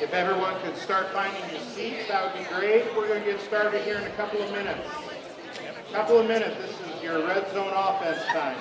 If everyone could start finding your seats, that would be great. We're going to get started here in a couple of minutes. This is your red zone offense time.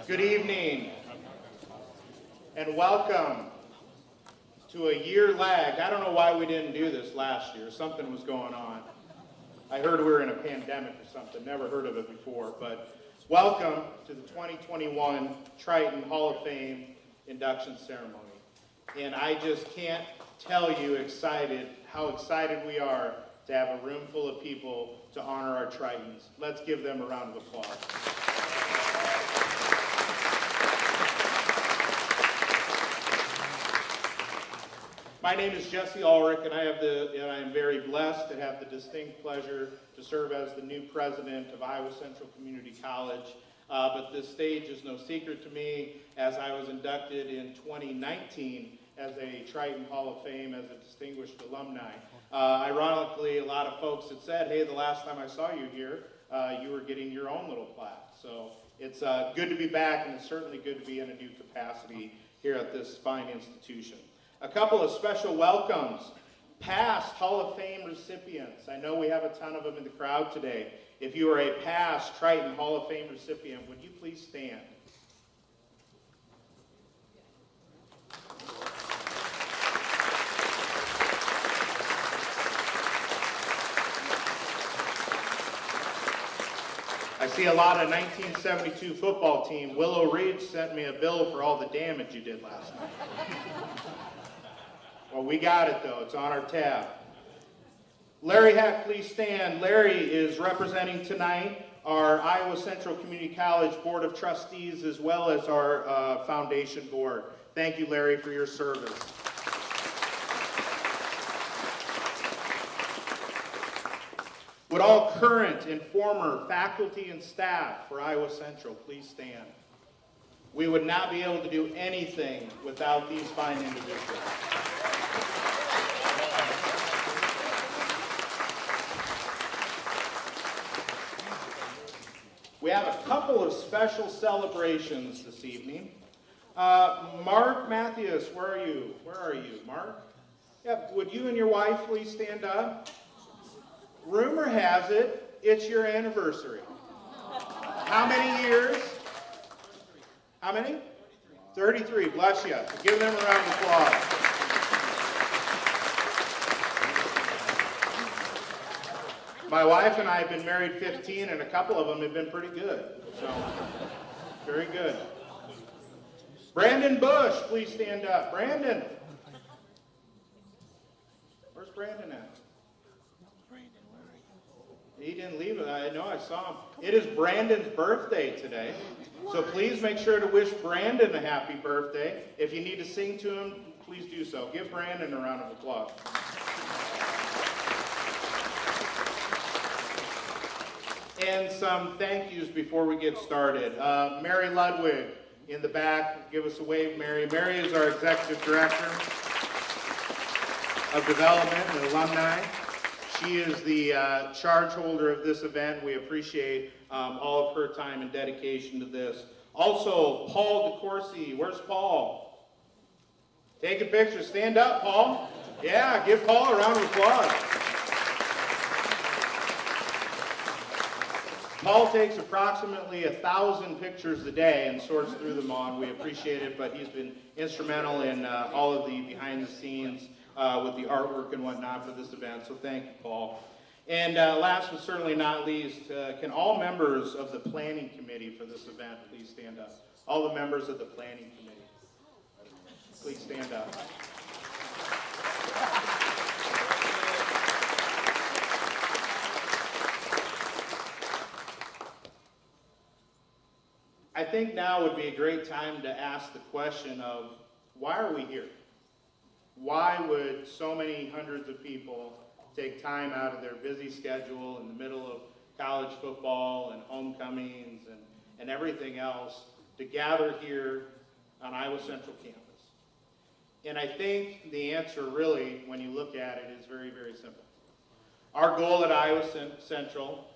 Good evening, and welcome to a year lag. I don't know why we didn't do this last year. Something was going on. I heard we were in a pandemic or something. Never heard of it before, but welcome to the 2021 Triton Hall of Fame Induction Ceremony. And I just can't tell you how excited we are to have a room full of people to honor our Tritons. Let's give them a round of applause. My name is Jesse Ulrich, and I am very blessed to have the distinct pleasure to serve as the new president of Iowa Central Community College. But this stage is no secret to me, as I was inducted in 2019 as a Triton Hall of Fame as a distinguished alumni. Ironically, a lot of folks had said, hey, the last time I saw you here, you were getting your own little plaque. So it's good to be back, and it's certainly good to be in a new capacity here at this fine institution. A couple of special welcomes. Past Hall of Fame recipients. I know we have a ton of them in the crowd today. If you are a past Triton Hall of Fame recipient, would you please stand? I see a lot of 1972 football team. Willow Ridge sent me a bill for all the damage you did last night. Well, we got it, though. It's on our tab. Larry Heck, please stand. Larry is representing tonight our Iowa Central Community College Board of Trustees as well as our foundation board. Thank you, Larry, for your service. Would all current and former faculty and staff for Iowa Central please stand? We would not be able to do anything without these fine individuals. We have a couple of special celebrations this evening. Mark Matthews, where are you? Where are you, Mark? Yep, would you and your wife please stand up? Rumor has it, it's your anniversary. How many years? How many? 33. Bless you. Give them a round of applause. My wife and I have been married 15, and a couple of them have been pretty good. So, very good. Brandon Bush, please stand up. Brandon. Where's Brandon at? He didn't leave it. I know, I saw him. It is Brandon's birthday today. So please make sure to wish Brandon a happy birthday. If you need to sing to him, please do so. Give Brandon a round of applause. And some thank yous before we get started. Mary Ludwig in the back. Give us a wave, Mary. Mary is our Executive Director of Development and Alumni. She is the charge holder of this event. We appreciate all of her time and dedication to this. Also, Paul DeCourcy. Where's Paul? Take a picture. Stand up, Paul. Yeah, give Paul a round of applause. Paul takes approximately 1,000 pictures a day and sorts through them all, and we appreciate it, but he's been instrumental in all of the behind the scenes with the artwork and whatnot for this event, so thank you, Paul. And last but certainly not least, can all members of the planning committee for this event please stand up? All the members of the planning committee, please stand up. I think now would be a great time to ask the question of, why are we here? Why would so many hundreds of people take time out of their busy schedule in the middle of college football and homecomings and everything else to gather here on Iowa Central campus? And I think the answer really, when you look at it, is very, very simple. Our goal at Iowa Central,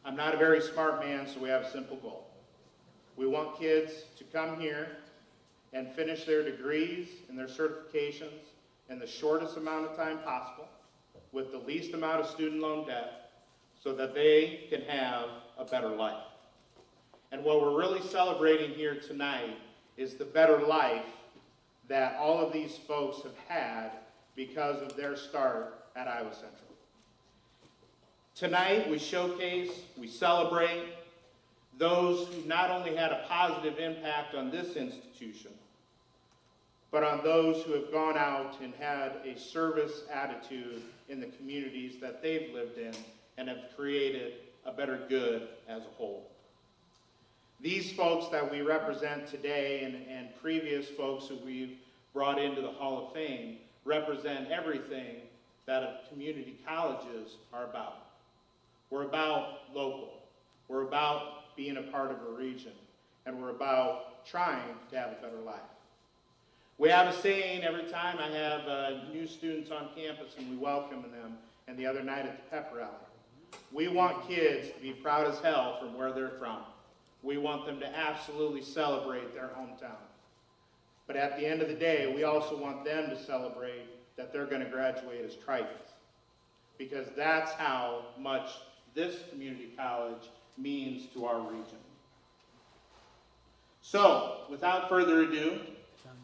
I'm not a very smart man, so we have a simple goal. We want kids to come here and finish their degrees and their certifications in the shortest amount of time possible with the least amount of student loan debt so that they can have a better life. And what we're really celebrating here tonight is the better life that all of these folks have had because of their start at Iowa Central. Tonight we showcase, we celebrate those who not only had a positive impact on this institution, but on those who have gone out and had a service attitude in the communities that they've lived in and have created a better good as a whole. These folks that we represent today and previous folks who we've brought into the Hall of Fame represent everything that community colleges are about. We're about local. We're about being a part of a region. And we're about trying to have a better life. We have a saying every time I have new students on campus and we welcome them, and the other night at the pep rally. We want kids to be proud as hell from where they're from. We want them to absolutely celebrate their hometown. But at the end of the day, we also want them to celebrate that they're going to graduate as Tritons. Because that's how much this community college means to our region. So, without further ado,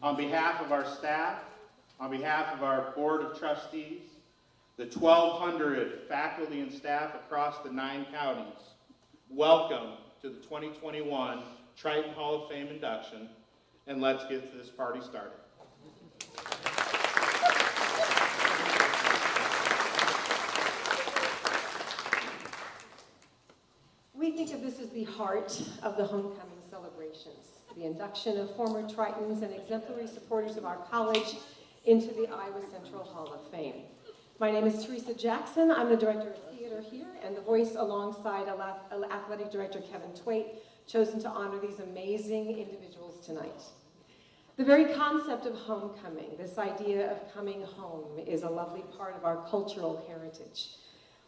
on behalf of our staff, on behalf of our Board of Trustees, the 1,200 faculty and staff across the 9 counties, welcome to the 2021 Triton Hall of Fame induction, and let's get this party started. We think of this as the heart of the homecoming celebrations, the induction of former Tritons and exemplary supporters of our college into the Iowa Central Hall of Fame. My name is Teresa Jackson. I'm the director of theater here and the voice alongside athletic director Kevin Twait, chosen to honor these amazing individuals tonight. The very concept of homecoming, this idea of coming home, is a lovely part of our cultural heritage.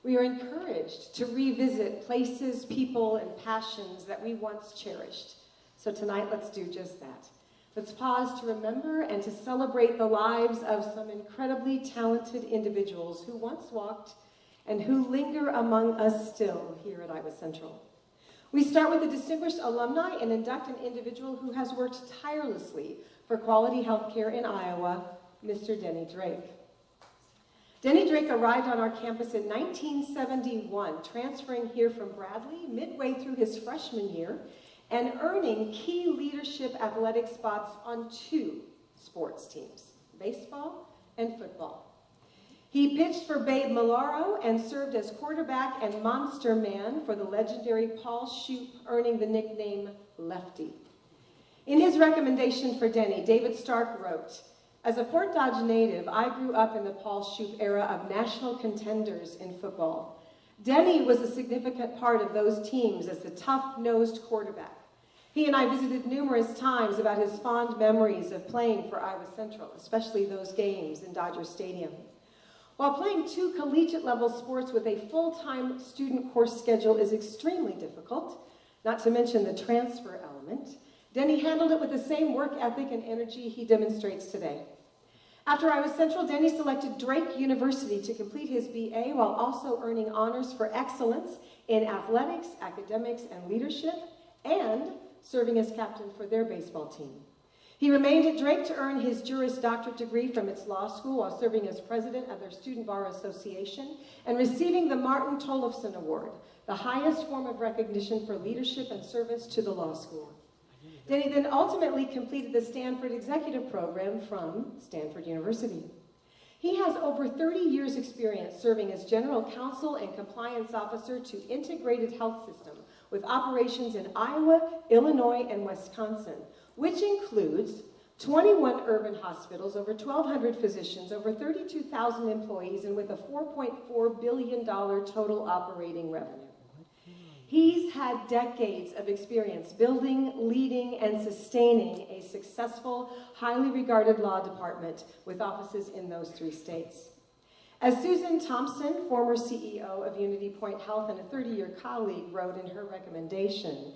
We are encouraged to revisit places, people, and passions that we once cherished. So tonight, let's do just that. Let's pause to remember and to celebrate the lives of some incredibly talented individuals who once walked and who linger among us still here at Iowa Central. We start with a distinguished alumni and induct an individual who has worked tirelessly for quality health care in Iowa, Mr. Denny Drake. Denny Drake arrived on our campus in 1971, transferring here from Bradley midway through his freshman year and earning key leadership athletic spots on 2 sports teams, baseball and football. He pitched for Babe Milaro and served as quarterback and monster man for the legendary Paul Shoup, earning the nickname Lefty. In his recommendation for Denny, David Stark wrote, "As a Fort Dodge native, I grew up in the Paul Shoup era of national contenders in football. Denny was a significant part of those teams as the tough-nosed quarterback. He and I visited numerous times about his fond memories of playing for Iowa Central, especially those games in Dodger Stadium. While playing 2 collegiate-level sports with a full-time student course schedule is extremely difficult, not to mention the transfer element, Denny handled it with the same work ethic and energy he demonstrates today. After Iowa Central, Denny selected Drake University to complete his BA while also earning honors for excellence in athletics, academics, and leadership, and serving as captain for their baseball team. He remained at Drake to earn his Juris Doctorate degree from its law school while serving as president of their Student Bar Association and receiving the Martin Tollefson Award, the highest form of recognition for leadership and service to the law school. Denny then ultimately completed the Stanford Executive Program from Stanford University. He has over 30 years' experience serving as General Counsel and Compliance Officer to Integrated Health System with operations in Iowa, Illinois, and Wisconsin, which includes 21 urban hospitals, over 1,200 physicians, over 32,000 employees, and with a $4.4 billion total operating revenue. He's had decades of experience building, leading, and sustaining a successful, highly regarded law department with offices in those 3 states. As Susan Thompson, former CEO of Unity Point Health and a 30-year colleague, wrote in her recommendation,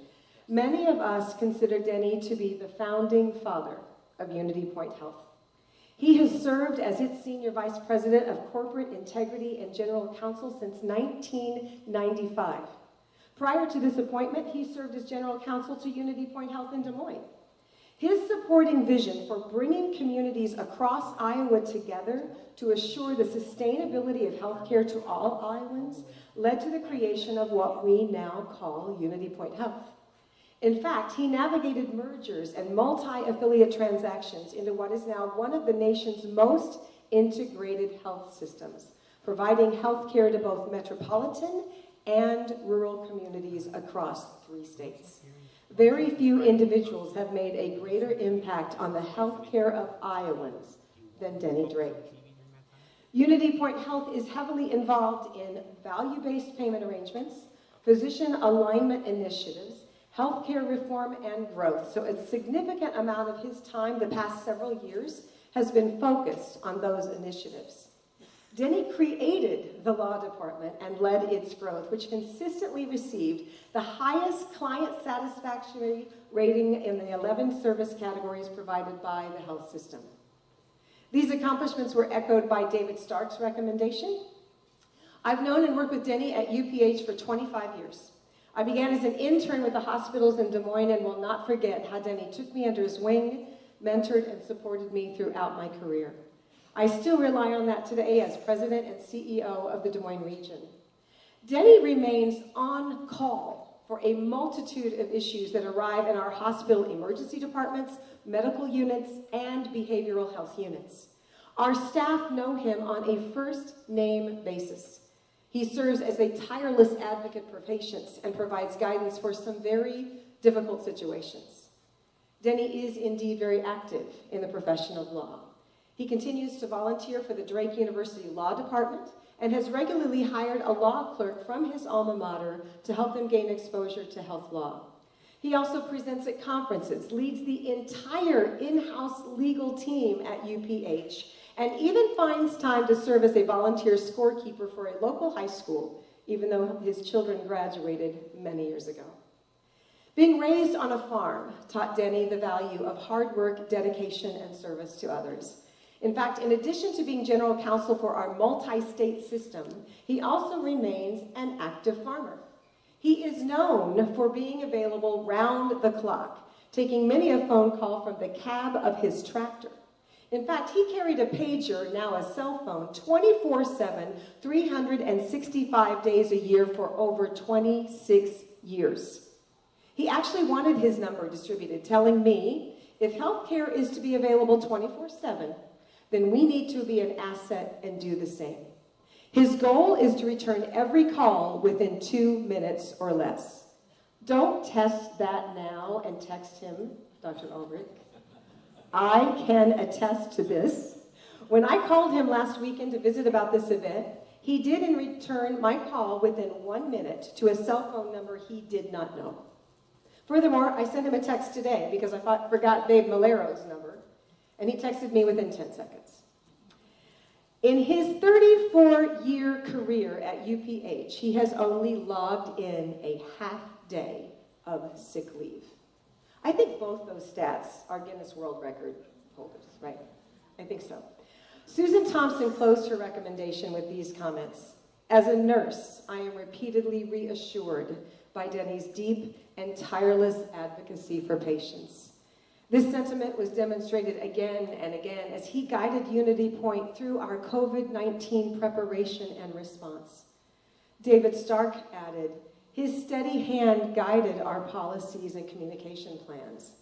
many of us consider Denny to be the founding father of Unity Point Health. He has served as its Senior Vice President of Corporate Integrity and General Counsel since 1995. Prior to this appointment, he served as General Counsel to Unity Point Health in Des Moines. His supporting vision for bringing communities across Iowa together to assure the sustainability of healthcare to all Iowans led to the creation of what we now call Unity Point Health. In fact, he navigated mergers and multi-affiliate transactions into what is now one of the nation's most integrated health systems, providing health care to both metropolitan and rural communities across 3 states. Very few individuals have made a greater impact on the health care of Iowans than Denny Drake. Unity Point Health is heavily involved in value-based payment arrangements, physician alignment initiatives, healthcare reform, and growth. So a significant amount of his time the past several years has been focused on those initiatives. Denny created the law department and led its growth, which consistently received the highest client satisfaction rating in the 11 service categories provided by the health system. These accomplishments were echoed by David Stark's recommendation. I've known and worked with Denny at UPH for 25 years. I began as an intern with the hospitals in Des Moines and will not forget how Denny took me under his wing, mentored, and supported me throughout my career. I still rely on that today as president and CEO of the Des Moines region. Denny remains on call for a multitude of issues that arrive in our hospital emergency departments, medical units, and behavioral health units. Our staff know him on a first-name basis. He serves as a tireless advocate for patients and provides guidance for some very difficult situations. Denny is indeed very active in the profession of law. He continues to volunteer for the Drake University Law Department and has regularly hired a law clerk from his alma mater to help them gain exposure to health law. He also presents at conferences, leads the entire in-house legal team at UPH, and even finds time to serve as a volunteer scorekeeper for a local high school even though his children graduated many years ago. Being raised on a farm taught Denny the value of hard work, dedication, and service to others. In fact, in addition to being general counsel for our multi-state system, he also remains an active farmer. He is known for being available round the clock, taking many a phone call from the cab of his tractor. In fact, he carried a pager, now a cell phone, 24/7, 365 days a year for over 26 years. He actually wanted his number distributed, telling me, if healthcare is to be available 24/7, then we need to be an asset and do the same. His goal is to return every call within 2 minutes or less. Don't test that now and text him, Dr. Ulrich. I can attest to this. When I called him last weekend to visit about this event, he did in return my call within 1 minute to a cell phone number he did not know. Furthermore, I sent him a text today because I forgot Dave Malero's number, and he texted me within 10 seconds. In his 34-year career at UPH, he has only logged in a half day of sick leave. I think both those stats are Guinness World Record holders, right? I think so. Susan Thompson closed her recommendation with these comments. As a nurse, I am repeatedly reassured by Denny's deep and tireless advocacy for patients. This sentiment was demonstrated again and again as he guided Unity Point through our COVID-19 preparation and response. David Stark added, his steady hand guided our policies and communication plans.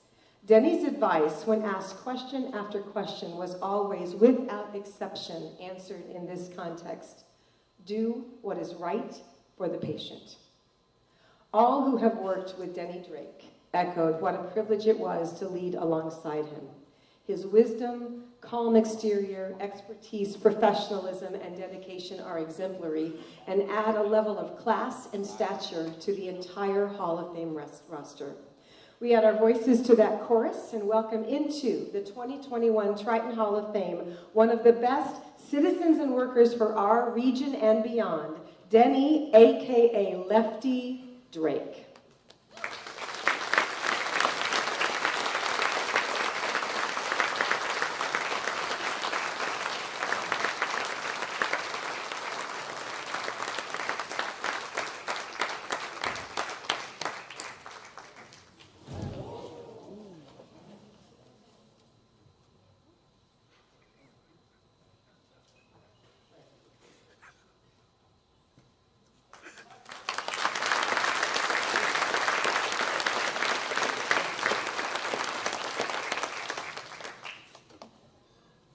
Denny's advice, when asked question after question, was always, without exception, answered in this context: do what is right for the patient. All who have worked with Denny Drake echoed what a privilege it was to lead alongside him. His wisdom, calm exterior, expertise, professionalism, and dedication are exemplary and add a level of class and stature to the entire Hall of Fame roster. We add our voices to that chorus and welcome into the 2021 Triton Hall of Fame one of the best citizens and workers for our region and beyond, Denny, aka Lefty Drake.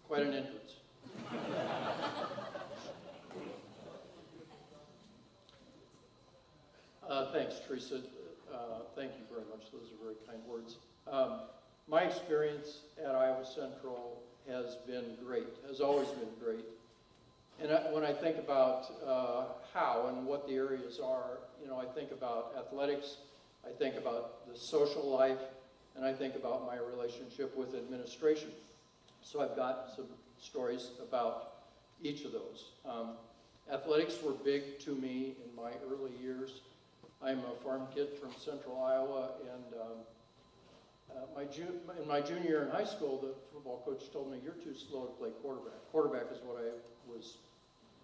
Quite an entrance. Thanks, Teresa. Thank you very much. Those are very kind words. My experience at Iowa Central has been great, has always been great. And when I think about how and what the areas are, you know, I think about athletics, I think about the social life, and I think about my relationship with administration. So I've got some stories about each of those. Athletics were big to me in my early years. I'm a farm kid from central Iowa, and in my junior year in high school, the football coach told me, you're too slow to play quarterback. Quarterback is what I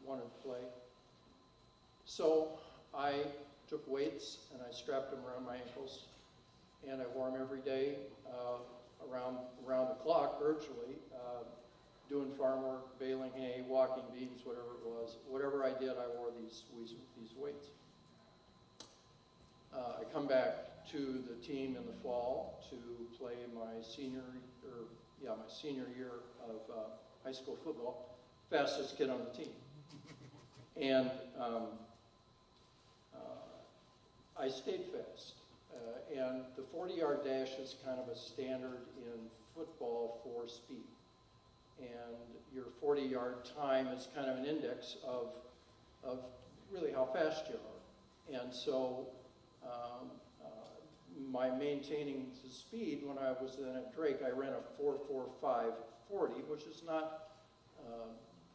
wanted to play. So I took weights and I strapped them around my ankles, and I wore them every day around the clock virtually, doing farm work, baling hay, walking beans, whatever it was. Whatever I did, I wore these weights. I come back to the team in the fall to play my senior year of high school football, fastest kid on the team. And I stayed fast. And the 40-yard dash is kind of a standard in football for speed. And your 40-yard time is kind of an index of really how fast you are. And so my maintaining the speed, when I was then at Drake, I ran a 4.45 40, which is not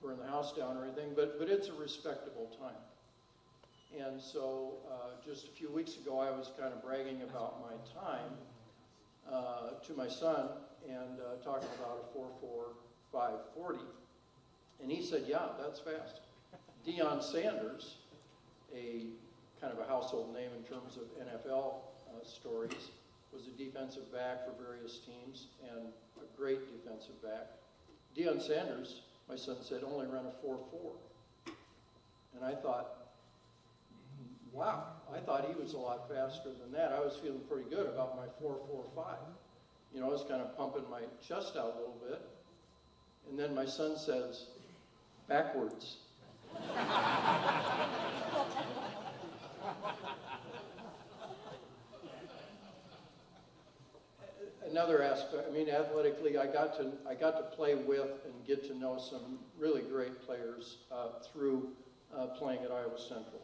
burn the house down or anything, but it's a respectable time. And so just a few weeks ago, I was kind of bragging about my time to my son and talking about a 4.4540. And he said, yeah, that's fast. Dion Sanders, a kind of a household name in terms of NFL stories, was a defensive back for various teams and a great defensive back. Dion Sanders, my son said, only ran a 4.4. And I thought, wow, I thought he was a lot faster than that. I was feeling pretty good about my 4.45. You know, I was kind of pumping my chest out a little bit. And then my son says, backwards. Another aspect, I mean, athletically, I got to play with and get to know some really great players through playing at Iowa Central.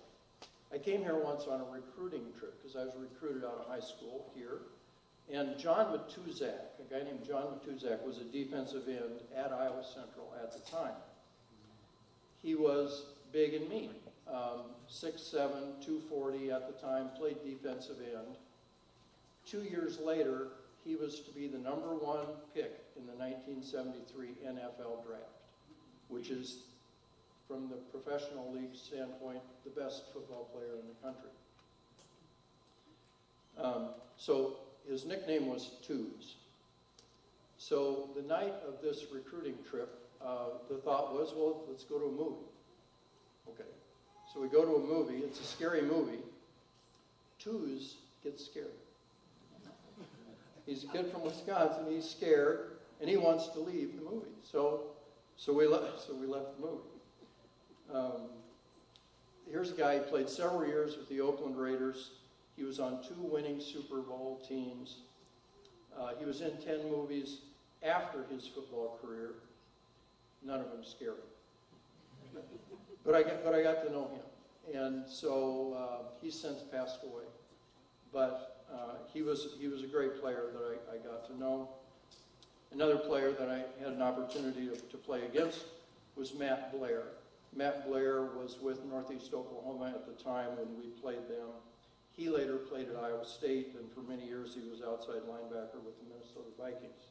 I came here once on a recruiting trip because I was recruited out of high school here. And John Matuzak, a guy named John Matuzak, was a defensive end at Iowa Central at the time. He was big and mean, 6'7", 240 at the time, played defensive end. 2 years later, he was to be the #1 pick in the 1973 NFL draft, which is, from the professional league standpoint, the best football player in the country. So his nickname was Twos. So the night of this recruiting trip, the thought was, well, let's go to a movie. Okay, so we go to a movie. It's a scary movie. Twos gets scared. He's a kid from Wisconsin. He's scared, and he wants to leave the movie. So we left the movie. Here's a guy who played several years with the Oakland Raiders. He was on 2 winning Super Bowl teams. He was in 10 movies after his football career. None of them scary. But I got to know him, and so he's since passed away. But he was a great player that I got to know. Another player that I had an opportunity to play against was Matt Blair. Matt Blair was with Northeast Oklahoma at the time when we played them. He later played at Iowa State, and for many years he was outside linebacker with the Minnesota Vikings.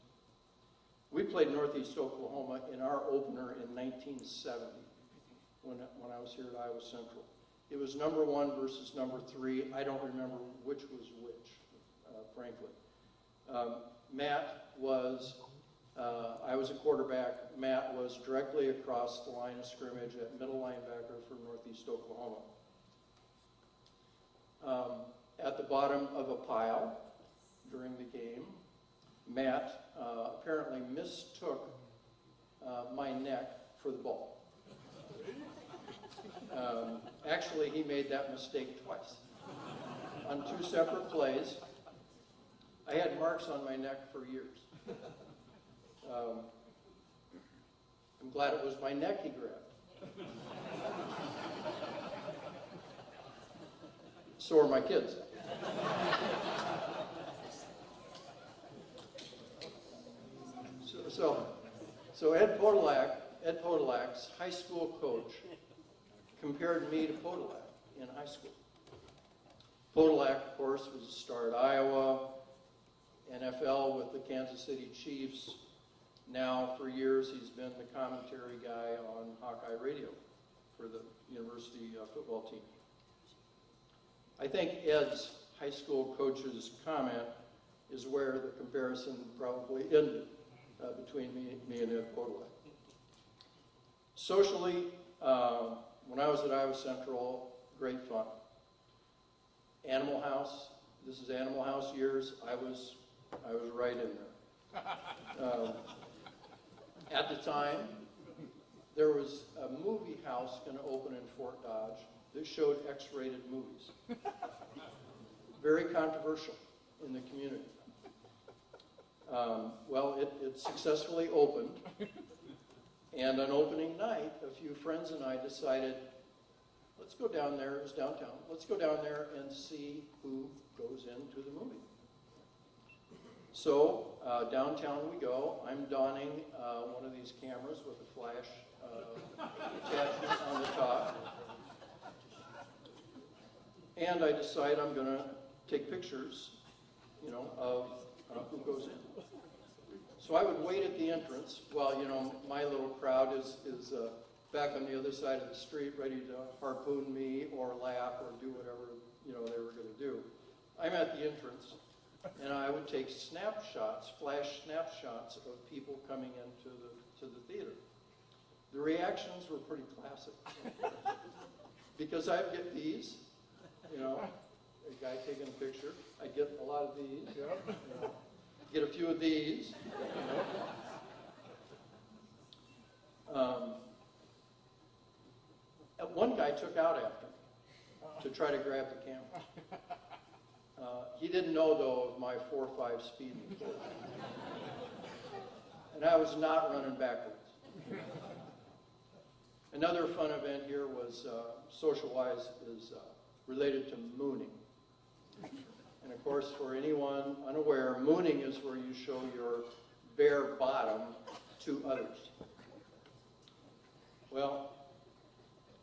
We played Northeast Oklahoma in our opener in 1970 when I was here at Iowa Central. It was #1 versus #3. I don't remember which was which, frankly. Matt was, I was a quarterback. Matt was directly across the line of scrimmage at middle linebacker for Northeast Oklahoma. At the bottom of a pile during the game, Matt apparently mistook my neck for the ball. Actually, he made that mistake twice. On 2 separate plays. I had marks on my neck for years. I'm glad it was my neck he grabbed. So are my kids. So Ed Podolak's high school coach compared me to Podolak in high school. Podolak, of course, was a star at Iowa, NFL with the Kansas City Chiefs. Now, for years, he's been the commentary guy on Hawkeye Radio for the university football team. I think Ed's high school coach's comment is where the comparison probably ended between me and Ed Podolak. Socially, when I was at Iowa Central, great fun. Animal House, this is Animal House years. I was right in there. At the time, there was a movie house going to open in Fort Dodge that showed X-rated movies. Very controversial in the community. Well, it successfully opened, and on opening night, a few friends and I decided, let's go down there, it was downtown, let's go down there and see who goes into the movie. So, downtown we go. I'm donning one of these cameras with a flash attachment on the top. And I decide I'm going to take pictures, you know, of who goes in. So I would wait at the entrance while, you know, my little crowd is back on the other side of the street ready to harpoon me or laugh or do whatever, you know, they were going to do. I'm at the entrance, and I would take snapshots, flash snapshots of people coming into the theater. The reactions were pretty classic. Because I get these, you know, a guy taking a picture. I get a lot of these, you know, get a few of these. You know. One guy took out after me to try to grab the camera. He didn't know, though, of my 4.5 speed. And I was not running backwards. Another fun event here was, social-wise, is related to mooning. And of course, for anyone unaware, mooning is where you show your bare bottom to others. Well,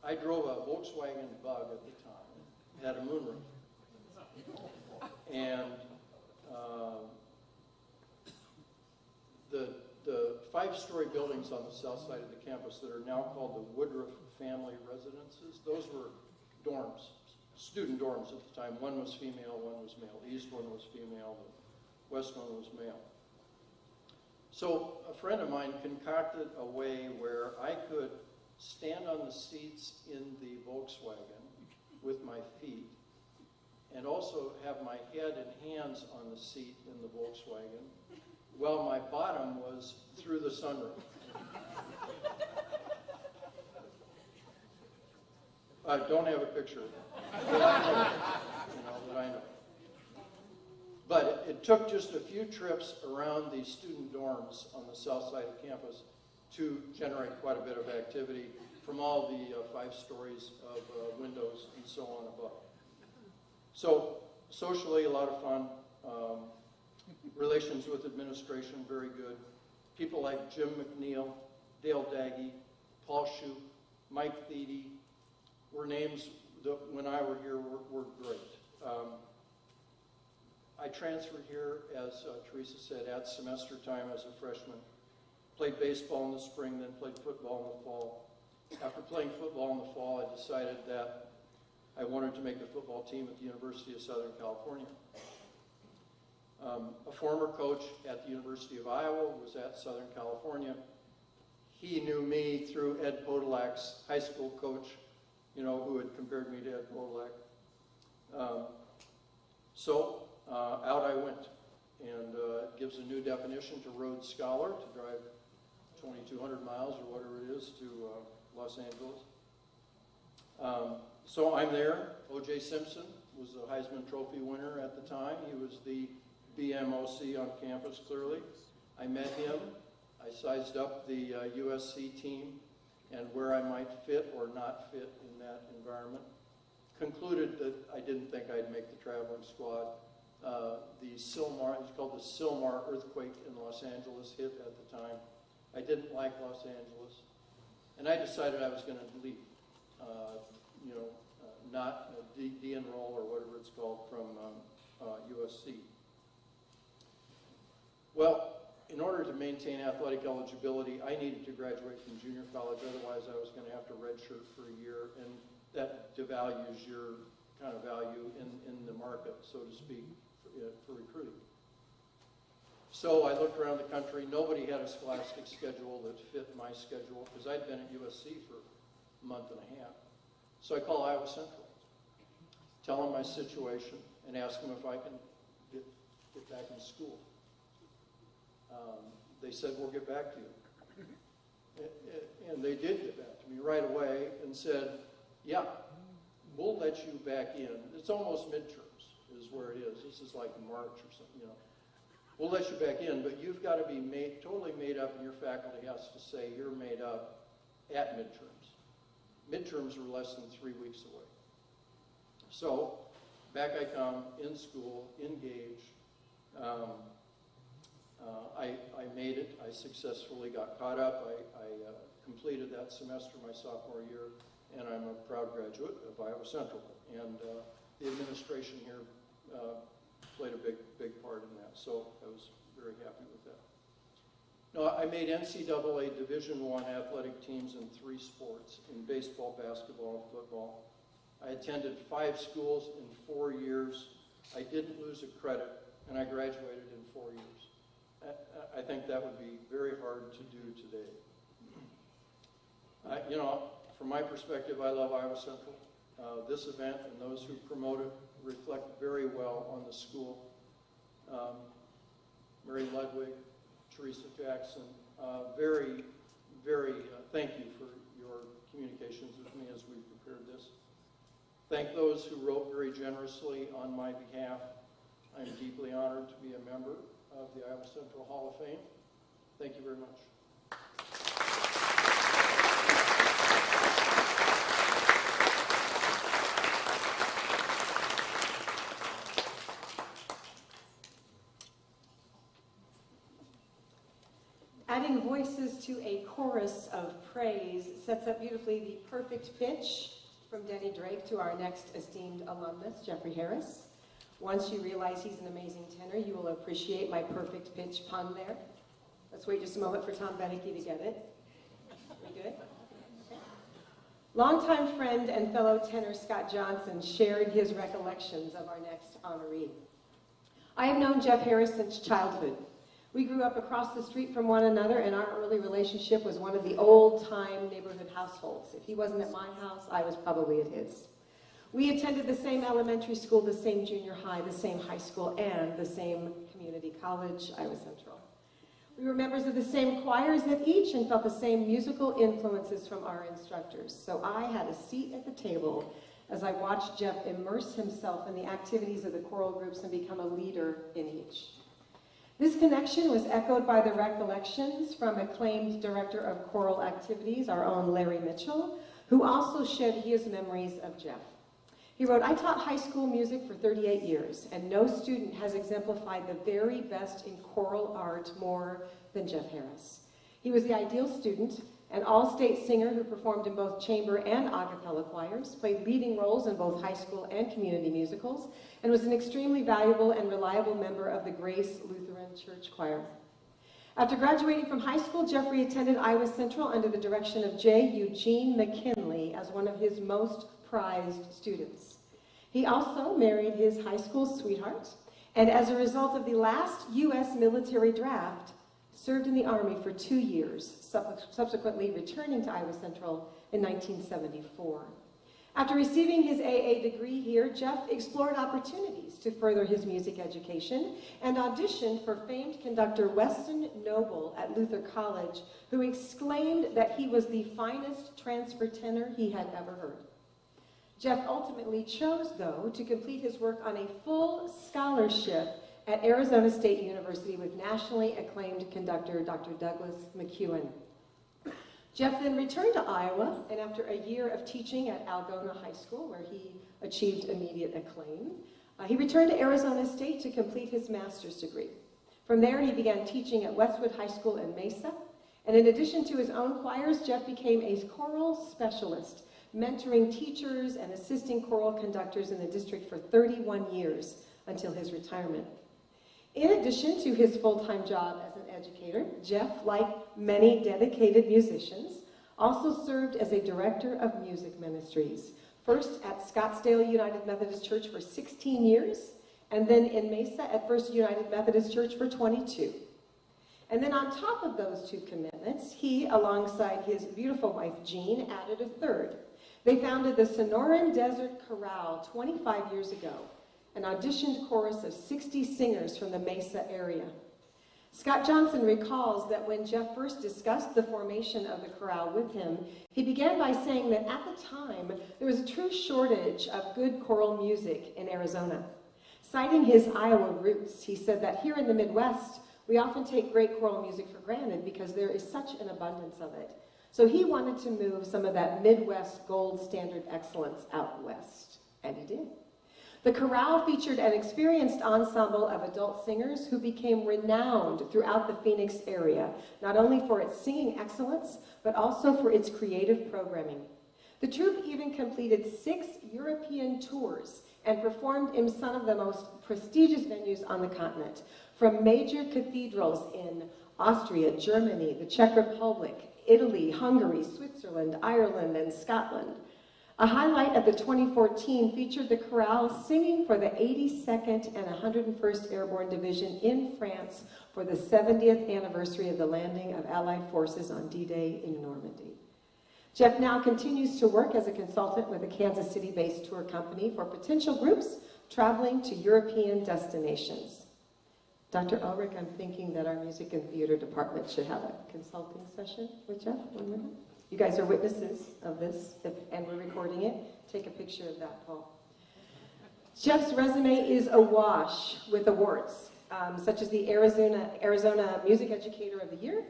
I drove a Volkswagen Bug at the time. It had a moonroof. And the 5-story buildings on the south side of the campus that are now called the Woodruff Family Residences, those were dorms, student dorms at the time. One was female, one was male. The east one was female, the west one was male. So a friend of mine concocted a way where I could stand on the seats in the Volkswagen with my feet and also have my head and hands on the seat in the Volkswagen while my bottom was through the sunroof. I don't have a picture that I know, you know, that I know. But it took just a few trips around the student dorms on the south side of campus to generate quite a bit of activity from all the 5 stories of windows and so on above. So socially, a lot of fun. Relations with administration, very good. People like Jim McNeil, Dale Daggy, Paul Shoup, Mike Thede were names that when I were here were great. I transferred here, as Teresa said, at semester time as a freshman. Played baseball in the spring, then played football in the fall. After playing football in the fall, I decided that I wanted to make the football team at the University of Southern California. A former coach at the University of Iowa was at Southern California. He knew me through Ed Podolak's high school coach, you know, who had compared me to Ed Podolak. So out I went, and it gives a new definition to Rhodes Scholar to drive 2,200 miles or whatever it is to Los Angeles. So I'm there. O.J. Simpson was a Heisman Trophy winner at the time. He was the BMOC on campus, clearly. I met him. I sized up the USC team and where I might fit or not fit in that environment. Concluded that I didn't think I'd make the traveling squad. The Sylmar, it's called the Sylmar earthquake in Los Angeles hit at the time. I didn't like Los Angeles. And I decided I was going to leave, not de-enroll or whatever it's called from USC. Well, in order to maintain athletic eligibility, I needed to graduate from junior college. Otherwise, I was going to have to redshirt for a year, and that devalues your kind of value in the market, so to speak, for recruiting. So I looked around the country. Nobody had a scholastic schedule that fit my schedule because I'd been at USC for a month and a half. So I call Iowa Central, tell them my situation, and ask them if I can get back in school. They said, we'll get back to you. And they did get back to me right away and said, yeah, we'll let you back in. It's almost midterms is where it is. This is like March or something, you know. We'll let you back in, but you've got to be totally made up, and your faculty has to say you're made up at midterms. Midterms are less than 3 weeks away. So back I come, in school, engaged. I made it. I successfully got caught up. I completed that semester my sophomore year, and I'm a proud graduate of Iowa Central. And the administration here played a big part in that, so I was very happy with that. No, I made NCAA Division I athletic teams in 3 sports, in baseball, basketball, and football. I attended 5 schools in 4 years. I didn't lose a credit, and I graduated in 4 years. I think that would be very hard to do today. You know, from my perspective, I love Iowa Central. This event and those who promote it reflect very well on the school. Mary Ludwig, Teresa Jackson, very thank you for your communications with me as we prepared this. Thank those who wrote very generously on my behalf. I'm deeply honored to be a member of the Iowa Central Hall of Fame. Thank you very much. Adding voices to a chorus of praise sets up beautifully the perfect pitch from Denny Drake to our next esteemed alumnus, Jeffrey Harris. Once you realize he's an amazing tenor, you will appreciate my perfect pitch pun there. Let's wait just a moment for Tom Benecke to get it. We good? Okay. Longtime friend and fellow tenor Scott Johnson shared his recollections of our next honoree. I have known Jeff Harris since childhood. We grew up across the street from one another, and our early relationship was one of the old-time neighborhood households. If he wasn't at my house, I was probably at his. We attended the same elementary school, the same junior high, the same high school, and the same community college, Iowa Central. We were members of the same choirs at each and felt the same musical influences from our instructors. So I had a seat at the table as I watched Jeff immerse himself in the activities of the choral groups and become a leader in each. This connection was echoed by the recollections from acclaimed director of choral activities, our own Larry Mitchell, who also shared his memories of Jeff. He wrote, "I taught high school music for 38 years, and no student has exemplified the very best in choral art more than Jeff Harris. He was the ideal student, an all-state singer who performed in both chamber and a cappella choirs, played leading roles in both high school and community musicals, and was an extremely valuable and reliable member of the Grace Lutheran Church Choir." After graduating from high school, Jeffrey attended Iowa Central under the direction of Jeu Gene Mckinley as one of his most prized students. He also married his high school sweetheart, and as a result of the last U.S. military draft, served in the Army for 2 years, subsequently returning to Iowa Central in 1974. After receiving his AA degree here, Jeff explored opportunities to further his music education and auditioned for famed conductor Weston Noble at Luther College, who exclaimed that he was the finest transfer tenor he had ever heard. Jeff ultimately chose, though, to complete his work on a full scholarship at Arizona State University with nationally acclaimed conductor Dr. Douglas McEwen. Jeff then returned to Iowa, and after a year of teaching at Algona High School, where he achieved immediate acclaim, he returned to Arizona State to complete his master's degree. From there, he began teaching at Westwood High School in Mesa, and in addition to his own choirs, Jeff became a choral specialist, mentoring teachers and assisting choral conductors in the district for 31 years until his retirement. In addition to his full-time job as an educator, Jeff, like many dedicated musicians, also served as a director of music ministries, first at Scottsdale United Methodist Church for 16 years, and then in Mesa at First United Methodist Church for 22. And then on top of those 2 commitments, he, alongside his beautiful wife Jean, added a third. They founded the Sonoran Desert Chorale 25 years ago, an auditioned chorus of 60 singers from the Mesa area. Scott Johnson recalls that when Jeff first discussed the formation of the chorale with him, he began by saying that at the time, there was a true shortage of good choral music in Arizona. Citing his Iowa roots, he said that here in the Midwest, we often take great choral music for granted because there is such an abundance of it. So he wanted to move some of that Midwest gold standard excellence out west, and he did. The chorale featured an experienced ensemble of adult singers who became renowned throughout the Phoenix area, not only for its singing excellence, but also for its creative programming. The troupe even completed 6 European tours and performed in some of the most prestigious venues on the continent, from major cathedrals in Austria, Germany, the Czech Republic, Italy, Hungary, Switzerland, Ireland, and Scotland. A highlight of the 2014 featured the chorale singing for the 82nd and 101st Airborne Division in France for the 70th anniversary of the landing of Allied forces on D-Day in Normandy. Jeff now continues to work as a consultant with a Kansas City-based tour company for potential groups traveling to European destinations. Dr. Ulrich, I'm thinking that our music and theater department should have a consulting session with Jeff one minute. You guys are witnesses of this, and we're recording it. Take a picture of that, Paul. Jeff's resume is awash with awards, such as the Arizona Music Educator of the Year,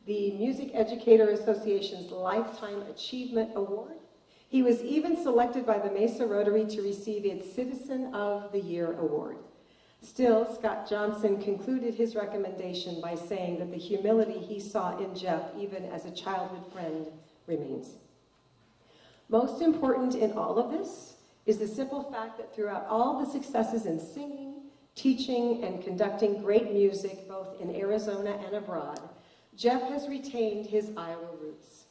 the Music Educator Association's Lifetime Achievement Award. He was even selected by the Mesa Rotary to receive its Citizen of the Year Award. Still, Scott Johnson concluded his recommendation by saying that the humility he saw in Jeff, even as a childhood friend, remains. Most important in all of this is the simple fact that throughout all the successes in singing, teaching, and conducting great music, both in Arizona and abroad, Jeff has retained his Iowa roots.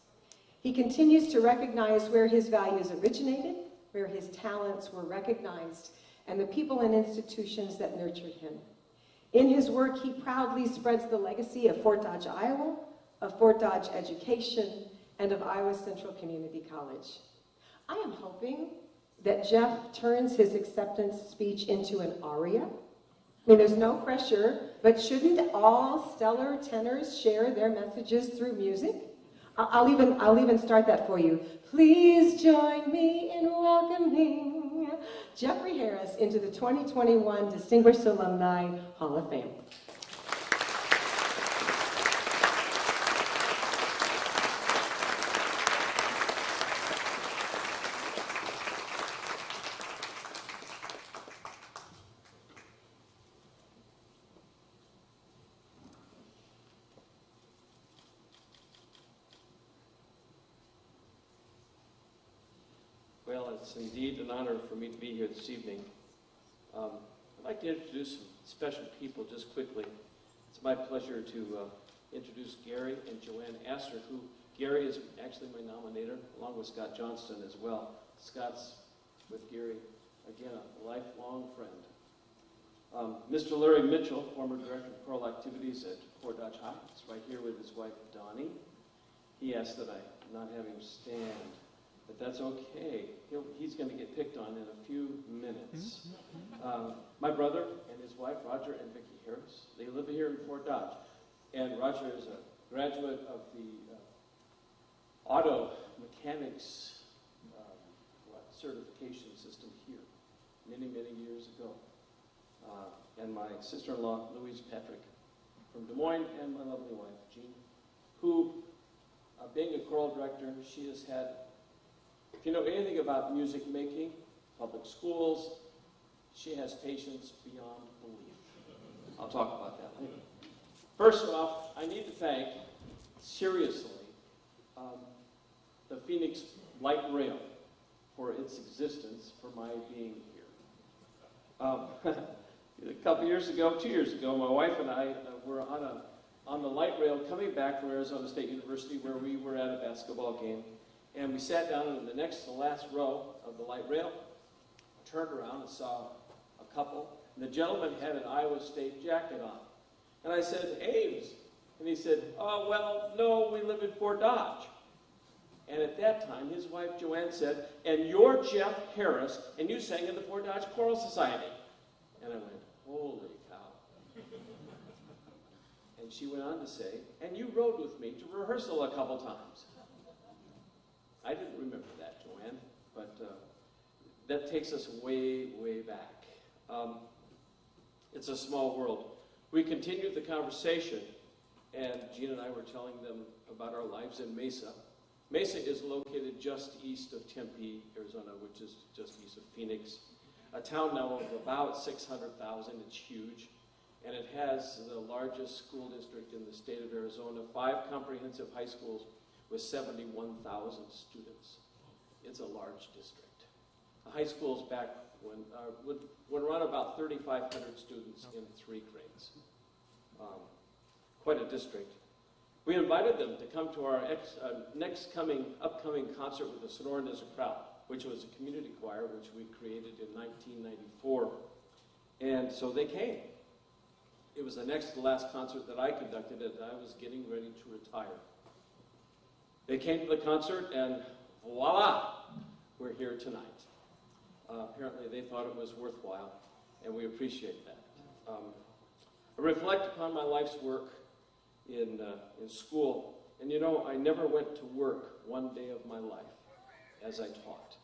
He continues to recognize where his values originated, where his talents were recognized, and the people and institutions that nurtured him. In his work, he proudly spreads the legacy of Fort Dodge, Iowa, of Fort Dodge education, and of Iowa Central Community College. I am hoping that Jeff turns his acceptance speech into an aria. I mean, there's no pressure, but shouldn't all stellar tenors share their messages through music? I'll even start that for you. Please join me in welcoming Jeffrey Harris into the 2021 Distinguished Alumni Hall of Fame. Well, it's indeed an honor for me to be here this evening. I'd like to introduce some special people just quickly. It's my pleasure to introduce Gary and Joanne Astor, who Gary is actually my nominator, along with Scott Johnston as well. Scott's with Gary, again, a lifelong friend. Mr. Larry Mitchell, former Director of Choral Activities at Fort Dodge High, is right here with his wife, Donnie. He asked that I not have him stand, but that's okay. He's going to get picked on in a few minutes. My brother and his wife, Roger and Vicki Harris, they live here in Fort Dodge. And Roger is a graduate of the auto mechanics certification system here many, many years ago. And my sister-in-law, Louise Patrick, from Des Moines, and my lovely wife, Jean, who, being a choral director, she has had, if you know anything about music making, public schools, she has patience beyond belief. I'll talk about that later. First off, I need to thank, seriously, the Phoenix Light Rail for its existence, for my being here. A couple years ago, 2 years ago, my wife and I were on the light rail coming back from Arizona State University, where we were at a basketball game. And we sat down in the next to the last row of the light rail, turned around and saw a couple, and the gentleman had an Iowa State jacket on. And I said, Ames. And he said, oh, well, no, we live in Fort Dodge. And at that time, his wife, Joanne, said, and you're Jeff Harris, and you sang in the Fort Dodge Choral Society. And I went, holy cow. And she went on to say, and you rode with me to rehearsal a couple times. I didn't remember that, Joanne, but that takes us way, way back. It's a small world. We continued the conversation, and Jean and I were telling them about our lives in Mesa. Mesa is located just east of Tempe, Arizona, which is just east of Phoenix. A town now of about 600,000, it's huge, and it has the largest school district in the state of Arizona, 5 comprehensive high schools with 71,000 students. It's a large district. The high schools back would run about 3,500 students in 3 grades. Quite a district. We invited them to come to our upcoming concert with the Sonoran as a Crowd, which was a community choir which we created in 1994. And so they came. It was the next to last concert that I conducted as I was getting ready to retire. They came to the concert and voila, we're here tonight. Apparently they thought it was worthwhile, and we appreciate that. I reflect upon my life's work in school, and you know, I never went to work one day of my life as I taught,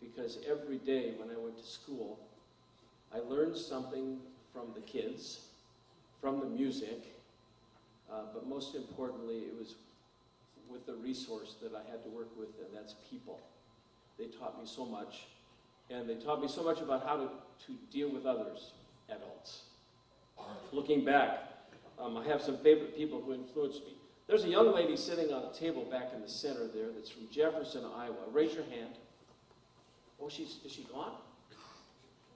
because every day when I went to school, I learned something from the kids, from the music, but most importantly, it was with the resource that I had to work with, and that's people. They taught me so much, and they taught me so much about how to deal with others, adults. Looking back, I have some favorite people who influenced me. There's a young lady sitting on a table back in the center there that's from Jefferson, Iowa. Raise your hand. Oh, is she gone?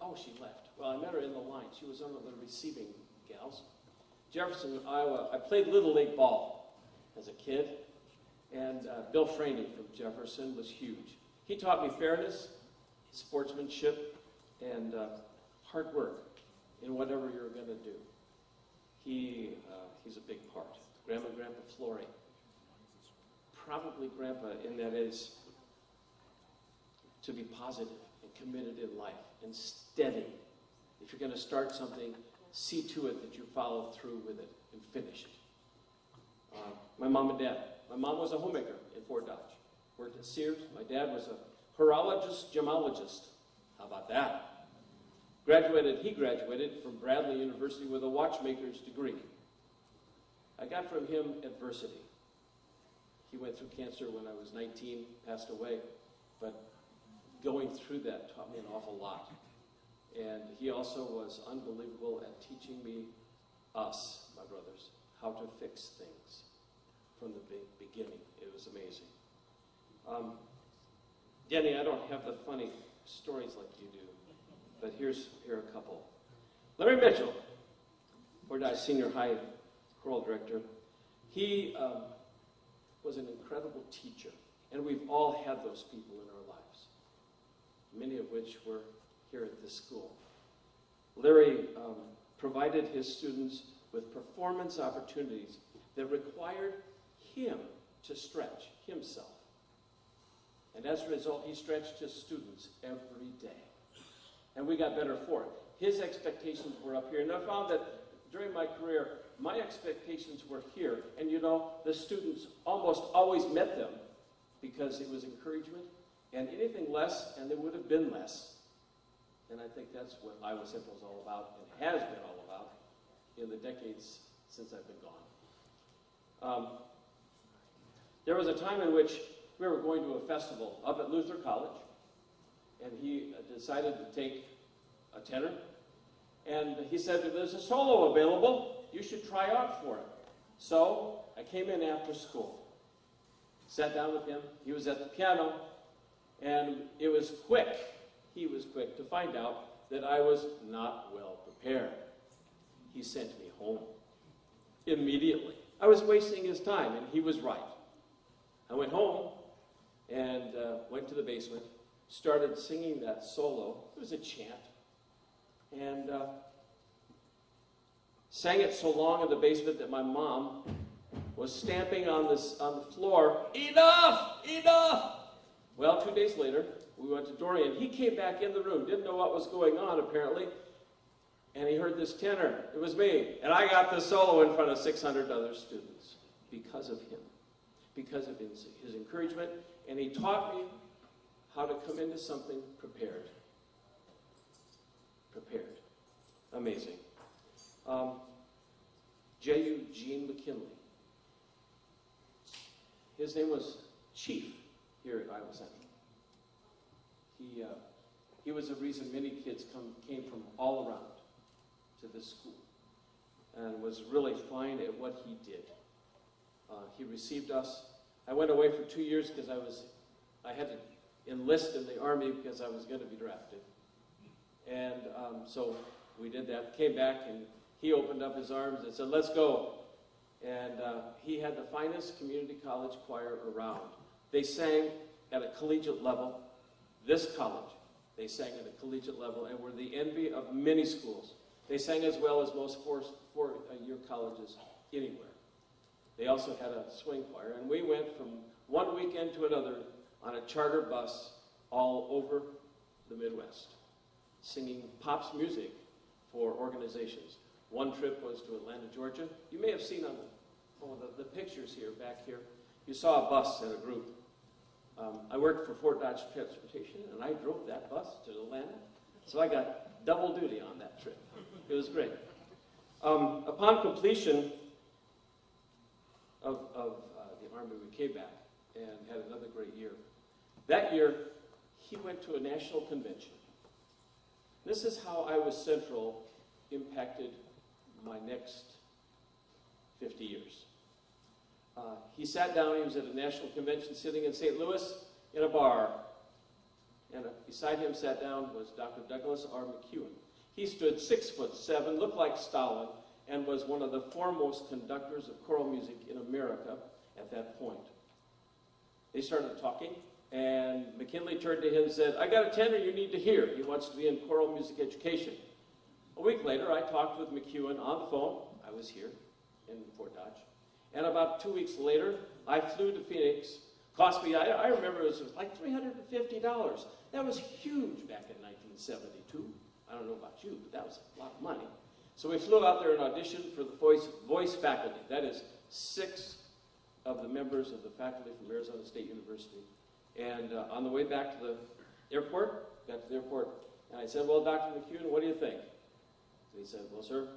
Oh, she left. Well, I met her in the line. She was one of the receiving gals. Jefferson, Iowa. I played Little League ball as a kid, and Bill Franey from Jefferson was huge. He taught me fairness, sportsmanship, and hard work in whatever you're going to do. He's a big part. Grandpa Flory. Probably Grandpa in that is to be positive and committed in life and steady. If you're going to start something, see to it that you follow through with it and finish it. My mom and dad. My mom was a homemaker in Fort Dodge. Worked at Sears. My dad was a horologist, gemologist. How about that? He graduated from Bradley University with a watchmaker's degree. I got from him adversity. He went through cancer when I was 19, passed away, but going through that taught me an awful lot. And he also was unbelievable at teaching me, us, my brothers, how to fix things from the beginning. It was amazing. Denny, I don't have the funny stories like you do, but here are a couple. Larry Mitchell, Fort Dodge Senior High choral director. He was an incredible teacher, and we've all had those people in our lives, many of which were here at this school. Larry provided his students with performance opportunities that required him to stretch himself. And as a result, he stretched his students every day. And we got better for it. His expectations were up here. And I found that during my career, my expectations were here. And you know, the students almost always met them because it was encouragement. And anything less, and there would have been less. And I think that's what Iowa Central is all about and has been all about in the decades since I've been gone. There was a time in which we were going to a festival up at Luther College, and he decided to take a tenor, and he said, there's a solo available, you should try out for it. So I came in after school, sat down with him, he was at the piano, and it was quick, he was quick to find out that I was not well prepared. He sent me home immediately. I was wasting his time, and he was right. I went home and went to the basement, started singing that solo. It was a chant. And sang it so long in the basement that my mom was stamping on the floor, "Enough! Enough!" Well, 2 days later, we went to Dorian. He came back in the room, didn't know what was going on apparently, and he heard this tenor. It was me. And I got the solo in front of 600 other students because of him, because of his encouragement, and he taught me how to come into something prepared. Prepared. Amazing. Jeu Gene Mckinley. His name was Chief here at Iowa Central. He was the reason many kids came from all around to this school and was really fine at what he did. He received us. I went away for 2 years because I had to enlist in the Army because I was going to be drafted. And so we did that, came back, and he opened up his arms and said, let's go. And he had the finest community college choir around. They sang at a collegiate level. This college, they sang at a collegiate level and were the envy of many schools. They sang as well as most four-year colleges anywhere. They also had a swing choir, and we went from one weekend to another on a charter bus all over the Midwest, singing pops music for organizations. One trip was to Atlanta, Georgia. You may have seen on the pictures here, back here, you saw a bus and a group. I worked for Fort Dodge Transportation, and I drove that bus to Atlanta, so I got double duty on that trip. It was great. Upon completion of the Army, we came back and had another great year. That year, he went to a national convention. This is how Iowa Central impacted my next 50 years. He sat down, he was at a national convention sitting in St. Louis in a bar, and beside him sat down was Dr. Douglas R. McEwen. He stood 6'7", looked like Stalin, and was one of the foremost conductors of choral music in America at that point. They started talking, and McKinley turned to him and said, I got a tenor you need to hear. He wants to be in choral music education. A week later, I talked with McEwen on the phone. I was here in Fort Dodge. And about 2 weeks later, I flew to Phoenix. Cost me, I remember it was like $350. That was huge back in 1972. I don't know about you, but that was a lot of money. So we flew out there and auditioned for the voice faculty. That is 6 of the members of the faculty from Arizona State University. And on the way back to the airport, got to the airport, and I said, well, Dr. McEwen, what do you think? And he said, well, sir,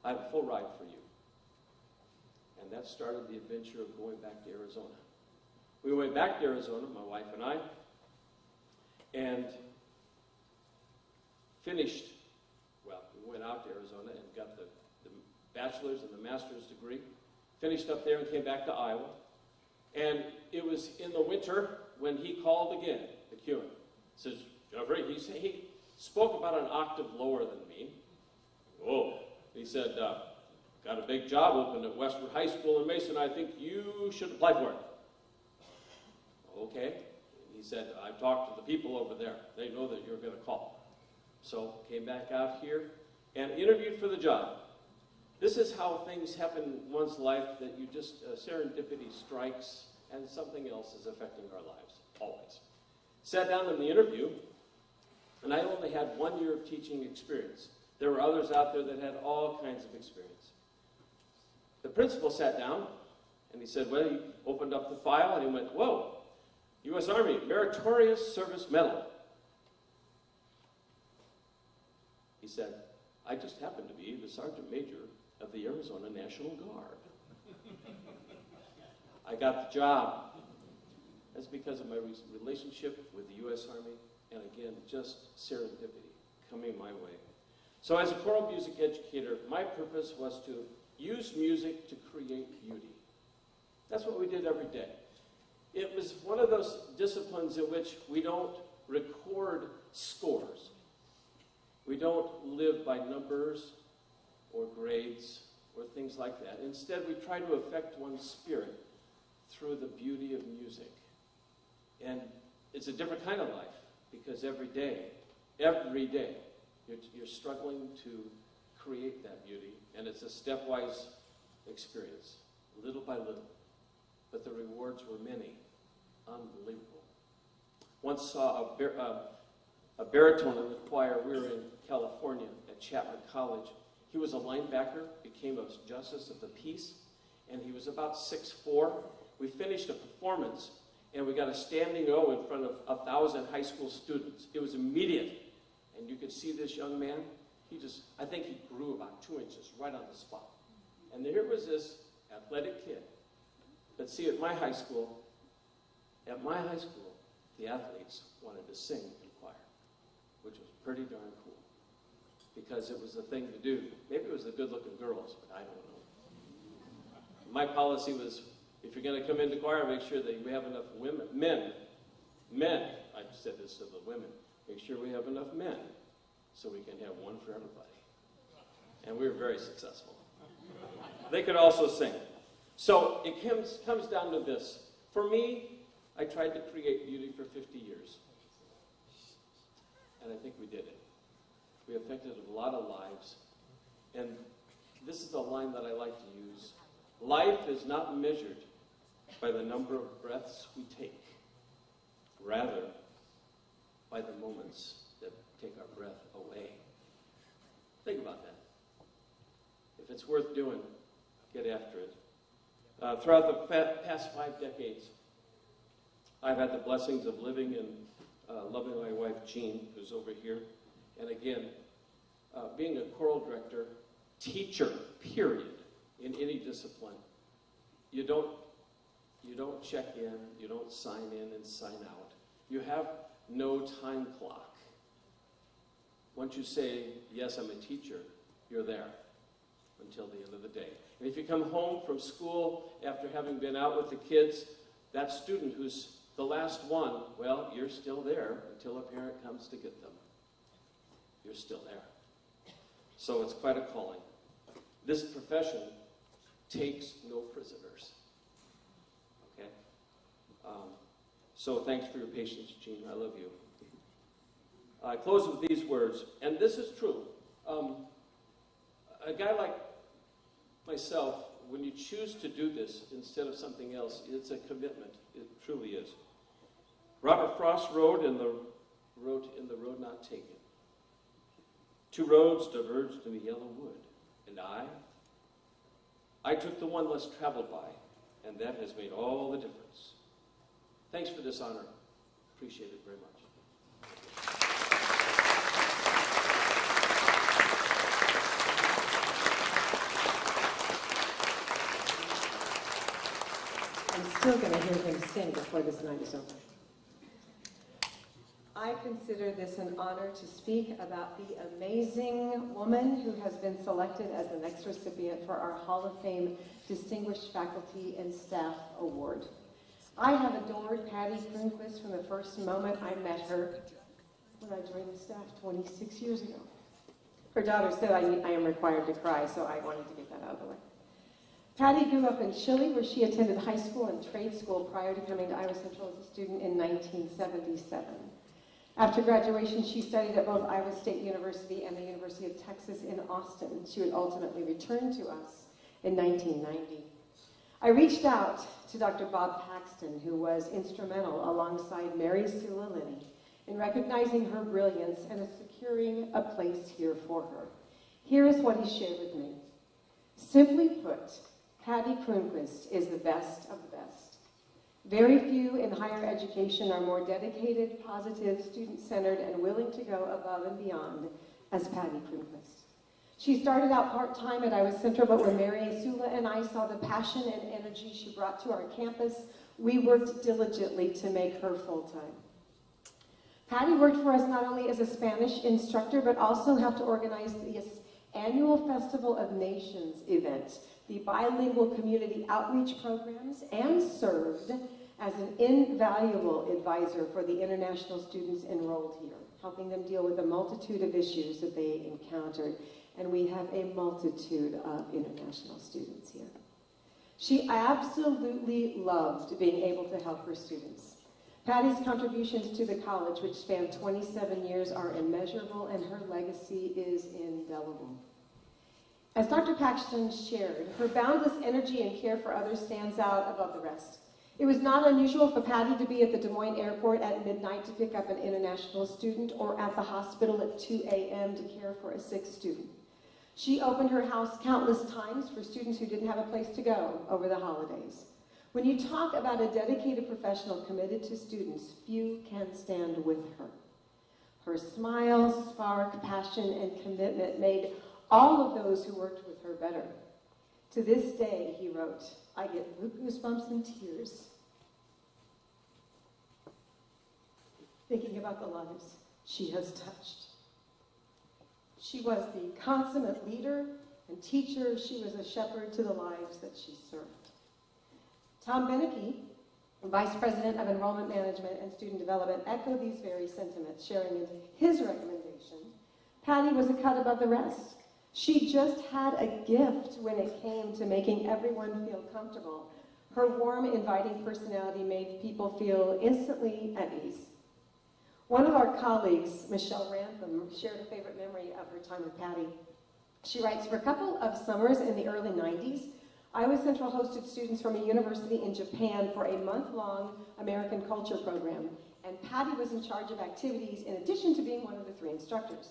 I have a full ride for you. And that started the adventure of going back to Arizona. We went back to Arizona, my wife and I, and finished, well, we went out to Arizona and got the bachelor's and the master's degree, finished up there and came back to Iowa. And it was in the winter when he called again, McEwen. Says, Jeffrey, he spoke about an octave lower than me. Oh, he said, got a big job open at Westwood High School in Mason. I think you should apply for it. Okay. He said, I've talked to the people over there. They know that you're going to call. So came back out here and interviewed for the job. This is how things happen in one's life, that you just, serendipity strikes and something else is affecting our lives, always. Sat down in the interview, and I only had 1 year of teaching experience. There were others out there that had all kinds of experience. The principal sat down, and he said, well, he opened up the file, and he went, whoa, U.S. Army, Meritorious Service Medal. He said, I just happen to be the Sergeant Major of the Arizona National Guard. I got the job. That's because of my relationship with the U.S. Army, and again, just serendipity coming my way. So as a choral music educator, my purpose was to use music to create beauty. That's what we did every day. It was one of those disciplines in which we don't record scores. We don't live by numbers or grades or things like that. Instead, we try to affect one's spirit through the beauty of music. And it's a different kind of life, because every day, you're struggling to create that beauty, and it's a stepwise experience, little by little. But the rewards were many, unbelievable. Once saw a baritone in the choir. We were in California at Chapman College. He was a linebacker, became a justice of the peace, and he was about 6'4". We finished a performance, and we got a standing O in front of 1,000 high school students. It was immediate, and you could see this young man. I think he grew about 2 inches right on the spot. And here was this athletic kid. But see, at my high school, the athletes wanted to sing in choir, which was pretty darn cool, because it was the thing to do. Maybe it was the good-looking girls, but I don't know. My policy was, if you're going to come into choir, make sure that we have enough men, I said this to the women, make sure we have enough men so we can have one for everybody. And we were very successful. They could also sing. So it comes down to this. For me, I tried to create beauty for 50 years. And I think we did it. We affected a lot of lives. And this is a line that I like to use. Life is not measured by the number of breaths we take. Rather, by the moments that take our breath away. Think about that. If it's worth doing, get after it. Throughout the past 5 decades, I've had the blessings of living and loving my wife, Jean, who's over here. And again, being a choral director, teacher, period, in any discipline. You don't check in, you don't sign in and sign out. You have no time clock. Once you say, yes, I'm a teacher, you're there until the end of the day. And if you come home from school after having been out with the kids, that student who's the last one, well, you're still there until a parent comes to get them. You're still there. So it's quite a calling. This profession takes no prisoners. Okay? So thanks for your patience, Jean. I love you. I close with these words, and this is true. A guy like myself, when you choose to do this instead of something else, it's a commitment. It truly is. Robert Frost wrote in the Road Not Taken. 2 roads diverged in the yellow wood, and I took the one less traveled by, and that has made all the difference. Thanks for this honor. Appreciate it very much. I'm still going to hear him sing before this night is over. I consider this an honor to speak about the amazing woman who has been selected as the next recipient for our Hall of Fame Distinguished Faculty and Staff Award. I have adored Patti Pruvis from the first moment I met her when I joined the staff 26 years ago. Her daughter said I am required to cry, so I wanted to get that out of the way. Patti grew up in Chile, where she attended high school and trade school prior to coming to Iowa Central as a student in 1977. After graduation, she studied at both Iowa State University and the University of Texas in Austin. She would ultimately return to us in 1990. I reached out to Dr. Bob Paxton, who was instrumental alongside Mary Sue Lilly in recognizing her brilliance and securing a place here for her. Here is what he shared with me. Simply put, Patti Prunquist is the best of the best. Very few in higher education are more dedicated, positive, student-centered, and willing to go above and beyond as Patti Pruvis. She started out part-time at Iowa Central, but when Mary Sula and I saw the passion and energy she brought to our campus, we worked diligently to make her full-time. Patti worked for us not only as a Spanish instructor, but also helped to organize the annual Festival of Nations event, the bilingual community outreach programs, and served as an invaluable advisor for the international students enrolled here, helping them deal with a multitude of issues that they encountered. And we have a multitude of international students here. She absolutely loved being able to help her students. Patti's contributions to the college, which spanned 27 years, are immeasurable, and her legacy is indelible. As Dr. Paxton shared, her boundless energy and care for others stands out above the rest. It was not unusual for Patti to be at the Des Moines airport at midnight to pick up an international student, or at the hospital at 2 a.m. to care for a sick student. She opened her house countless times for students who didn't have a place to go over the holidays. When you talk about a dedicated professional committed to students, few can stand with her. Her smile, spark, passion, and commitment made all of those who worked with her better. To this day, he wrote, I get goosebumps and tears thinking about the lives she has touched. She was the consummate leader and teacher. She was a shepherd to the lives that she served. Tom Benecke, Vice President of Enrollment Management and Student Development, echoed these very sentiments, sharing in his recommendation. Patti was a cut above the rest. She just had a gift when it came to making everyone feel comfortable. Her warm, inviting personality made people feel instantly at ease. One of our colleagues, Michelle Rantham, shared a favorite memory of her time with Patti. She writes, for a couple of summers in the early 90s, Iowa Central hosted students from a university in Japan for a month-long American culture program, and Patti was in charge of activities in addition to being one of the 3 instructors.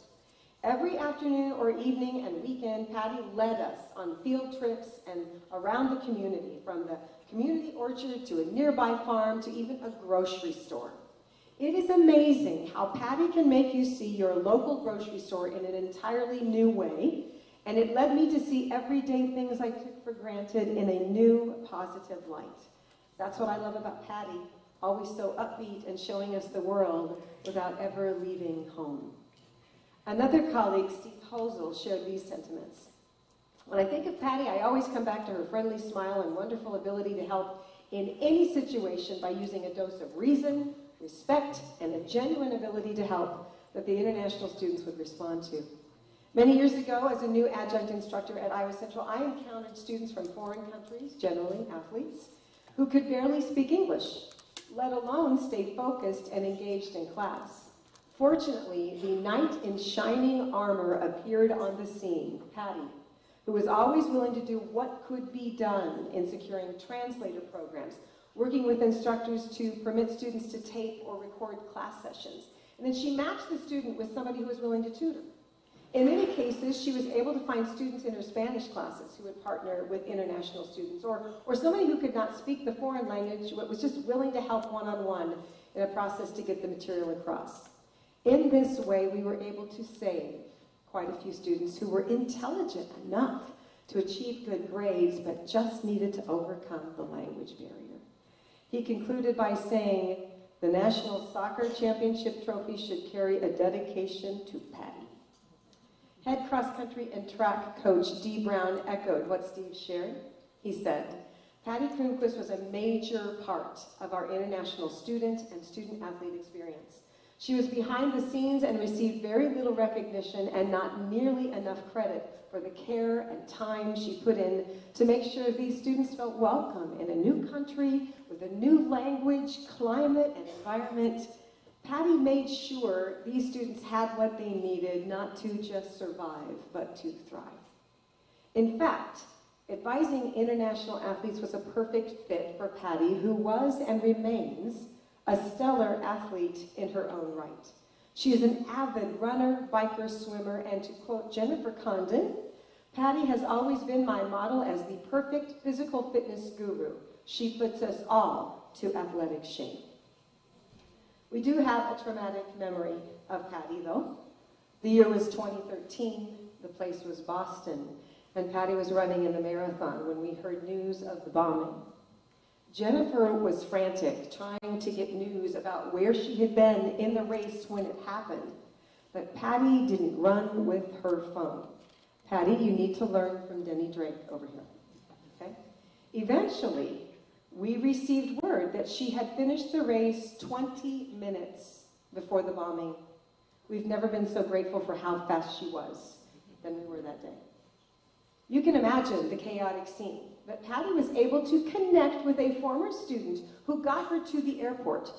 Every afternoon or evening and weekend, Patti led us on field trips and around the community, from the community orchard to a nearby farm to even a grocery store. It is amazing how Patti can make you see your local grocery store in an entirely new way, and it led me to see everyday things I took for granted in a new, positive light. That's what I love about Patti, always so upbeat and showing us the world without ever leaving home. Another colleague, Steve Hosel, shared these sentiments. When I think of Patti, I always come back to her friendly smile and wonderful ability to help in any situation by using a dose of reason, respect, and a genuine ability to help that the international students would respond to. Many years ago, as a new adjunct instructor at Iowa Central, I encountered students from foreign countries, generally athletes, who could barely speak English, let alone stay focused and engaged in class. Fortunately, the knight in shining armor appeared on the scene, Patti, who was always willing to do what could be done in securing translator programs, working with instructors to permit students to tape or record class sessions. And then she matched the student with somebody who was willing to tutor. In many cases, she was able to find students in her Spanish classes who would partner with international students, or somebody who could not speak the foreign language but was just willing to help one-on-one in a process to get the material across. In this way, we were able to save quite a few students who were intelligent enough to achieve good grades, but just needed to overcome the language barrier. He concluded by saying, the National Soccer Championship trophy should carry a dedication to Patti. Head cross-country and track coach Dee Brown echoed what Steve shared. He said, Patti Prindquist was a major part of our international student and student-athlete experience. She was behind the scenes and received very little recognition and not nearly enough credit for the care and time she put in to make sure these students felt welcome in a new country with a new language, climate, and environment. Patti made sure these students had what they needed, not to just survive, but to thrive. In fact, advising international athletes was a perfect fit for Patti, who was and remains a stellar athlete in her own right. She is an avid runner, biker, swimmer, and to quote Jennifer Condon, Patti has always been my model as the perfect physical fitness guru. She puts us all to athletic shape. We do have a traumatic memory of Patti, though. The year was 2013, the place was Boston, and Patti was running in the marathon when we heard news of the bombing. Jennifer was frantic, trying to get news about where she had been in the race when it happened. But Patti didn't run with her phone. Patti, you need to learn from Denny Drake over here. Okay? Eventually, we received word that she had finished the race 20 minutes before the bombing. We've never been so grateful for how fast she was than we were that day. You can imagine the chaotic scene. But Patti was able to connect with a former student who got her to the airport.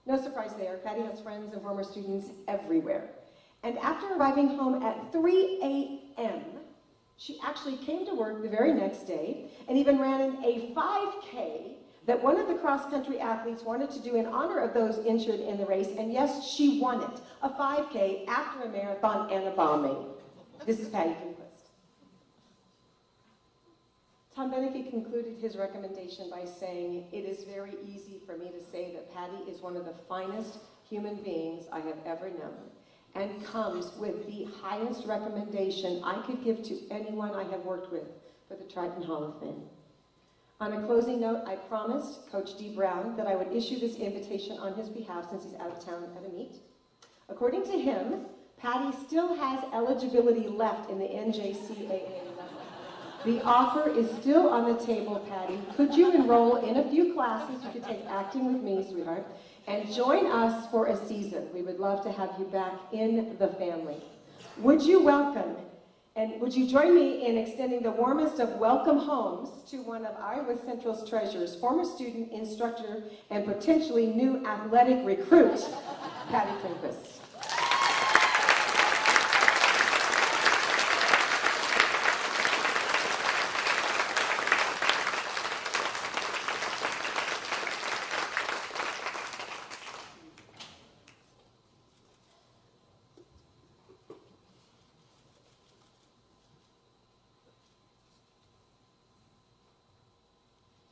No surprise there, Patti has friends and former students everywhere. And after arriving home at 3 a.m., she actually came to work the very next day and even ran a 5K that one of the cross-country athletes wanted to do in honor of those injured in the race. And yes, she won it. A 5K after a marathon and a bombing. This is Patti Pruvis. Tom Benecke concluded his recommendation by saying, it is very easy for me to say that Patti is one of the finest human beings I have ever known and comes with the highest recommendation I could give to anyone I have worked with for the Triton Hall of Fame. On a closing note, I promised Coach Dee Brown that I would issue this invitation on his behalf since he's out of town at a meet. According to him, Patti still has eligibility left in the NJCAA. The offer is still on the table, Patti. Could you enroll in a few classes? You could take acting with me, sweetheart, and join us for a season. We would love to have you back in the family. Would you welcome, and would you join me in extending the warmest of welcome homes to one of Iowa Central's treasures, former student, instructor, and potentially new athletic recruit, Patti Pruvis.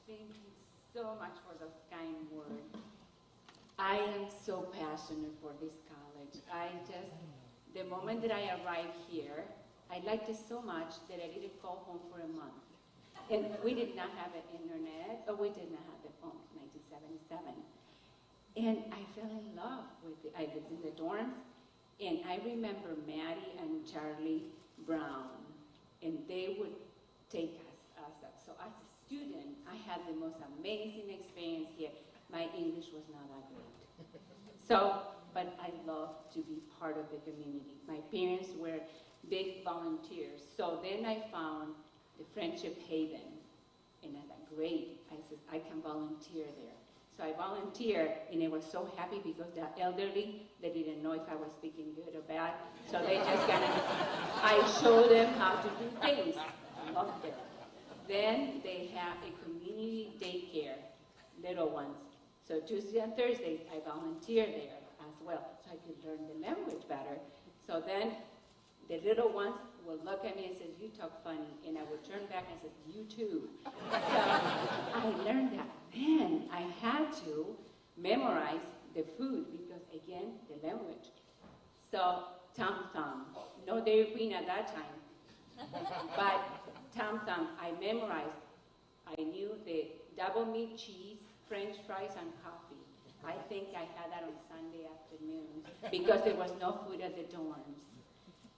Thank you so much for those kind words. I am so passionate for this college. The moment that I arrived here, I liked it so much that I didn't call home for a month. And we did not have an internet, or we did not have the phone in 1977. And I fell in love with it. I lived in the dorms, and I remember Maddie and Charlie Brown, and they would take us up. So as a student, I had the most amazing experience here. My English was not that great. But I love to be part of the community. My parents were big volunteers. So then I found the Friendship Haven. And I thought, great, I said, I can volunteer there. So I volunteered, and I was so happy because the elderly, they didn't know if I was speaking good or bad. So they just I showed them how to do things. I loved it. Then they have a community daycare, little ones. So Tuesdays and Thursdays, I volunteer there as well, so I could learn the language better. So then the little ones will look at me and say, you talk funny, and I would turn back and say, you too. So I learned that. Then I had to memorize the food because, again, the language. So Thompson, no Dairy Queen at that time, but Thompson, I memorized. I knew the double meat cheese, French fries, and coffee. I think I had that on Sunday afternoon because there was no food at the dorms.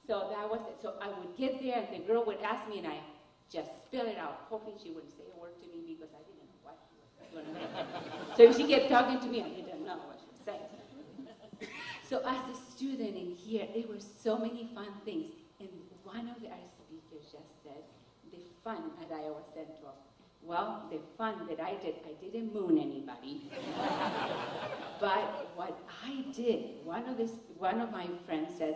So that was it. So I would get there, and the girl would ask me, and I just spill it out, hoping she wouldn't say a word to me because I didn't know what she was going to say. So if she kept talking to me, I didn't know what she was saying. So as a student in here, there were so many fun things. And one of our speakers just said, the fun at Iowa Central. Well, the fun that I didn't moon anybody. But what I did, one of my friends says,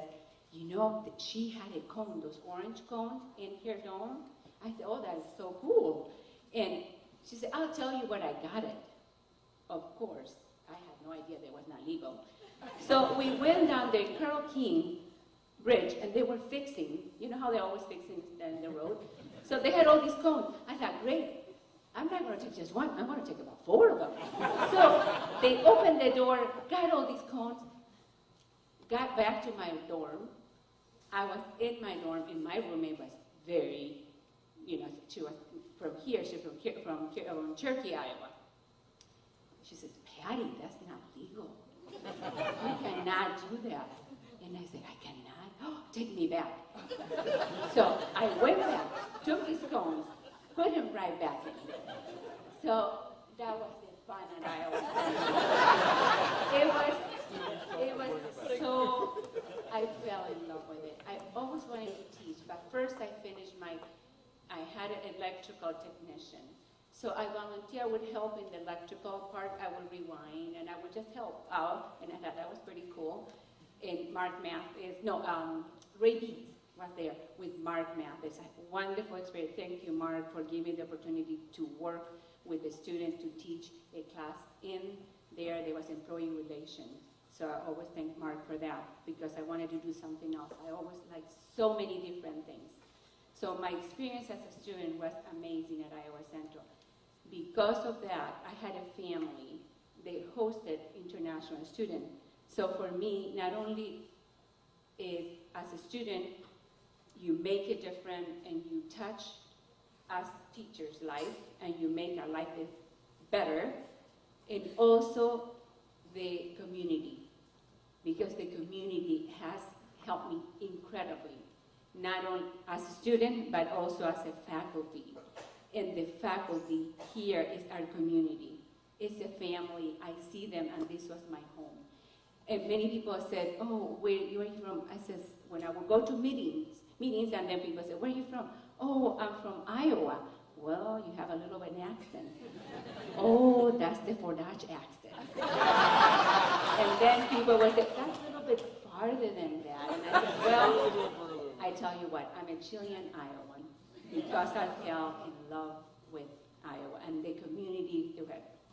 you know, that she had a cone, those orange cones in her dome. I said, oh, that is so cool. And she said, I'll tell you what I got it. Of course, I had no idea that was not legal. So we went down the Carol King Bridge, and they were fixing, you know how they're always fixing down the road? So they had all these cones. I thought, great. I'm not going to take just one. I'm going to take about 4 of them. So they opened the door, got all these cones, got back to my dorm. I was in my dorm, and my roommate was very, you know, she was from here. She's from Cherokee, Iowa. She says, Patti, that's not legal. You cannot do that. And I said, I cannot? Oh, take me back. So I went back, took these cones, put him right back in. So that was the fun at Iowa. It was so, I fell in love with it. I always wanted to teach, but first I had an electrical technician. So I volunteer, I would help in the electrical part. I would rewind, and I would just help out, and I thought that was pretty cool. And Ray Beats was there with Mark Mathis. A wonderful experience. Thank you, Mark, for giving me the opportunity to work with the students to teach a class in there. There was employee relations. So I always thank Mark for that because I wanted to do something else. I always liked so many different things. So my experience as a student was amazing at Iowa Central. Because of that, I had a family. They hosted international students. So for me, not only is as a student, you make a difference and you touch us teachers' life and you make our life better, and also the community, because the community has helped me incredibly, not only as a student, but also as a faculty. And the faculty here is our community. It's a family. I see them, and this was my home. And many people said, oh, where you are from? I says, when I would go to meetings, and then people say, where are you from? Oh, I'm from Iowa. Well, you have a little bit of an accent. Oh, that's the Fordage accent. And then people would say, that's a little bit farther than that. And I said, well, I tell you what, I'm a Chilean Iowan because I fell in love with Iowa and the community,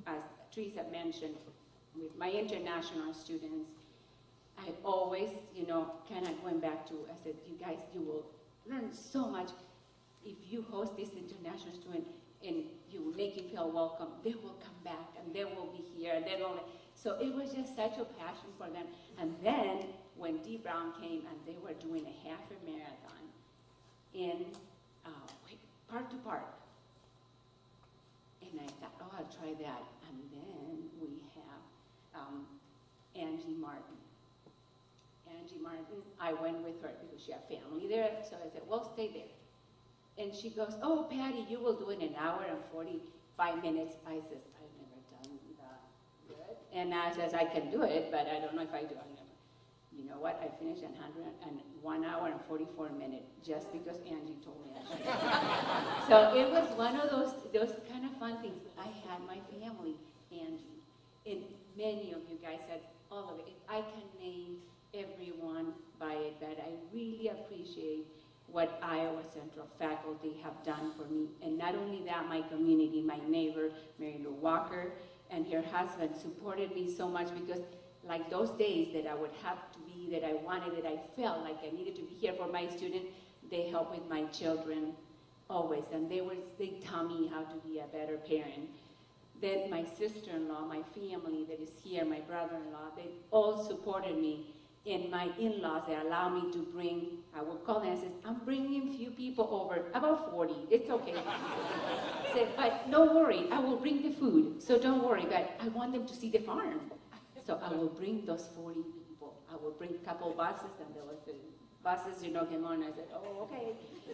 as Teresa mentioned, with my international students, I always, kind of going back to, I said, you guys, you will learn so much if you host this international student and you make him feel welcome. They will come back and they will be here and they will. So it was just such a passion for them. And then when D. Brown came and they were doing a half a marathon in Park to Park, and I thought, oh, I'll try that. And then we have Angie Martin. Angie Martin, I went with her because she had family there. So I said, well, stay there. And she goes, oh, Patti, you will do it in an hour and 45 minutes. I says, I've never done that good. And I says, I can do it, but I don't know if I do. I never. You know what? I finished in 1 hour and 44 minutes just because Angie told me I should. So it was one of those kind of fun things. I had my family, Angie, and many of you guys said all of it. I can name everyone by it, but I really appreciate what Iowa Central faculty have done for me. And not only that, my community, my neighbor, Mary Lou Walker, and her husband supported me so much because like those days that I would have to be, that I wanted, that I felt like I needed to be here for my student, they helped with my children always. And they taught me how to be a better parent. Then my sister-in-law, my family that is here, my brother-in-law, they all supported me. And my in-laws, they allow me to bring, I would call them and say, I'm bringing a few people over, about 40, it's okay. I said, but don't worry, I will bring the food, so don't worry, but I want them to see the farm. So I will bring those 40 people. I will bring a couple buses, and there was the buses, came on. I said, oh, okay.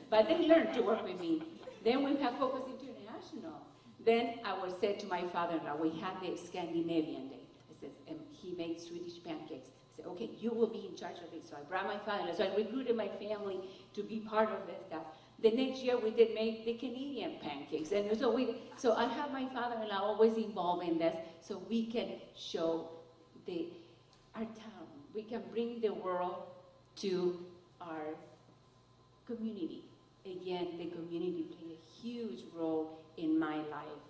But they learned to work with me. Then we have Focus International. Then I would say to my father-in-law, we had the Scandinavian day. I said, and he made Swedish pancakes. I said, okay, you will be in charge of it. So I brought my father-in-law. So I recruited my family to be part of this stuff. The next year we did make the Canadian pancakes. And so I have my father-in-law always involved in this so we can show our town. We can bring the world to our community. Again, the community played a huge role in my life.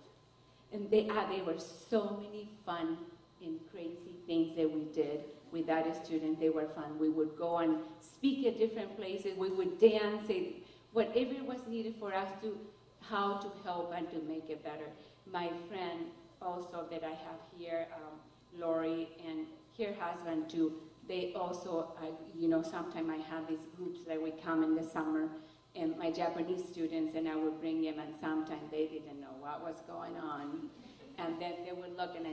And they were so many fun and crazy things that we did with other students. They were fun. We would go and speak at different places. We would dance, whatever was needed for us how to help and to make it better. My friend also that I have here, Lori, and her husband too, they also, sometimes I have these groups that we come in the summer, and my Japanese students, and I would bring them, and sometimes they didn't know what was going on. And then they would look, and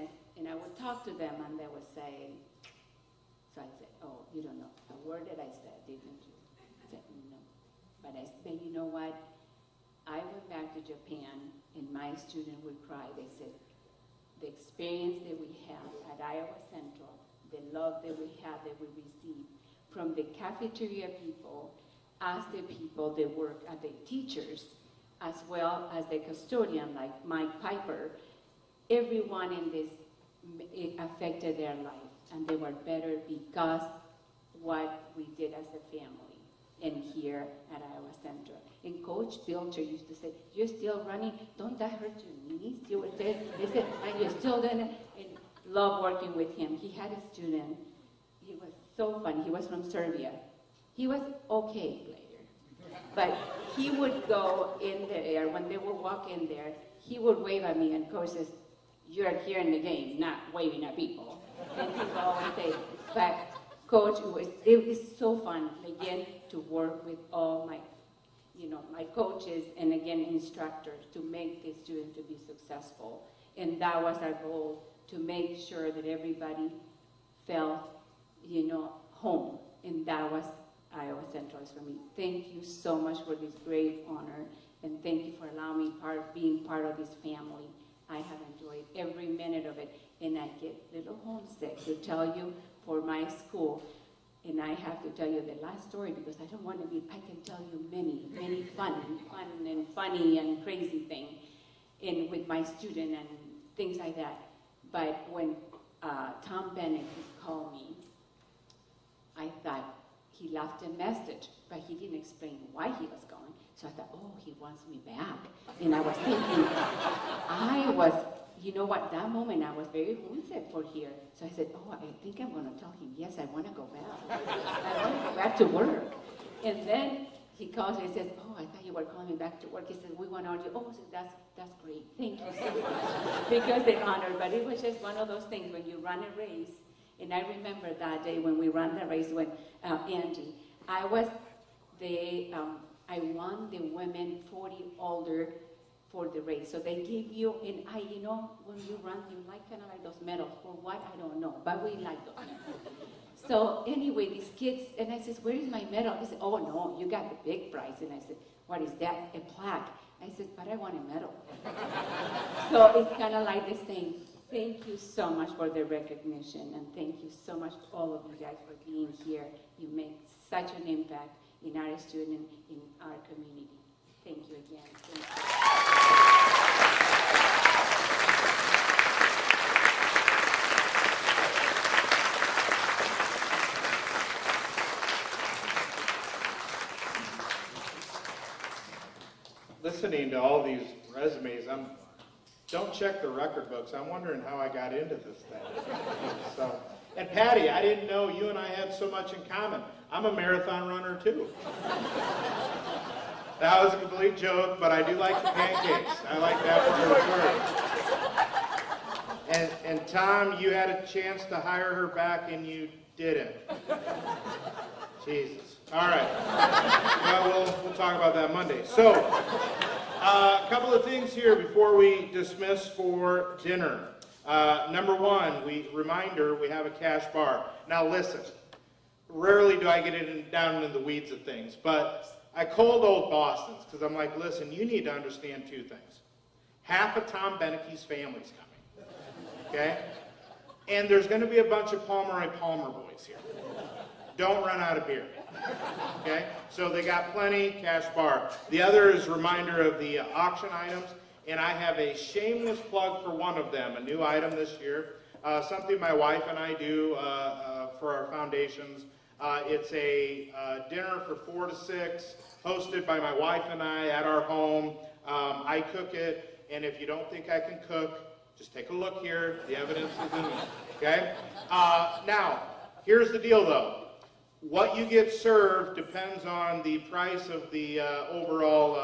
I would talk to them, and they would say, so I said, oh, you don't know a word that I said, didn't you? I said, no. But you know what? I went back to Japan, and my student would cry. They said, the experience that we have at Iowa Central, the love that we have, that we receive from the cafeteria people, as the people that work as the teachers, as well as the custodian, like Mike Piper, everyone in this, it affected their life, and they were better because what we did as a family and here at Iowa Central. And Coach Pilcher used to say, you're still running, don't that hurt your knees? You were there, he said, and you're still doing it. And love working with him. He had a student, he was so fun, he was from Serbia. He was okay player, but he would go in there, when they would walk in there, he would wave at me, and Coach says, you're here in the game, not waving at people. And he would always say, but Coach, it was so fun, again, to work with all my my coaches and again instructors to make the student to be successful. And that was our goal, to make sure that everybody felt, home. And that was Iowa Central for me. Thank you so much for this great honor, and thank you for allowing me being part of this family. I have enjoyed every minute of it, and I get a little homesick to tell you for my school. And I have to tell you the last story because I don't want to be, I can tell you many fun and funny and crazy things with my student and things like that. But when Tom Benecke called me, I thought he left a message, but he didn't explain why he was going. So I thought, oh, he wants me back. And I was thinking, you know what, that moment I was very homesick for here. So I said, oh, I think I'm going to tell him, yes, I want to go back. I want to go back to work. And then he calls me and says, oh, I thought you were calling me back to work. He said, we want to argue. Oh, so that's great. Thank you so much. Because they're honored. But it was just one of those things when you run a race. And I remember that day when we ran the race when Angie, I won the women 40 older for the race. So they give you, and when you run, you like kind of like those medals. For what? I don't know, but we like those medals. So anyway, these kids, and I said, where is my medal? He said, oh no, you got the big prize. And I said, what is that? A plaque. I said, but I want a medal. So it's kind of like this thing. Thank you so much for the recognition, and thank you so much to all of you guys for being here. You make such an impact in our students, in our community. Thank you again. Thank you. Listening to all these resumes, don't check the record books. I'm wondering how I got into this thing. And Patti, I didn't know you and I had so much in common. I'm a marathon runner too. That was a complete joke, but I do like the pancakes. I like that part of the word. And Tom, you had a chance to hire her back and you didn't. Jesus. All right. Well, we'll talk about that Monday. So, a couple of things here before we dismiss for dinner. Number one, reminder, we have a cash bar. Now listen, rarely do I get down into the weeds of things, but I called old Boston's because I'm like, listen, you need to understand two things. Half of Tom Benecke's family's coming, okay? And there's going to be a bunch of Palmer boys here. Don't run out of beer. Okay, so they got plenty, cash bar. The other is a reminder of the auction items, and I have a shameless plug for one of them, a new item this year, something my wife and I do for our foundations. It's a dinner for 4 to 6, hosted by my wife and I at our home. I cook it, and if you don't think I can cook, just take a look here. The evidence is in there, okay? Now, here's the deal, though. What you get served depends on the price of the overall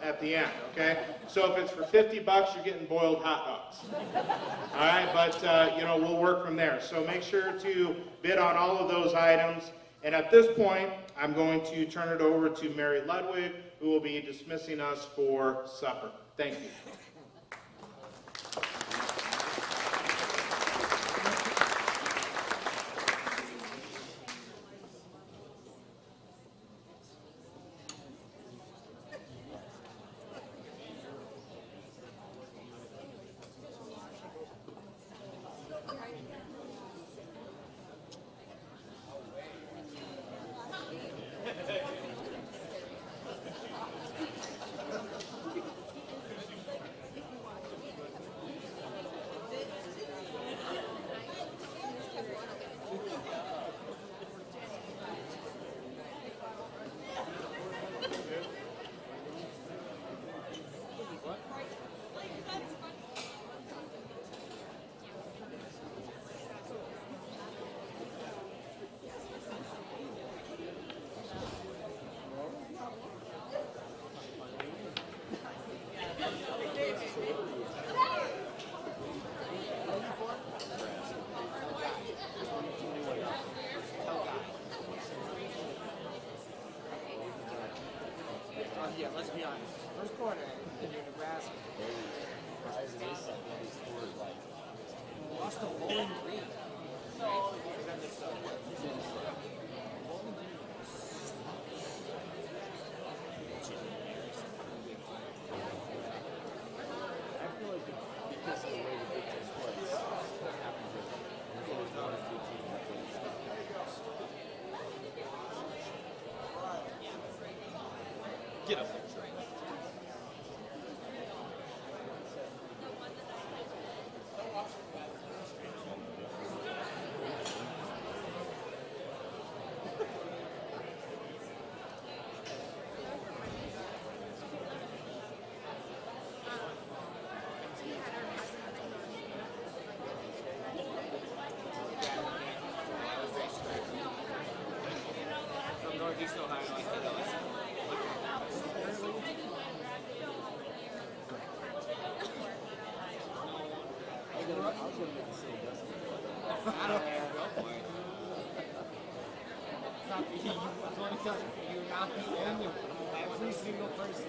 at the end, okay? So if it's for $50, you're getting boiled hot dogs. All right, but we'll work from there. So make sure to bid on all of those items. And at this point, I'm going to turn it over to Mary Ludwig, who will be dismissing us for supper. Thank you. Yeah, let's be honest. First quarter in Nebraska. Lost to Bowling Green. Get up. From Northeast Ohio, I think. I don't care. Go for it. It's not you're not the only one. Every single person.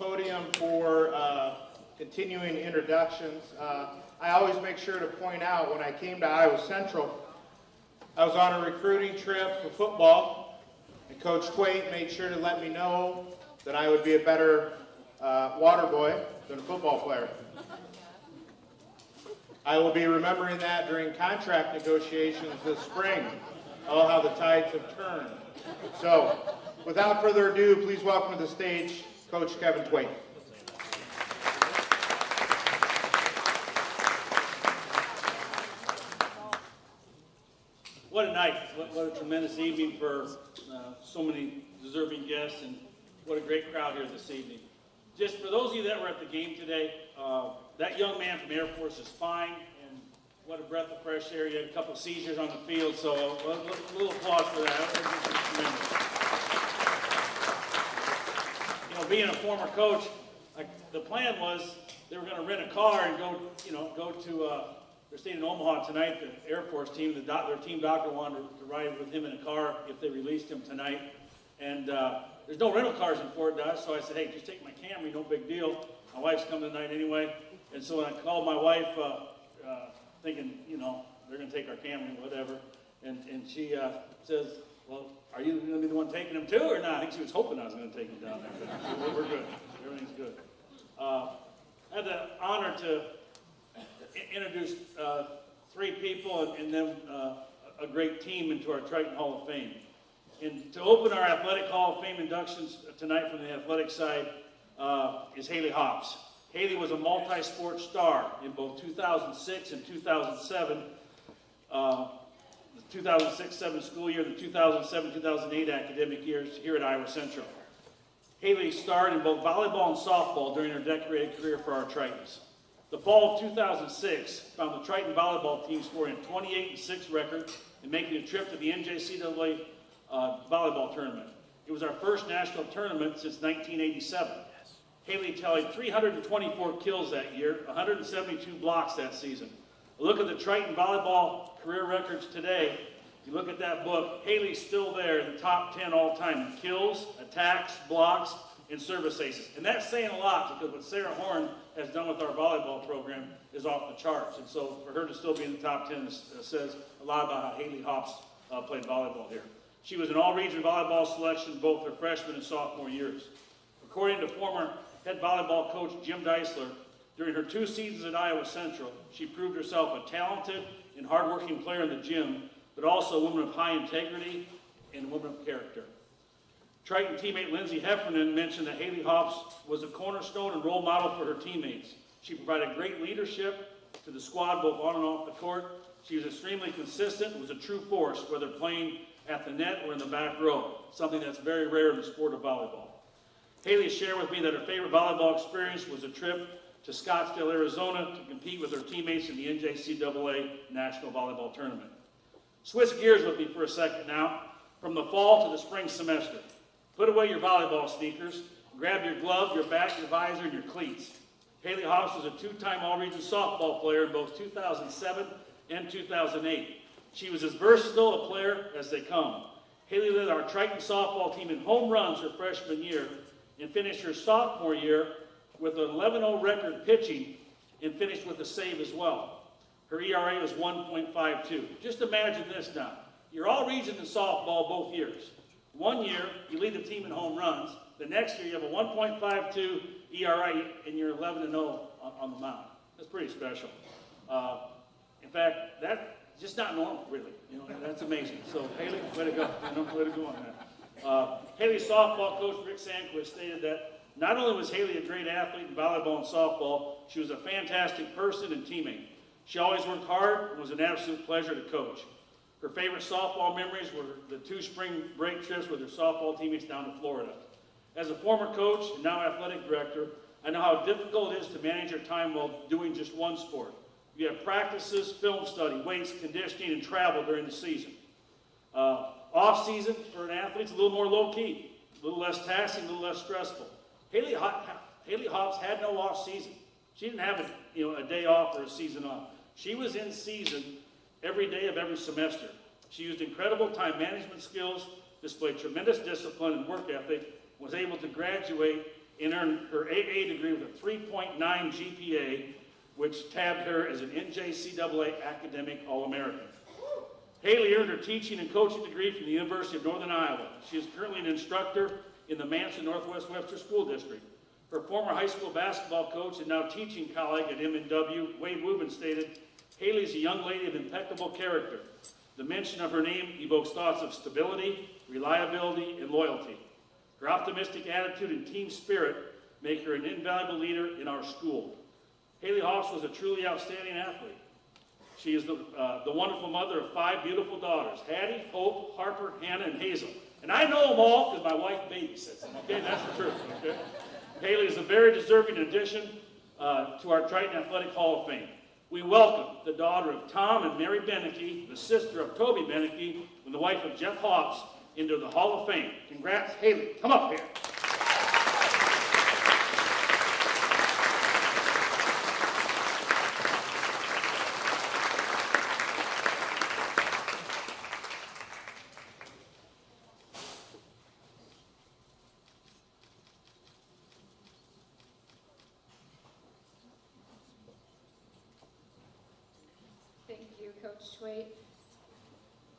podium for continuing introductions. I always make sure to point out when I came to Iowa Central, I was on a recruiting trip for football, and Coach Quaid made sure to let me know that I would be a better water boy than a football player. I will be remembering that during contract negotiations this spring. Oh, how the tides have turned. So, without further ado, please welcome to the stage Coach Kevin Twain. What a night. What a tremendous evening for so many deserving guests, and what a great crowd here this evening. Just for those of you that were at the game today, that young man from Air Force is fine, and what a breath of fresh air. He had a couple of seizures on the field, so a little applause for that. You know, being a former coach, the plan was they were going to rent a car and go to, they're staying in Omaha tonight, the Air Force team, their team doctor wanted to ride with him in a car if they released him tonight. And there's no rental cars in Fort Dodge, so I said, hey, just take my Camry, no big deal. My wife's coming tonight anyway. And so when I called my wife, thinking, they're going to take our Camry, whatever, and she says, well, are you going to be the one taking him too, or not? I think she was hoping I was going to take him down there, but we're good. Everything's good. I had the honor to introduce three people and then a great team into our Triton Hall of Fame. And to open our Athletic Hall of Fame inductions tonight from the athletic side is Hayley Hobbs. Hayley was a multi-sport star in both 2006 and 2007, the 2006-07 school year, the 2007-2008 academic years here at Iowa Central. Hayley starred in both volleyball and softball during her decorated career for our Tritons. The fall of 2006 found the Triton volleyball team scoring a 28-6 record and making a trip to the NJCAA volleyball tournament. It was our first national tournament since 1987. Hayley tallied 324 kills that year, 172 blocks that season. A look at the Triton volleyball career records today. You look at that book, Hayley's still there in the top 10 all time in kills, attacks, blocks, and service aces. And that's saying a lot because what Sarah Horn has done with our volleyball program is off the charts. And so for her to still be in the top 10 says a lot about how Hayley Hobbs played volleyball here. She was an all-region volleyball selection both her freshman and sophomore years. According to former head volleyball coach Jim Deisler, during her 2 seasons at Iowa Central, she proved herself a talented and hardworking player in the gym, but also a woman of high integrity and a woman of character. Triton teammate Lindsay Heffernan mentioned that Hayley Hobbs was a cornerstone and role model for her teammates. She provided great leadership to the squad both on and off the court. She was extremely consistent and was a true force, whether playing at the net or in the back row, something that's very rare in the sport of volleyball. Hayley shared with me that her favorite volleyball experience was a trip to Scottsdale, Arizona to compete with her teammates in the NJCAA National Volleyball Tournament. Switch gears with me for a second now, from the fall to the spring semester. Put away your volleyball sneakers, grab your glove, your bat, your visor, and your cleats. Hayley Hobbs was a 2-time all-region softball player in both 2007 and 2008. She was as versatile a player as they come. Hayley led our Triton softball team in home runs her freshman year and finished her sophomore year with an 11-0 record pitching and finished with a save as well. Her ERA was 1.52. Just imagine this now. You're all region in softball both years. One year, you lead the team in home runs. The next year, you have a 1.52 ERA, and you're 11-0 on the mound. That's pretty special. In fact, that's just not normal, really. That's amazing. So, Hayley, way to go. Way to go on that. Hayley's softball coach, Rick Sandquist, stated that not only was Hayley a great athlete in volleyball and softball, she was a fantastic person and teammate. She always worked hard and was an absolute pleasure to coach. Her favorite softball memories were the 2 spring break trips with her softball teammates down to Florida. As a former coach and now athletic director, I know how difficult it is to manage your time while doing just one sport. You have practices, film study, weights, conditioning, and travel during the season. Off-season for an athlete is a little more low-key, a little less taxing, a little less stressful. Hayley Hobbs had no off-season. She didn't have a day off or a season off. She was in season every day of every semester. She used incredible time management skills, displayed tremendous discipline and work ethic, was able to graduate and earned her AA degree with a 3.9 GPA, which tabbed her as an NJCAA Academic All-American. Hayley earned her teaching and coaching degree from the University of Northern Iowa. She is currently an instructor in the Manson Northwest Webster School District. Her former high school basketball coach and now teaching colleague at M&W, Wade Wubin, stated, "Hayley's a young lady of impeccable character. The mention of her name evokes thoughts of stability, reliability, and loyalty. Her optimistic attitude and team spirit make her an invaluable leader in our school. Hayley Hoffs was a truly outstanding athlete. She is the wonderful mother of 5 beautiful daughters, Hattie, Hope, Harper, Hannah, and Hazel. And I know them all because my wife babysits them, okay? That's the truth, okay? Hayley is a very deserving addition to our Triton Athletic Hall of Fame. We welcome the daughter of Tom and Mary Benecke, the sister of Toby Benecke, and the wife of Jeff Hoffs into the Hall of Fame. Congrats, Hayley. Come up here.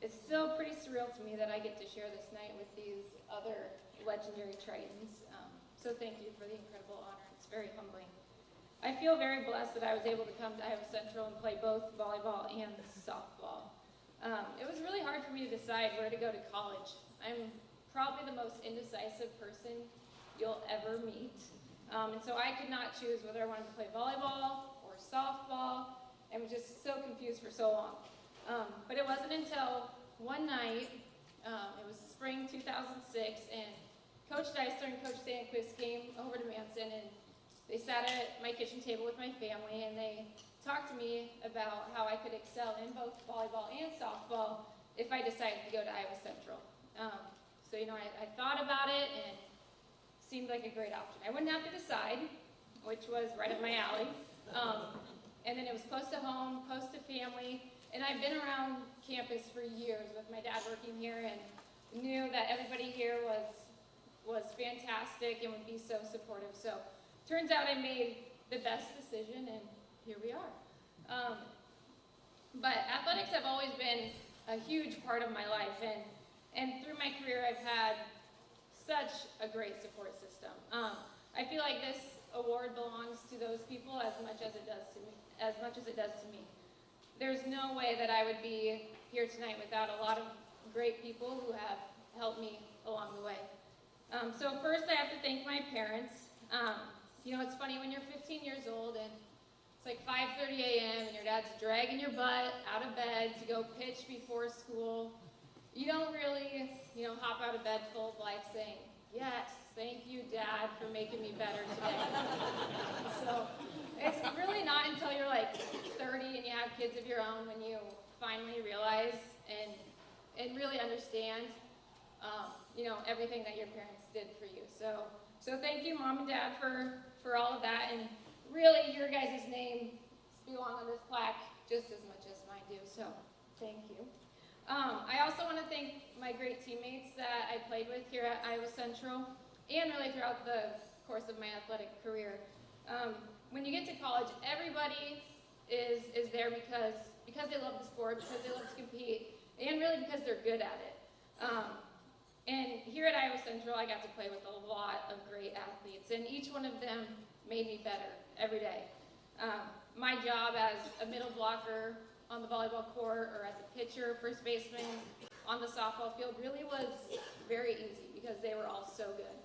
It's still pretty surreal to me that I get to share this night with these other legendary Tritons. So thank you for the incredible honor. It's very humbling. I feel very blessed that I was able to come to Iowa Central and play both volleyball and softball. It was really hard for me to decide where to go to college. I'm probably the most indecisive person you'll ever meet. And so I could not choose whether I wanted to play volleyball or softball. I was just so confused for so long. But it wasn't until one night, it was spring 2006, and Coach Deisler and Coach Sandquist came over to Manson, and they sat at my kitchen table with my family, and they talked to me about how I could excel in both volleyball and softball if I decided to go to Iowa Central. So, I thought about it, and it seemed like a great option. I wouldn't have to decide, which was right up my alley. And then it was close to home, close to family. And I've been around campus for years with my dad working here and knew that everybody here was fantastic and would be so supportive. So turns out I made the best decision, and here we are. But athletics have always been a huge part of my life, and through my career I've had such a great support system. I feel like this award belongs to those people as much as it does to me. There's no way that I would be here tonight without a lot of great people who have helped me along the way. So first I have to thank my parents. It's funny when you're 15 years old and it's like 5:30 a.m. and your dad's dragging your butt out of bed to go pitch before school. You don't really, hop out of bed full of life saying, "Yes, thank you, Dad, for making me better today." So it's really not until you're like 30 and you have kids of your own when you finally realize and really understand, everything that your parents did for you. So thank you, Mom and Dad, for all of that. And really, your guys' names belong on this plaque just as much as mine do. So thank you. I also want to thank my great teammates that I played with here at Iowa Central and really throughout the course of my athletic career. When you get to college, everybody is there because they love the sport, because they love to compete, and really because they're good at it. And here at Iowa Central, I got to play with a lot of great athletes, and each one of them made me better every day. My job as a middle blocker on the volleyball court or as a pitcher, first baseman on the softball field really was very easy because they were all so good.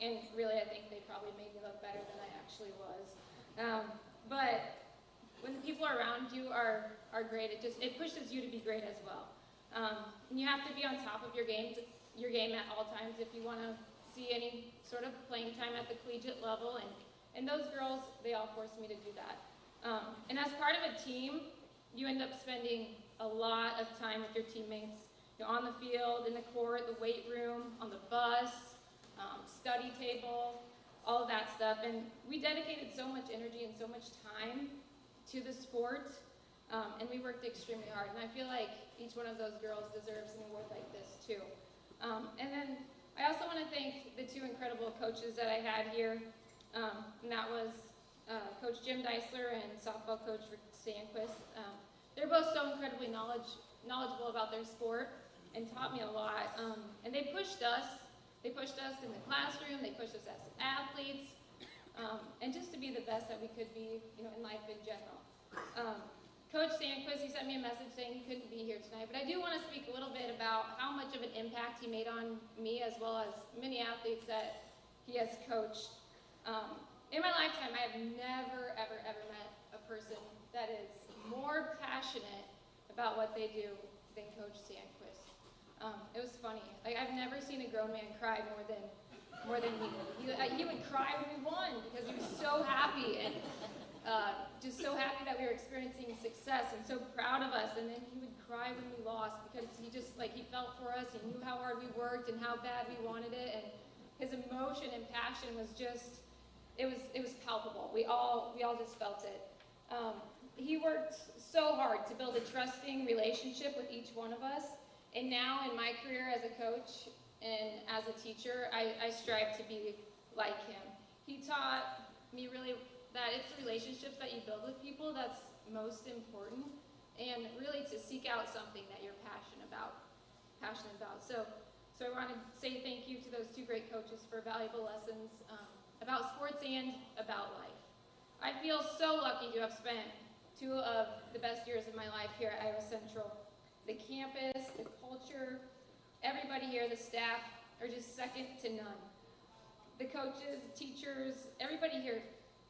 And really, I think they probably made me look better than I actually was. But when the people around you are great, it pushes you to be great as well. And you have to be on top of your game at all times if you want to see any sort of playing time at the collegiate level. And those girls, they all forced me to do that. And as part of a team, you end up spending a lot of time with your teammates, on the field, in the court, the weight room, on the bus, study table, all of that stuff. And we dedicated so much energy and so much time to the sport, and we worked extremely hard. And I feel like each one of those girls deserves an award like this too. And then I also want to thank the two incredible coaches that I had here, and that was Coach Jim Deisler and softball coach Sandquist. They're both so incredibly knowledgeable about their sport and taught me a lot. And they pushed us. They pushed us in the classroom. They pushed us as athletes, and just to be the best that we could be, in life in general. Coach Sandquist, he sent me a message saying he couldn't be here tonight, but I do want to speak a little bit about how much of an impact he made on me as well as many athletes that he has coached. In my lifetime, I have never, ever, ever met a person that is more passionate about what they do than Coach Sandquist. It was funny. Like, I've never seen a grown man cry more than he did. He would cry when we won because he was so happy and just so happy that we were experiencing success and so proud of us. And then he would cry when we lost because he just, he felt for us. He knew how hard we worked and how bad we wanted it. And his emotion and passion was just, it was palpable. We all just felt it. He worked so hard to build a trusting relationship with each one of us. And now in my career as a coach and as a teacher, I strive to be like him. He taught me really that it's relationships that you build with people that's most important, and really to seek out something that you're passionate about. So I want to say thank you to those two great coaches for valuable lessons about sports and about life. I feel so lucky to have spent two of the best years of my life here at Iowa Central. The campus, the culture, everybody here, the staff are just second to none. The coaches, teachers, everybody here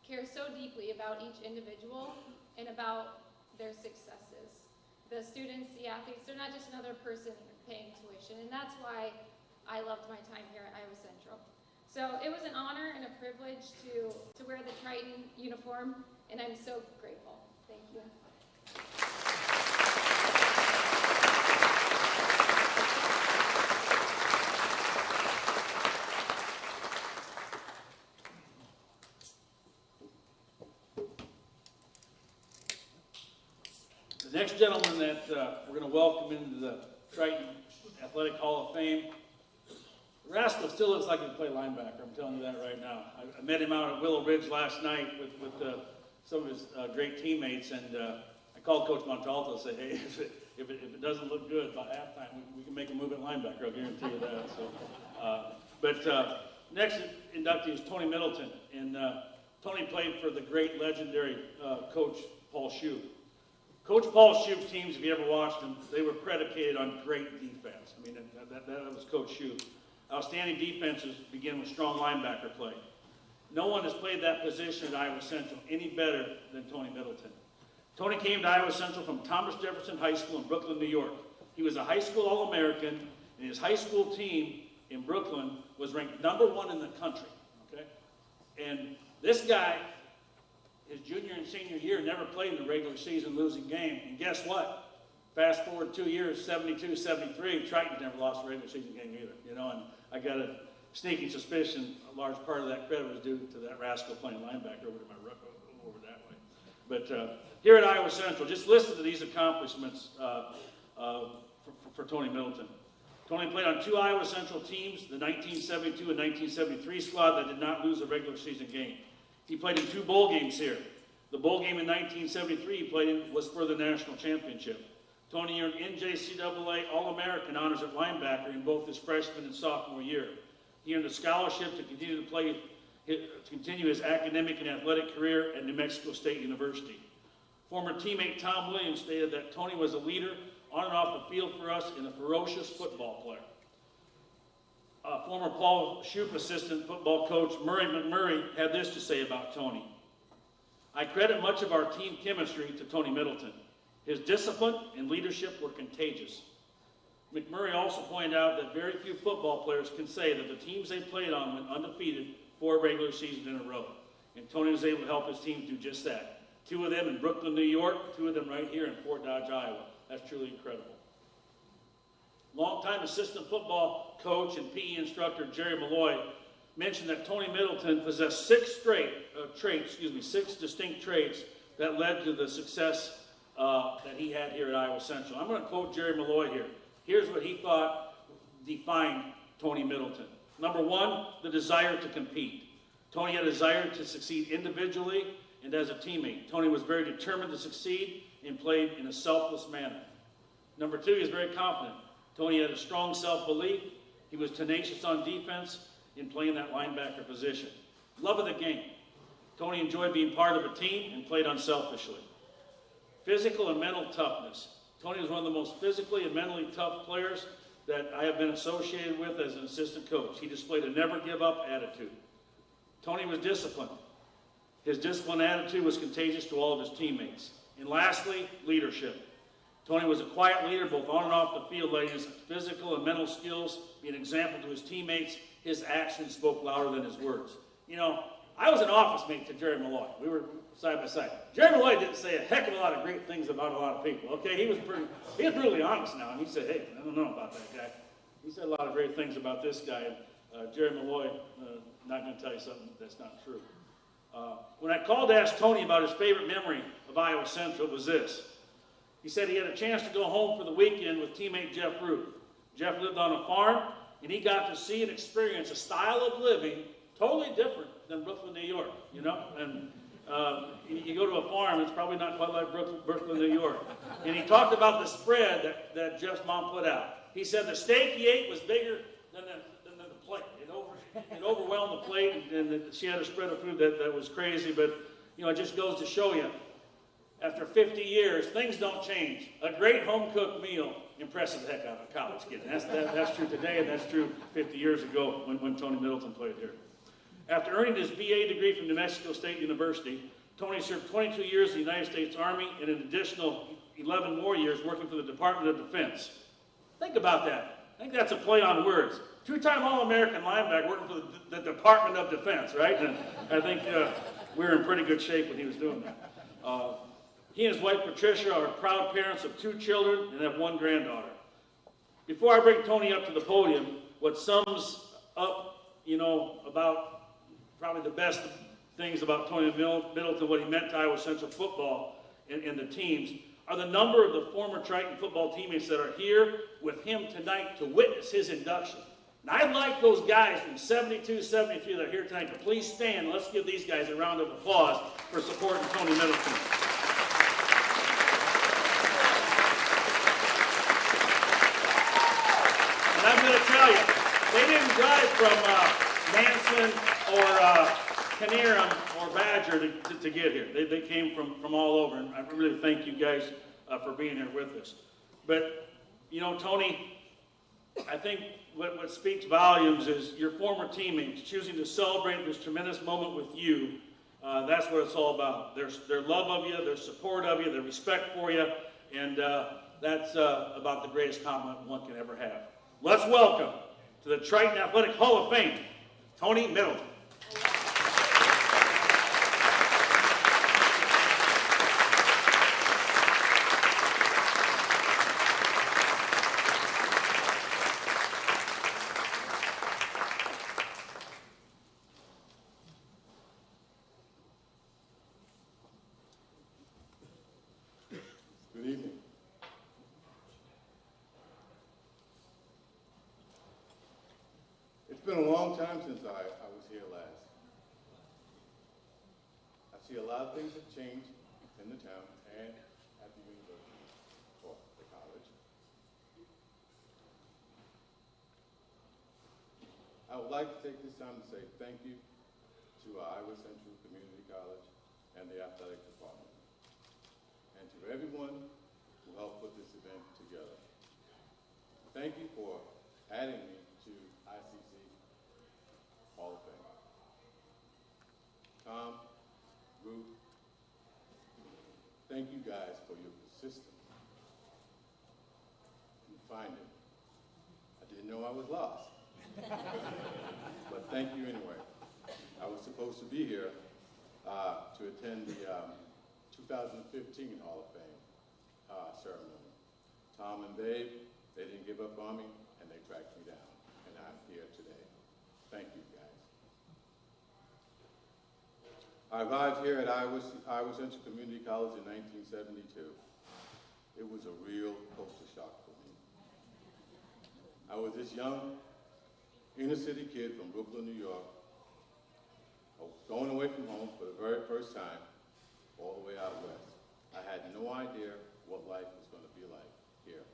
cares so deeply about each individual and about their successes. The students, the athletes, they're not just another person paying tuition, and that's why I loved my time here at Iowa Central. So it was an honor and a privilege to wear the Triton uniform, and I'm so grateful. Thank you. The next gentleman that we're going to welcome into the Triton Athletic Hall of Fame, Rascal still looks like he can play linebacker. I'm telling you that right now. I met him out at Willow Ridge last night with some of his great teammates, and I called Coach Montalto and said, hey, if it doesn't look good by halftime, we can make a move at linebacker. I'll guarantee you that. So, next inductee is Tony Middleton, and Tony played for the great legendary Coach Paul Shoup. Coach Paul Shoup's teams, if you ever watched them, they were predicated on great defense. I mean, that was Coach Shoup. Outstanding defenses begin with strong linebacker play. No one has played that position at Iowa Central any better than Tony Middleton. Tony came to Iowa Central from Thomas Jefferson High School in Brooklyn, New York. He was a high school All-American, and his high school team in Brooklyn was ranked #1 in the country. Okay? And this guy, his junior and senior year, never played in the regular season losing game. And guess what? Fast forward 2 years, 72, 73, Triton's never lost a regular season game either. And I got a sneaking suspicion a large part of that credit was due to that rascal playing linebacker over that way. But here at Iowa Central, just listen to these accomplishments for Tony Middleton. Tony played on 2 Iowa Central teams, the 1972 and 1973 squad that did not lose a regular season game. He played in 2 bowl games here. The bowl game in 1973 he played in was for the national championship. Tony earned NJCAA All-American honors at linebacker in both his freshman and sophomore year. He earned a scholarship to continue his academic and athletic career at New Mexico State University. Former teammate Tom Williams stated that Tony was a leader on and off the field for us and a ferocious football player. Former Paul Shoup assistant football coach Murray McMurray had this to say about Tony. I credit much of our team chemistry to Tony Middleton. His discipline and leadership were contagious. McMurray also pointed out that very few football players can say that the teams they played on went undefeated 4 regular seasons in a row. And Tony was able to help his team do just that. 2 of them in Brooklyn, New York, 2 of them right here in Fort Dodge, Iowa. That's truly incredible. Longtime assistant football coach and PE instructor Jerry Malloy mentioned that Tony Middleton possessed 6 distinct traits that led to the success that he had here at Iowa Central. I'm going to quote Jerry Malloy here. Here's what he thought defined Tony Middleton. Number one, the desire to compete. Tony had a desire to succeed individually and as a teammate. Tony was very determined to succeed and played in a selfless manner. Number two, he was very confident. Tony had a strong self-belief. He was tenacious on defense in playing that linebacker position. Love of the game. Tony enjoyed being part of a team and played unselfishly. Physical and mental toughness. Tony was one of the most physically and mentally tough players that I have been associated with as an assistant coach. He displayed a never-give-up attitude. Tony was disciplined. His disciplined attitude was contagious to all of his teammates. And lastly, leadership. Tony was a quiet leader both on and off the field, letting his physical and mental skills be an example to his teammates. His actions spoke louder than his words. You know, I was an office mate to Jerry Malloy. We were side by side. Jerry Malloy didn't say a heck of a lot of great things about a lot of people, okay? He was brutally honest now, and he said, hey, I don't know about that guy. He said a lot of great things about this guy, and Jerry Malloy, not going to tell you something that's not true. When I called to ask Tony about his favorite memory of Iowa Central, it was this. He said he had a chance to go home for the weekend with teammate Jeff Ruth. Jeff lived on a farm, and he got to see and experience a style of living totally different than Brooklyn, New York, you know? And you go to a farm, it's probably not quite like Brooklyn, New York. And he talked about the spread that Jeff's mom put out. He said the steak he ate was bigger than the plate. It overwhelmed the plate, and she had a spread of food that was crazy, but, you know, it just goes to show you, after 50 years, things don't change. A great home-cooked meal impresses the heck out of a college kid. And that's true today, and that's true 50 years ago when Tony Middleton played here. After earning his BA degree from New Mexico State University, Tony served 22 years in the United States Army and an additional 11 more years working for the Department of Defense. Think about that. I think that's a play on words. Two-time All-American linebacker working for the Department of Defense, right? And I think we were in pretty good shape when he was doing that. He and his wife Patricia are proud parents of 2 children and have 1 granddaughter. Before I bring Tony up to the podium, what sums up, you know, about probably the best things about Tony Middleton, what he meant to Iowa Central football and the teams, are the number of the former Triton football teammates that are here with him tonight to witness his induction. And I'd like those guys from 72, 73 that are here tonight to please stand. Let's give these guys a round of applause for supporting Tony Middleton. And I'm going to tell you, they didn't drive from Manson or Canarum or Badger to get here. They came from all over, and I really thank you guys for being here with us. But, you know, Tony, I think what speaks volumes is your former teammates choosing to celebrate this tremendous moment with you. That's what it's all about. Their love of you, their support of you, their respect for you, and that's about the greatest compliment one can ever have. Let's welcome to the Triton Athletic Hall of Fame, Tony Middleton. Good evening. It's been a long time since I was here last. I see a lot of things have changed in the town and at the university, or the college. I would like to take this time to say thank you to Iowa Central Community College and the athletic department, and to everyone who helped put this event together. Thank you for adding me to ICC Hall of Fame. Tom, Ruth, thank you guys for your persistence in finding. I didn't know I was lost, but thank you anyway. I was supposed to be here to attend the 2015 Hall of Fame ceremony. Tom and Dave, they didn't give up on me, and they tracked me down, and I'm here today. Thank you, guys. I arrived here at Iowa Central Community College in 1972. It was a real culture shock for me. I was this young, inner city kid from Brooklyn, New York, going away from home for the very first time, all the way out west. I had no idea what life was going to be like here.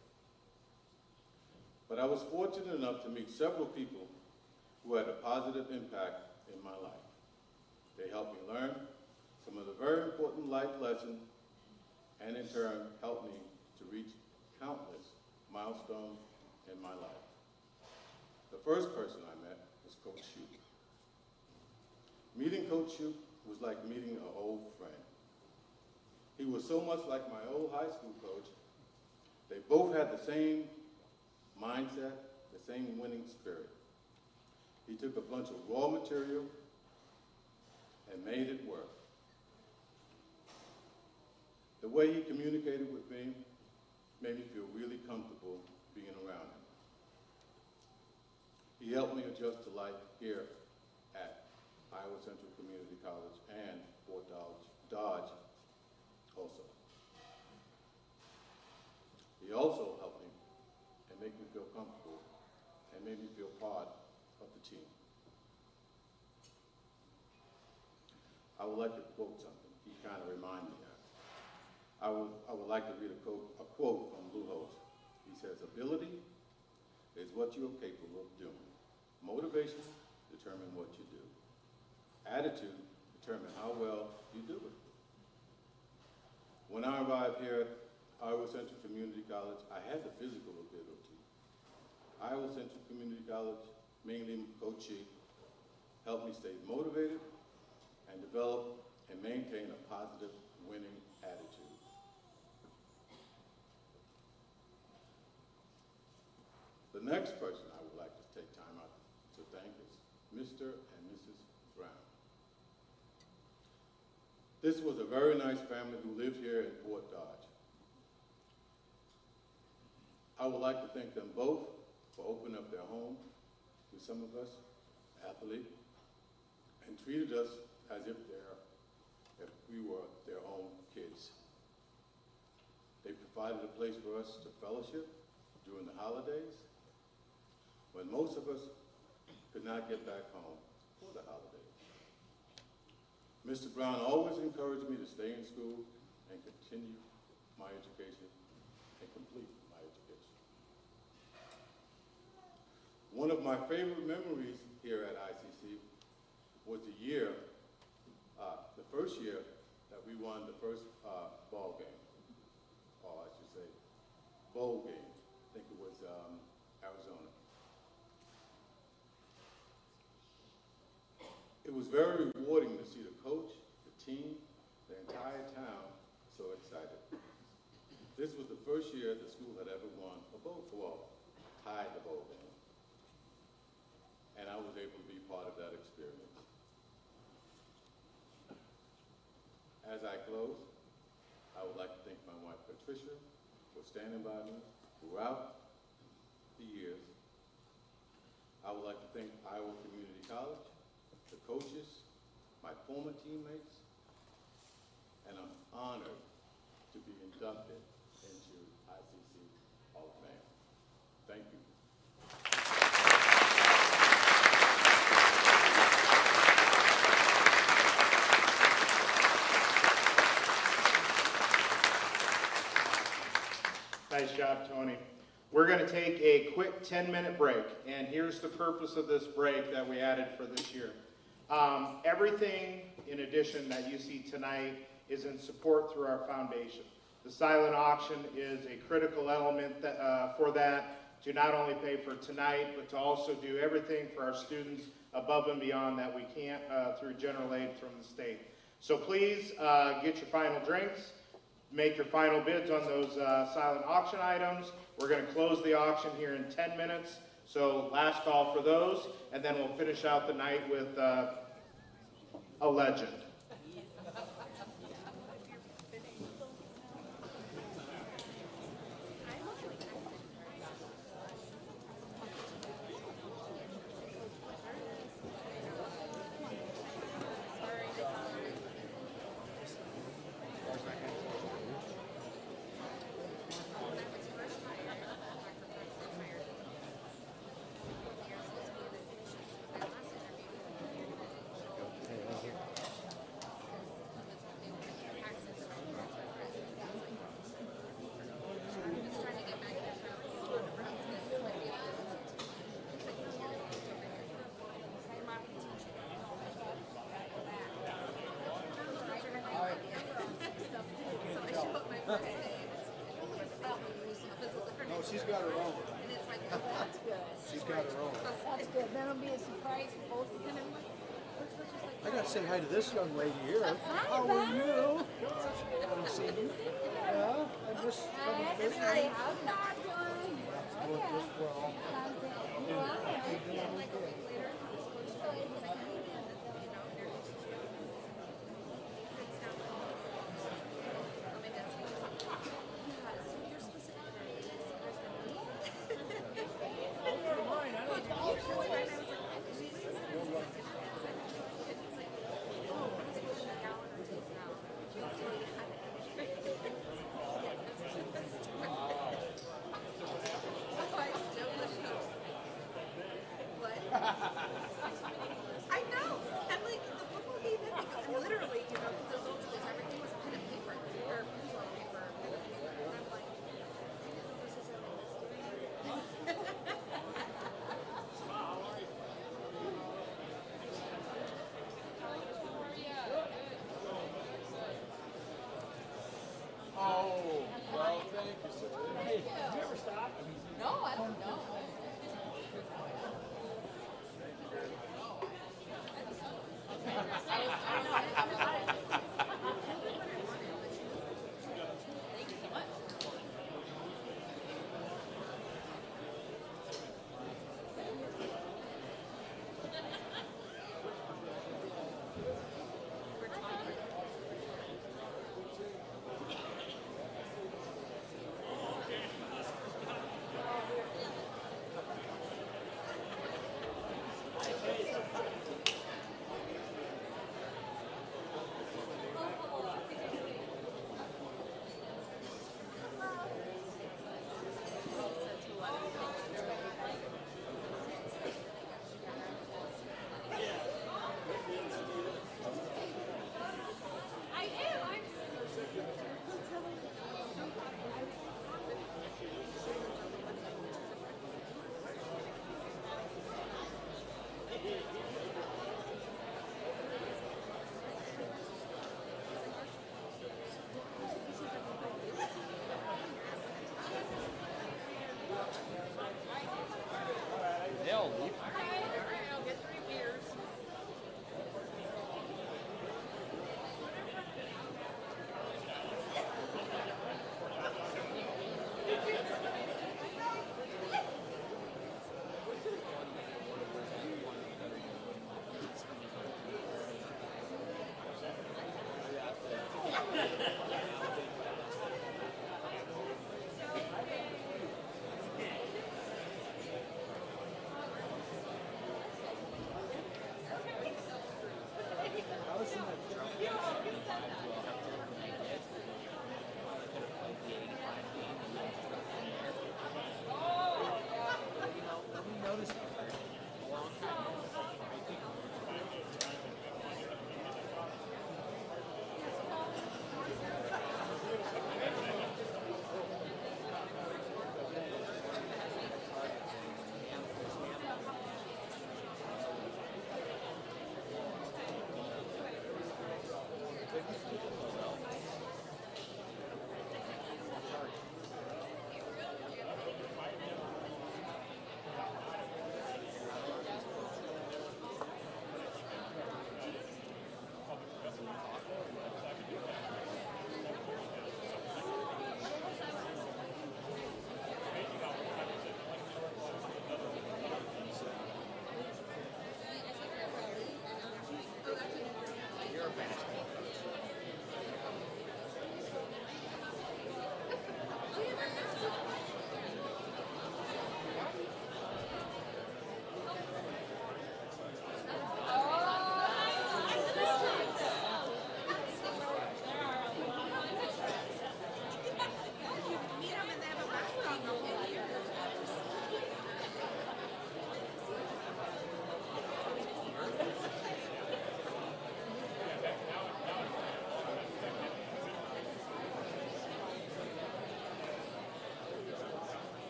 But I was fortunate enough to meet several people who had a positive impact in my life. They helped me learn some of the very important life lessons, and in turn helped me to reach countless milestones in my life. The first person I met was Coach Shoup. Meeting Coach Shoup was like meeting an old friend. He was so much like my old high school coach. They both had the same mindset, the same winning spirit. He took a bunch of raw material and made it work. The way he communicated with me made me feel really comfortable being around him. He helped me adjust to life here at Iowa Central Community College and Fort Dodge also. He also helped me and make me feel comfortable and made me feel part of the team. I would like to quote something. He kind of reminded me of that. I would like to read a quote from Lou Holtz. He says, "Ability is what you are capable of doing. Motivation determines what you do. Attitude determines how well you do it." When I arrived here at Iowa Central Community College, I had the physical ability. Iowa Central Community College, mainly Coach Shoup, helped me stay motivated and develop and maintain a positive winning attitude. The next person I would like to take time out to thank is Mr. and Mrs. Brown. This was a very nice family who lived here in Fort Dodge. I would like to thank them both for opening up their home to some of us, athletes, and treated us as if we were their own kids. They provided a place for us to fellowship during the holidays, when most of us could not get back home for the holidays. Mr. Brown always encouraged me to stay in school and continue my education and complete my education. One of my favorite memories here at ICC was the first year that we won the first ball game, or I should say bowl game. I think it was Arizona. It was very rewarding to see the coach, the team, the entire town so excited. This was the first year the school had ever won a bowl, tied the bowl game. And I was able to be part of that experience. As I close, I would like to thank my wife, Patricia, for standing by me throughout the years. I would like to thank Iowa Community College, the coaches, my former teammates, and I'm honored to be inducted into ICC Hall of Fame. Thank you. Nice job, Tony. We're going to take a quick 10-minute break, and here's the purpose of this break that we added for this year. Everything, in addition, that you see tonight is in support through our foundation. The silent auction is a critical element for that, to not only pay for tonight, but to also do everything for our students above and beyond that we can't through general aid from the state. So please get your final drinks. Make your final bids on those silent auction items. We're going to close the auction here in 10 minutes. So last call for those, and then we'll finish out the night with a legend. she's got her own. That's good. She's got her own. That's good. That'll be a surprise for both of them. I gotta say hi to this young lady here. How are you? Haven't seen you. Yeah, I just haven't visited. How's Doc doing? Oh, yeah. Well, You are?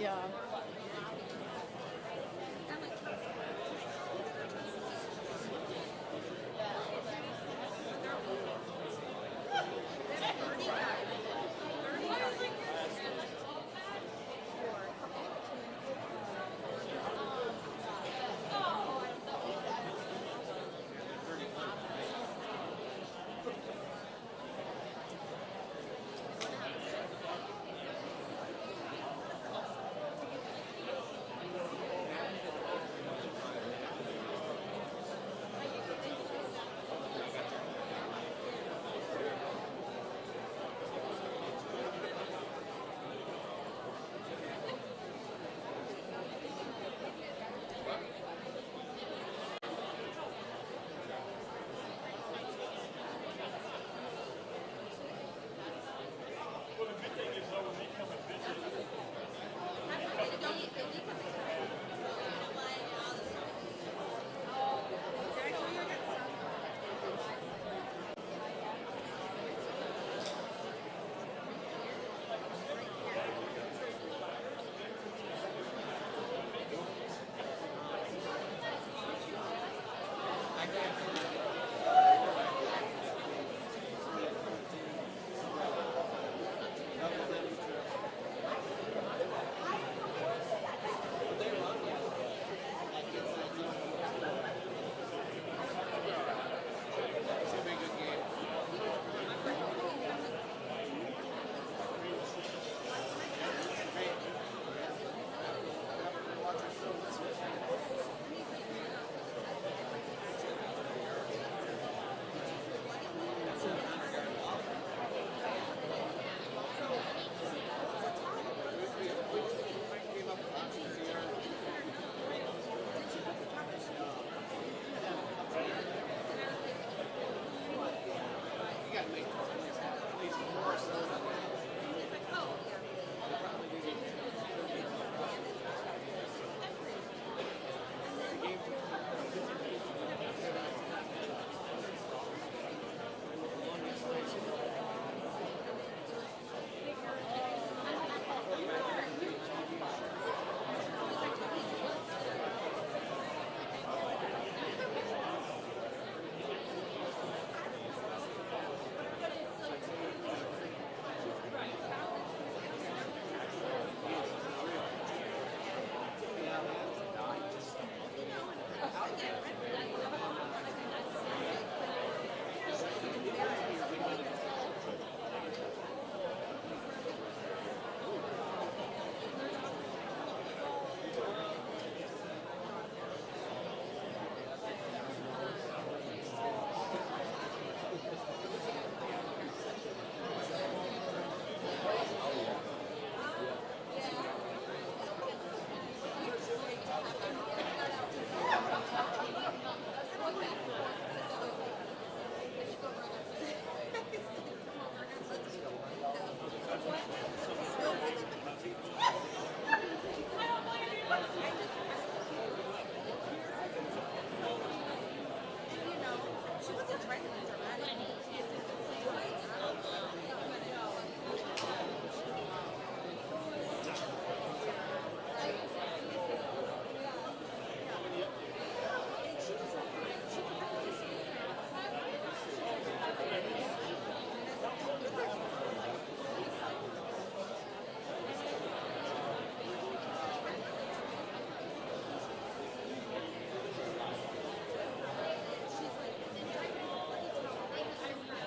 Yeah.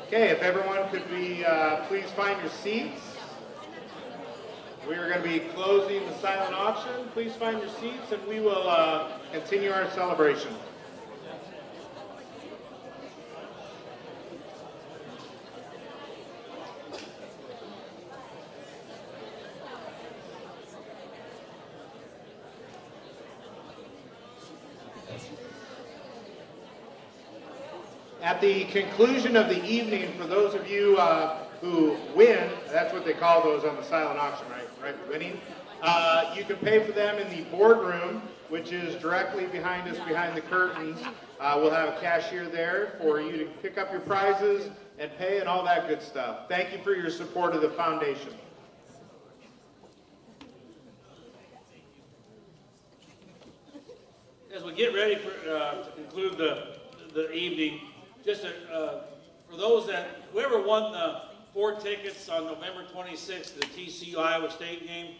Okay, if everyone could be, please find your seats. We are going to be closing the silent auction. Please find your seats and we will continue our celebration. At the conclusion of the evening, for those of you who win, that's what they call those on the silent auction, right? Winning. You can pay for them in the boardroom, which is directly behind us, behind the curtains. We'll have a cashier there for you to pick up your prizes and pay and all that good stuff. Thank you for your support of the foundation. As we get ready to conclude the evening, just for those whoever won the 4 tickets on November 26th to the TCU Iowa State game,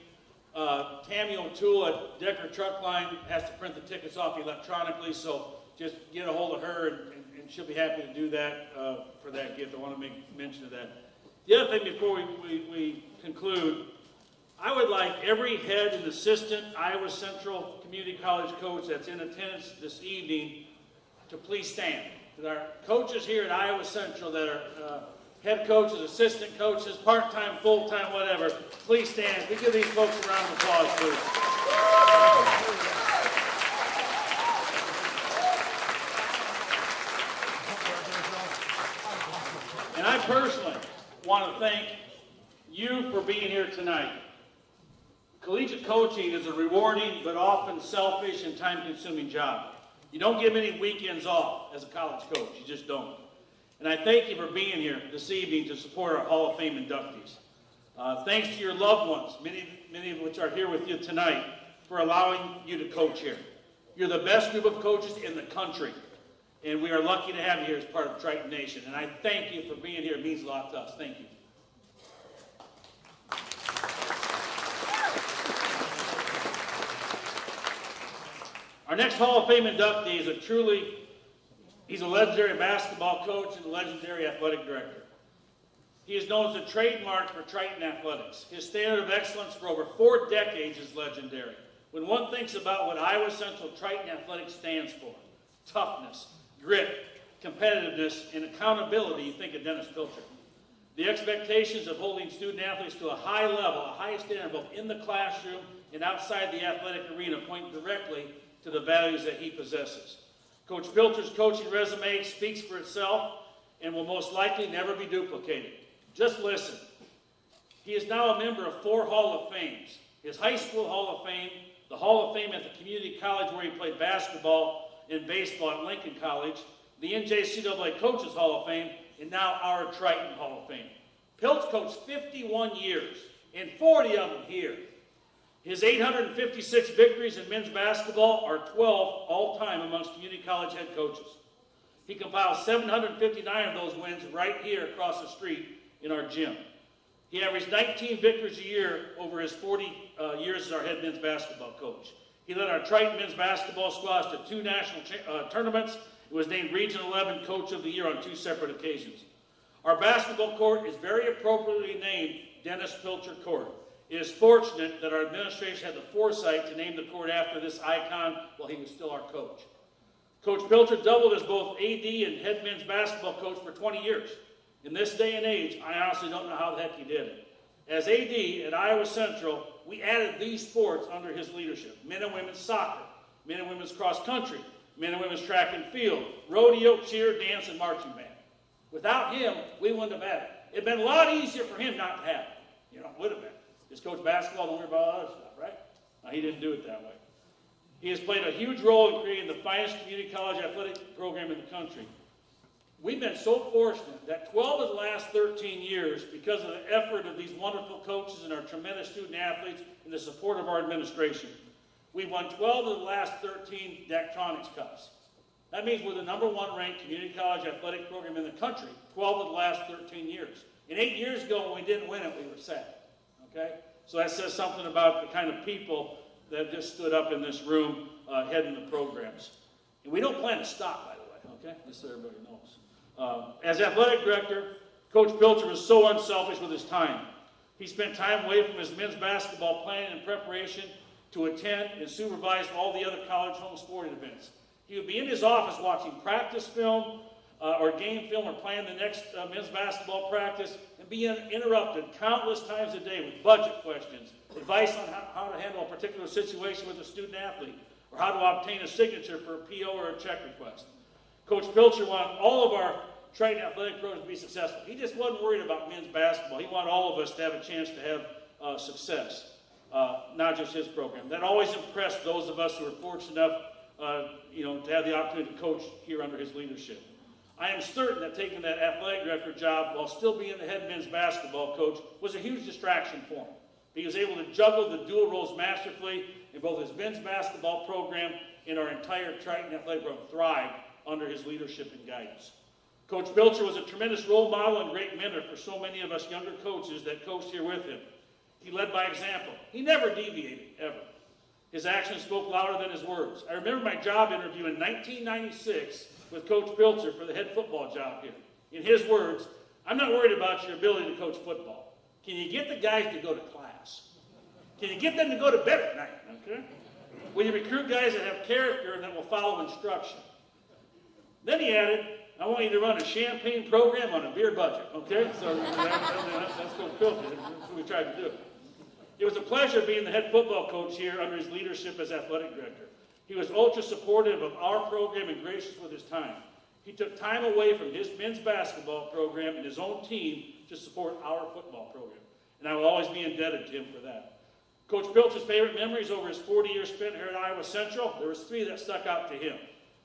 Tammy O'Toole at Decker Truck Line has to print the tickets off electronically, so just get a hold of her and she'll be happy to do that for that gift. I want to make mention of that. The other thing before we conclude, I would like every head and assistant Iowa Central Community College coach that's in attendance this evening to please stand. Our coaches here at Iowa Central that are head coaches, assistant coaches, part-time, full-time, whatever, please stand. We give these folks a round of applause, please. And I personally want to thank you for being here tonight. Collegiate coaching is a rewarding but often selfish and time-consuming job. You don't get many weekends off as a college coach. You just don't. And I thank you for being here this evening to support our Hall of Fame inductees. Thanks to your loved ones, many of which are here with you tonight, for allowing you to coach here. You're the best group of coaches in the country, and we are lucky to have you here as part of Triton Nation. And I thank you for being here. It means a lot to us. Thank you. Our next Hall of Fame inductee is he's a legendary basketball coach and a legendary athletic director. He is known as a trademark for Triton athletics. His standard of excellence for over 4 decades is legendary. When one thinks about what Iowa Central Triton athletics stands for, toughness, grit, competitiveness, and accountability, you think of Dennis Pilcher. The expectations of holding student athletes to a high level, a high standard both in the classroom and outside the athletic arena point directly to the values that he possesses. Coach Pilcher's coaching resume speaks for itself and will most likely never be duplicated. Just listen. He is now a member of 4 Hall of Fames. His high school Hall of Fame, the Hall of Fame at the community college where he played basketball and baseball at Lincoln College, the NJCAA Coaches Hall of Fame, and now our Triton Hall of Fame. Pilch coached 51 years, and 40 of them here. His 856 victories in men's basketball are 12 all-time amongst community college head coaches. He compiled 759 of those wins right here across the street in our gym. He averaged 19 victories a year over his 40 years as our head men's basketball coach. He led our Triton men's basketball squads to 2 national tournaments and was named Region 11 Coach of the Year on 2 separate occasions. Our basketball court is very appropriately named Dennis Pilcher Court. It is fortunate that our administration had the foresight to name the court after this icon while he was still our coach. Coach Pilcher doubled as both AD and head men's basketball coach for 20 years. In this day and age, I honestly don't know how the heck he did it. As AD at Iowa Central, we added these sports under his leadership: men and women's soccer, men and women's cross country, men and women's track and field, rodeo, cheer, dance, and marching band. Without him, we wouldn't have had it. It'd been a lot easier for him not to have it. You know, it would have been. Just coach basketball, don't worry about all other stuff, right? No, he didn't do it that way. He has played a huge role in creating the finest community college athletic program in the country. We've been so fortunate that 12 of the last 13 years, because of the effort of these wonderful coaches and our tremendous student athletes and the support of our administration, we've won 12 of the last 13 Daktronics Cups. That means we're the #1 ranked community college athletic program in the country 12 of the last 13 years. And 8 years ago, when we didn't win it, we were sad. Okay? So that says something about the kind of people that just stood up in this room heading the programs. And we don't plan to stop, by the way, okay? Just so everybody knows. As athletic director, Coach Pilcher was so unselfish with his time. He spent time away from his men's basketball planning and preparation to attend and supervise all the other college home sporting events. He would be in his office watching practice film or game film or planning the next men's basketball practice and be interrupted countless times a day with budget questions, advice on how to handle a particular situation with a student athlete, or how to obtain a signature for a PO or a check request. Coach Pilcher wanted all of our Triton athletic programs to be successful. He just wasn't worried about men's basketball. He wanted all of us to have a chance to have success, not just his program. That always impressed those of us who were fortunate enough to have the opportunity to coach here under his leadership. I am certain that taking that athletic director job while still being the head men's basketball coach was a huge distraction for him. He was able to juggle the dual roles masterfully in both his men's basketball program and our entire Triton athletic program thrived under his leadership and guidance. Coach Pilcher was a tremendous role model and great mentor for so many of us younger coaches that coached here with him. He led by example. He never deviated, ever. His actions spoke louder than his words. I remember my job interview in 1996 with Coach Pilcher for the head football job here. In his words, "I'm not worried about your ability to coach football. Can you get the guys to go to class? Can you get them to go to bed at night, okay? Will you recruit guys that have character and that will follow instruction?" Then he added, "I want you to run a champagne program on a beer budget," okay? So that's Coach Pilcher. That's what we tried to do. It was a pleasure being the head football coach here under his leadership as athletic director. He was ultra supportive of our program and gracious with his time. He took time away from his men's basketball program and his own team to support our football program. And I will always be indebted to him for that. Coach Pilcher's favorite memories over his 40 years spent here at Iowa Central, there was 3 that stuck out to him.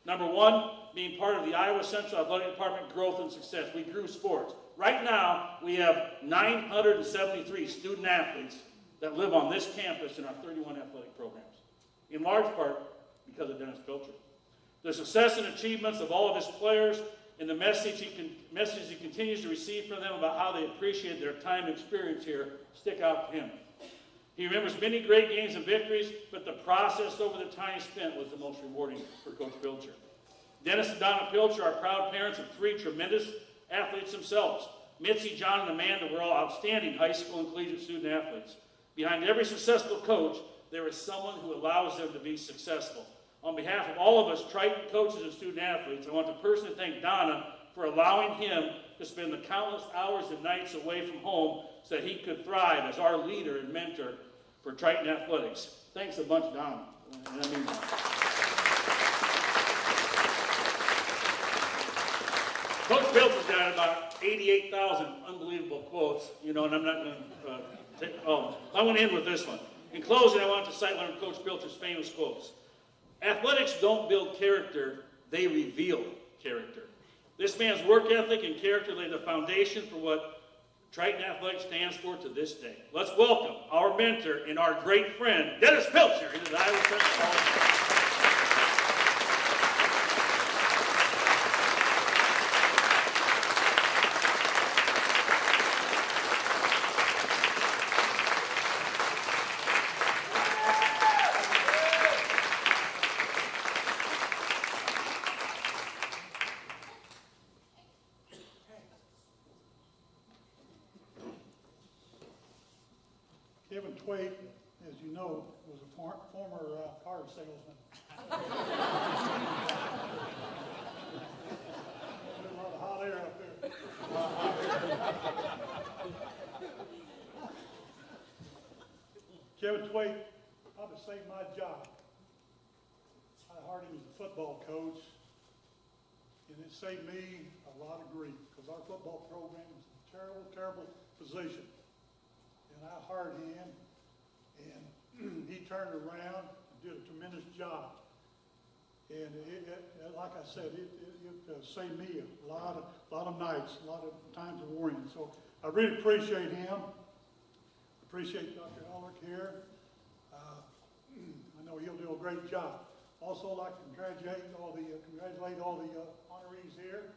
Number 1, being part of the Iowa Central Athletic Department growth and success. We grew sports. Right now, we have 973 student athletes that live on this campus in our 31 athletic programs, in large part because of Dennis Pilcher. The success and achievements of all of his players and the message he continues to receive from them about how they appreciate their time and experience here stick out to him. He remembers many great games and victories, but the process over the time spent was the most rewarding for Coach Pilcher. Dennis and Donna Pilcher are proud parents of 3 tremendous athletes themselves. Mitzi, John, and Amanda were all outstanding high school and collegiate student athletes. Behind every successful coach, there is someone who allows them to be successful. On behalf of all of us Triton coaches and student athletes, I want to personally thank Donna for allowing him to spend the countless hours and nights away from home so that he could thrive as our leader and mentor for Triton athletics. Thanks a bunch, Donna. And I mean that. Coach Pilcher's got about 88,000 unbelievable quotes, and I'm not going to I want to end with this one. In closing, I want to cite one of Coach Pilcher's famous quotes. "Athletics don't build character, they reveal character." This man's work ethic and character laid the foundation for what Triton Athletics stands for to this day. Let's welcome our mentor and our great friend, Dennis Pilcher, into the Iowa Central Hall of Fame. As you know, was a former car salesman. A lot of hot air up there. Kevin Twait probably saved my job. I hired him as a football coach, and it saved me a lot of grief because our football program was in a terrible, terrible position. And I hired him, and he turned around and did a tremendous job. And like I said, it saved me a lot of nights, a lot of times of worrying. So I really appreciate him. Appreciate Dr. Ulrich here. I know he'll do a great job. Also, like to congratulate all the honorees here.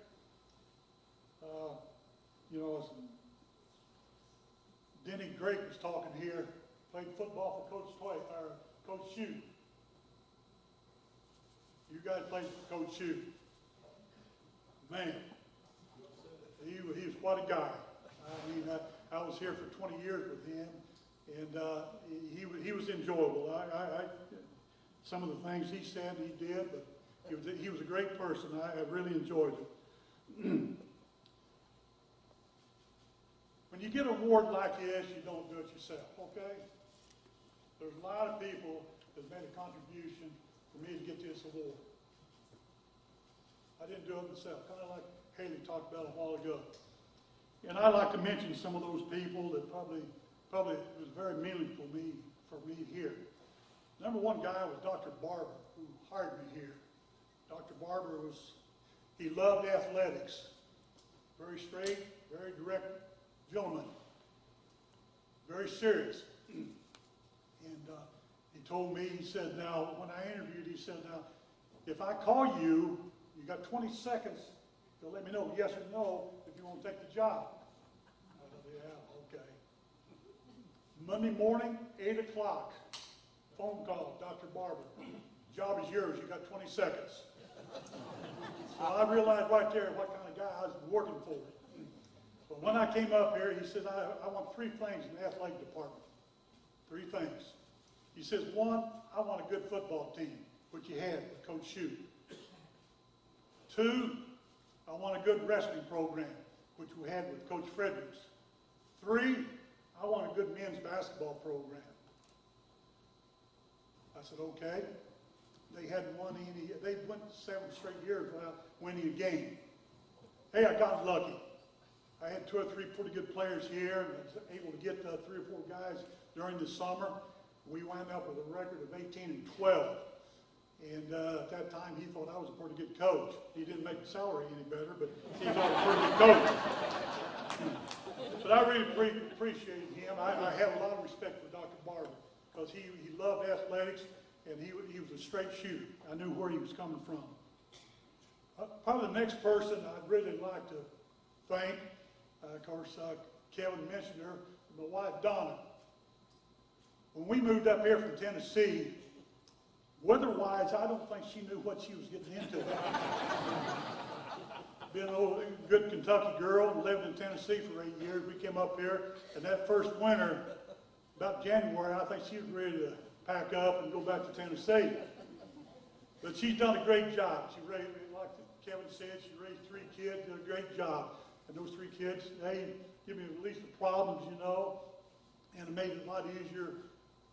Denny Drake was talking here. Played football for Coach Shue. You guys played for Coach Shue. Man, he was quite a guy. I mean, I was here for 20 years with him, and he was enjoyable. Some of the things he said he did, but he was a great person. I really enjoyed it. When you get an award like this, you don't do it yourself, okay? There's a lot of people that made a contribution for me to get this award. I I didn't do it myself, kind of like Hayley talked about a while ago. And I'd like to mention some of those people that probably was very meaningful for me here. Number one guy was Dr. Barber, who hired me here. Dr. Barber he loved athletics. Very straight, very direct gentleman. Very serious. And he told me, he said, now, when I interviewed, he said, now, if I call you, you got 20 seconds to let me know yes or no if you want to take the job. I said, yeah, okay. Monday morning, 8 o'clock, phone call, Dr. Barber. Job is yours, you got 20 seconds. So I realized right there what kind of guy I was working for. But when I came up here, he said, I want 3 things in the athletic department. 3 things. He says, 1, I want a good football team, which you had with Coach Shue. 2, I want a good wrestling program, which we had with Coach Fredericks. 3, I want a good men's basketball program. I said, okay. They hadn't won any, they went 7 straight years without winning a game. Hey, I got lucky. I had 2 or 3 pretty good players here, and I was able to get 3 or 4 guys during the summer. We wound up with a record of 18-12. And at that time, he thought I was a pretty good coach. He didn't make the salary any better, but he thought I was a pretty good coach. But I really appreciated him. I had a lot of respect for Dr. Barber because he loved athletics, and he was a straight shooter. I knew where he was coming from. Probably the next person I'd really like to thank, of course, Kevin mentioned her, my wife, Donna. When we moved up here from Tennessee, weather-wise, I don't think she knew what she was getting into. Being an old, good Kentucky girl, lived in Tennessee for 8 years, we came up here, and that first winter, about January, I think she was ready to pack up and go back to Tennessee. But she's done a great job. She raised, like Kevin said, she raised 3 kids, did a great job. And those 3 kids, they give me the least of problems, you know, and it made it a lot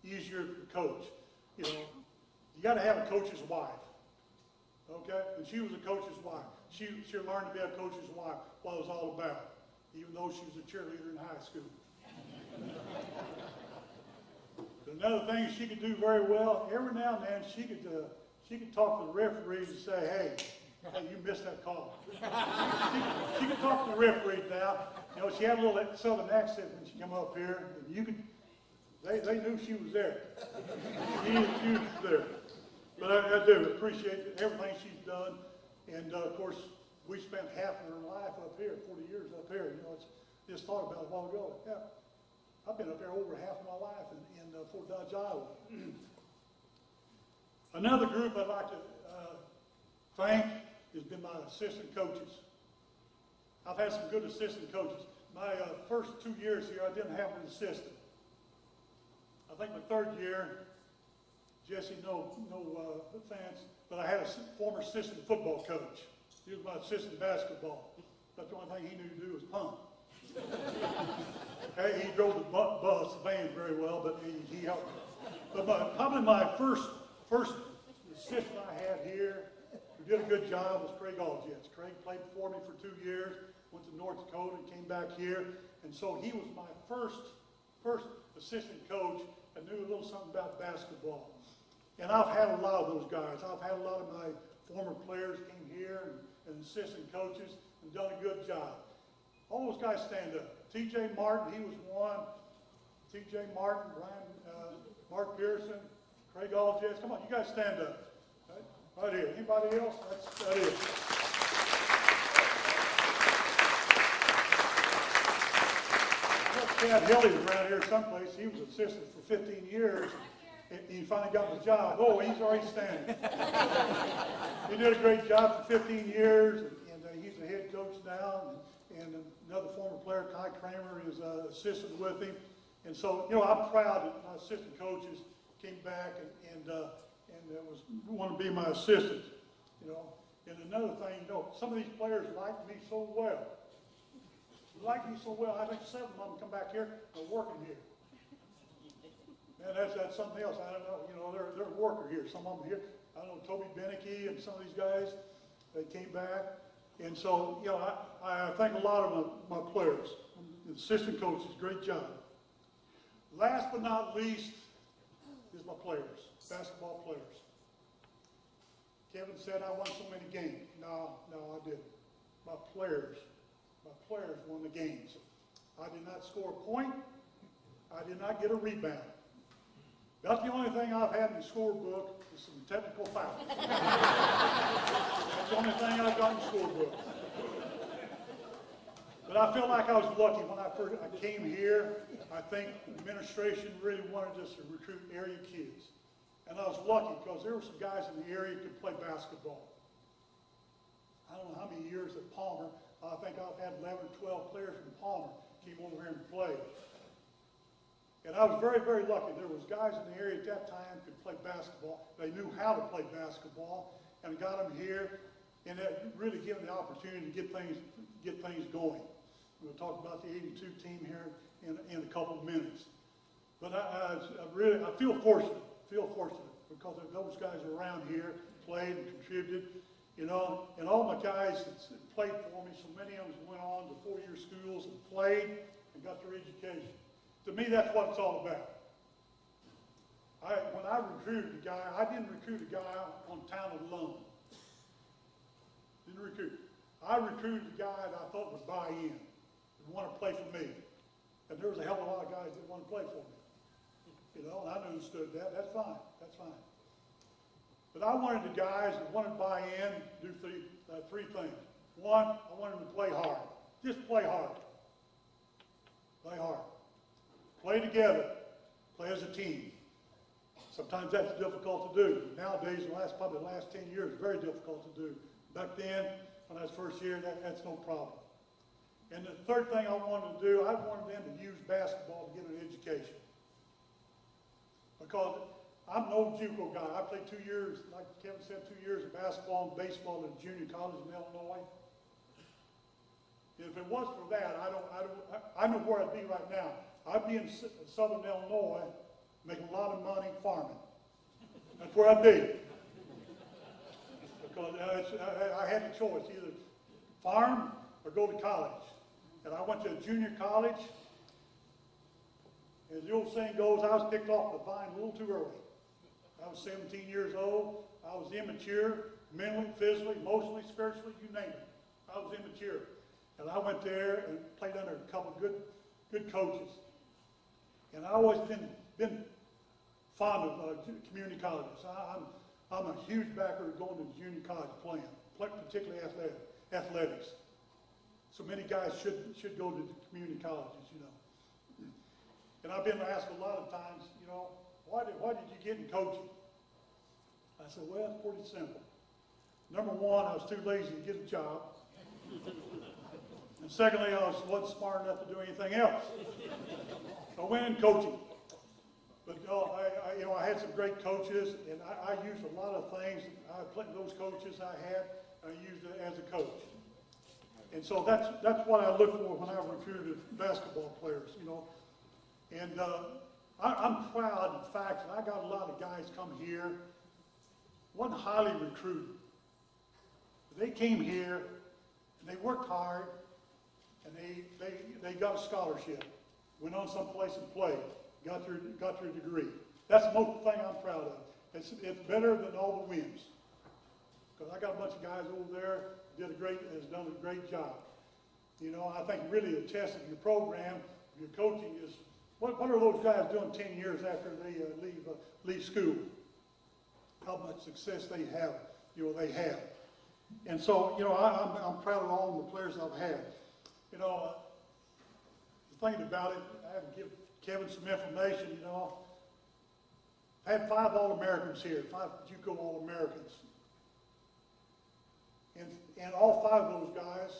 easier to coach. You know, you got to have a coach's wife, okay? And she was a coach's wife. She learned to be a coach's wife, what it was all about, even though she was a cheerleader in high school. Another thing she could do very well, every now and then she could talk to the referees and say, hey, you missed that call. She could talk to the referees now. You know, she had a little southern accent when she came up here, and they knew she was there. She was there. But I do appreciate everything she's done. And of course, we spent half of her life up here, 40 years up here. You know, it's just thought about it a while ago. Yeah, I've been up there over half of my life in Fort Dodge, Iowa. Another group I'd like to thank has been my assistant coaches. I've had some good assistant coaches. My first 2 years here, I didn't have an assistant. I think my 3rd year, Jesse, no offense, but I had a former assistant football coach. He was my assistant basketball. That's the only thing he knew to do was punt. Hey, he drove the bus, the van very well, but he helped me. But probably my first assistant I had here, who did a good job, was Craig Algetz. Craig played for me for 2 years, went to North Dakota and came back here. And so he was my first assistant coach that knew a little something about basketball. And I've had a lot of those guys. I've had a lot of my former players came here and assistant coaches and done a good job. All those guys stand up. T.J. Martin, he was one. T.J. Martin, Mark Pearson, Craig Algetz. Come on, you guys stand up. Right here. Anybody else? That is. Chad Hayley was around here someplace. He was assistant for 15 years. And he finally got the job. Oh, he's already standing. He did a great job for 15 years, and he's the head coach now. And another former player, Ty Kramer, is an assistant with him. And so, you know, I'm proud that my assistant coaches came back and want to be my assistant. You know, and another thing, you know, some of these players like me so well. They like me so well. I think 7 of them come back here and are working here. Man, that's something else. I don't know. You know, they're a worker here. Some of them here. I don't know, Toby Benecke and some of these guys. They came back. And so, you know, I thank a lot of my players, the assistant coaches, great job. Last but not least is my players, basketball players. Kevin said I won so many games. No, I didn't. My players won the games. I did not score a point. I did not get a rebound. About the only thing I've had in the scorebook is some technical fouls. That's the only thing I've got in the scorebook. But I feel like I was lucky when I came here. I think the administration really wanted us to recruit area kids. And I was lucky because there were some guys in the area who could play basketball. I don't know how many years at Palmer. I think I've had 11 or 12 players from Palmer came over here and played. And I was very, very lucky. There was guys in the area at that time who could play basketball. They knew how to play basketball and got them here. And that really gave them the opportunity to get things going. We'll talk about the 82 team here in a couple of minutes. But I feel fortunate because those guys are around here, played and contributed, you know, and all my guys that played for me, so many of them went on to four-year schools and played and got their education. To me, that's what it's all about. When I recruited a guy, I didn't recruit a guy on talent alone. Didn't recruit. I recruited a guy that I thought would buy in, would want to play for me. And there was a hell of a lot of guys that wanted to play for me. You know, and I understood that. That's fine. That's fine. But I wanted the guys that wanted to buy in, do three things. One, I wanted them to play hard. Just play hard. Play hard. Play together. Play as a team. Sometimes that's difficult to do. Nowadays, probably the last 10 years, very difficult to do. Back then, when I was first here, that's no problem. And the third thing I wanted to do, I wanted them to use basketball to get an education. Because I'm an old JUCO guy. I played 2 years, like Kevin said, 2 years of basketball and baseball at a junior college in Illinois. If it wasn't for that, I know where I'd be right now. I'd be in southern Illinois making a lot of money farming. That's where I'd be. Because I had the choice, either farm or go to college. And I went to a junior college. As the old saying goes, I was picked off the vine a little too early. I was 17 years old. I was immature, mentally, physically, emotionally, spiritually, you name it. I was immature. And I went there and played under a couple of good coaches. And I've always been fond of community colleges. I'm a huge backer of going to the junior college playing, particularly athletics. So many guys should go to the community colleges, you know. And I've been asked a lot of times, you know, why did you get in coaching? I said, well, it's pretty simple. Number one, I was too lazy to get a job. And secondly, I wasn't smart enough to do anything else. I went in coaching. But I had some great coaches, and I used a lot of things. Those coaches I had, I used it as a coach. And so that's what I look for when I recruited basketball players, you know. And I'm proud, in fact, that I got a lot of guys come here, wasn't highly recruited. They came here, and they worked hard, and they got a scholarship, went on someplace and played, got their degree. That's the most thing I'm proud of. It's better than all the wins. Because I got a bunch of guys over there has done a great job. You know, I think really the test of your program, your coaching is, what are those guys doing 10 years after they leave school? How much success they have, they have. And so, I'm proud of all the players I've had. You know, thinking about it, I have to give Kevin some information, I had 5 All-Americans here, 5 JUCO All-Americans. And all 5 of those guys,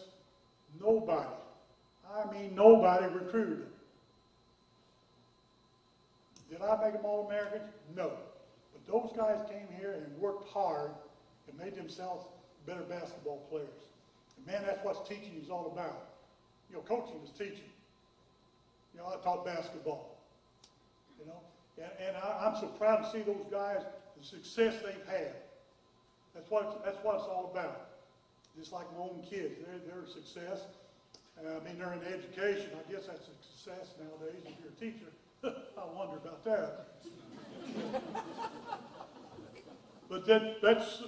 nobody recruited them. Did I make them All-Americans? No. But those guys came here and worked hard and made themselves better basketball players. And man, that's what teaching is all about. Coaching is teaching. I taught basketball. And I'm so proud to see those guys, the success they've had. That's what it's all about. just like my own kids. They're a success. I mean, they're in education. I guess that's a success nowadays if you're a teacher. I wonder about that. But that's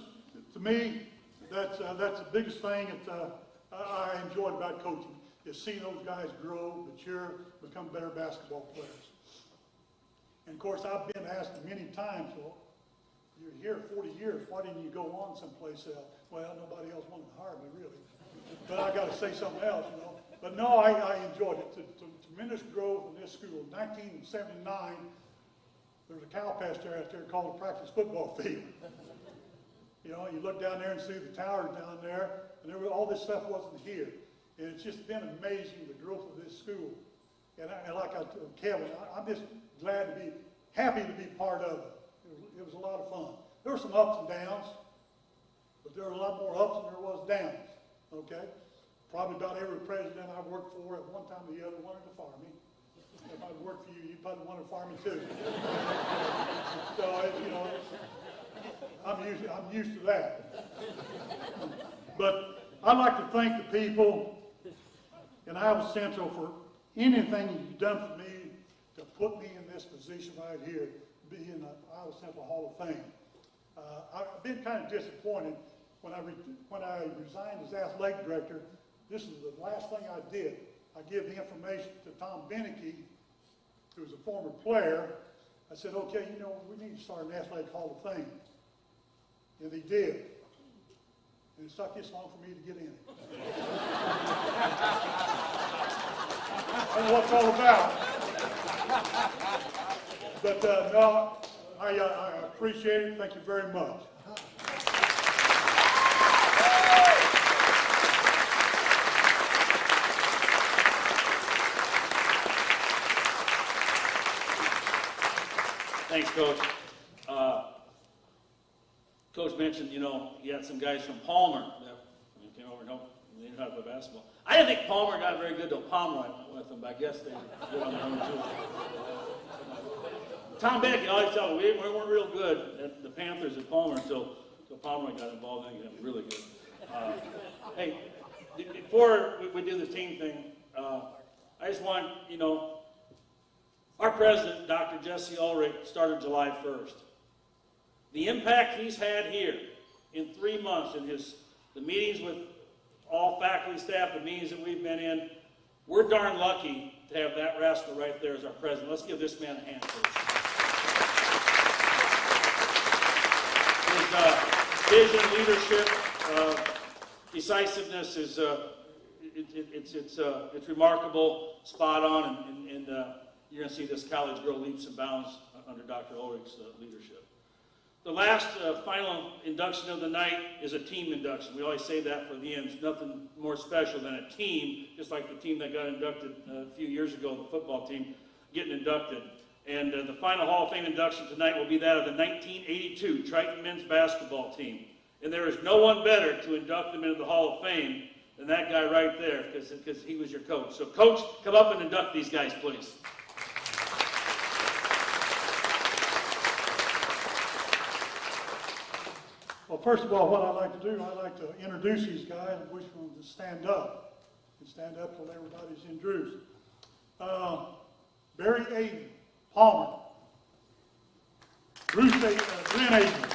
to me, that's the biggest thing that I enjoyed about coaching is seeing those guys grow, mature, become better basketball players. And of course, I've been asked many times, well, you're here 40 years, why didn't you go on someplace else? Well, nobody else wanted to hire me, really. But I got to say something else, you know. But no, I enjoyed it. Tremendous growth in this school. In 1979, there was a cow pasture out there called a practice football field. You know, you look down there and see the towers down there, and all this stuff wasn't here. And it's just been amazing, the growth of this school. And like I told Kevin, I'm just glad to be, happy to be part of it. It was a lot of fun. There were some ups and downs, but there were a lot more ups than there was downs, okay? Probably about every president I worked for at one time or the other wanted to fire me. If I'd worked for you, you probably wanted to fire me too. So, you know, I'm used to that. But I'd like to thank the people in Iowa Central for anything you've done for me to put me in this position right here, to be in the Iowa Central Hall of Fame. I've been kind of disappointed when I resigned as athletic director. This is the last thing I did. I gave the information to Tom Benecke, who was a former player. I said, okay, you know, we need to start an athletic Hall of Fame. And they did. And it took this long for me to get in it. I don't know what it's all about. But no, I appreciate it. Thank you very much. Thanks, Coach. Coach mentioned, you know, he had some guys from Palmer that came over and helped. They knew how to play basketball. I didn't think Palmer got very good till Palmer went with them, but I guess they did on their own too. Tom Benecke always told me we weren't real good at the Panthers at Palmer until Palmer got involved and got really good. Hey, before we do the team thing, I just want, you know, our president, Dr. Jesse Ulrich, started July 1st. The impact he's had here in 3 months in the meetings with all faculty, staff, the meetings that we've been in, we're darn lucky to have that rascal right there as our president. Let's give this man a hand, please. His vision, leadership, decisiveness is it's remarkable, spot on, and you're going to see this college grow leaps and bounds under Dr. Ulrich's leadership. The last final induction of the night is a team induction. We always say that for the end. There's nothing more special than a team, just like the team that got inducted a few years ago, the football team, getting inducted. And the final Hall of Fame induction tonight will be that of the 1982 Triton men's basketball team. And there is no one better to induct them into the Hall of Fame than that guy right there, because he was your coach. So, Coach, come up and induct these guys, please. Well, first of all, what I'd like to do, I'd like to introduce these guys and wish them to stand up. And stand up till everybody's introduced. Barry Aiden, Palmer. Bruce Brent Aiden,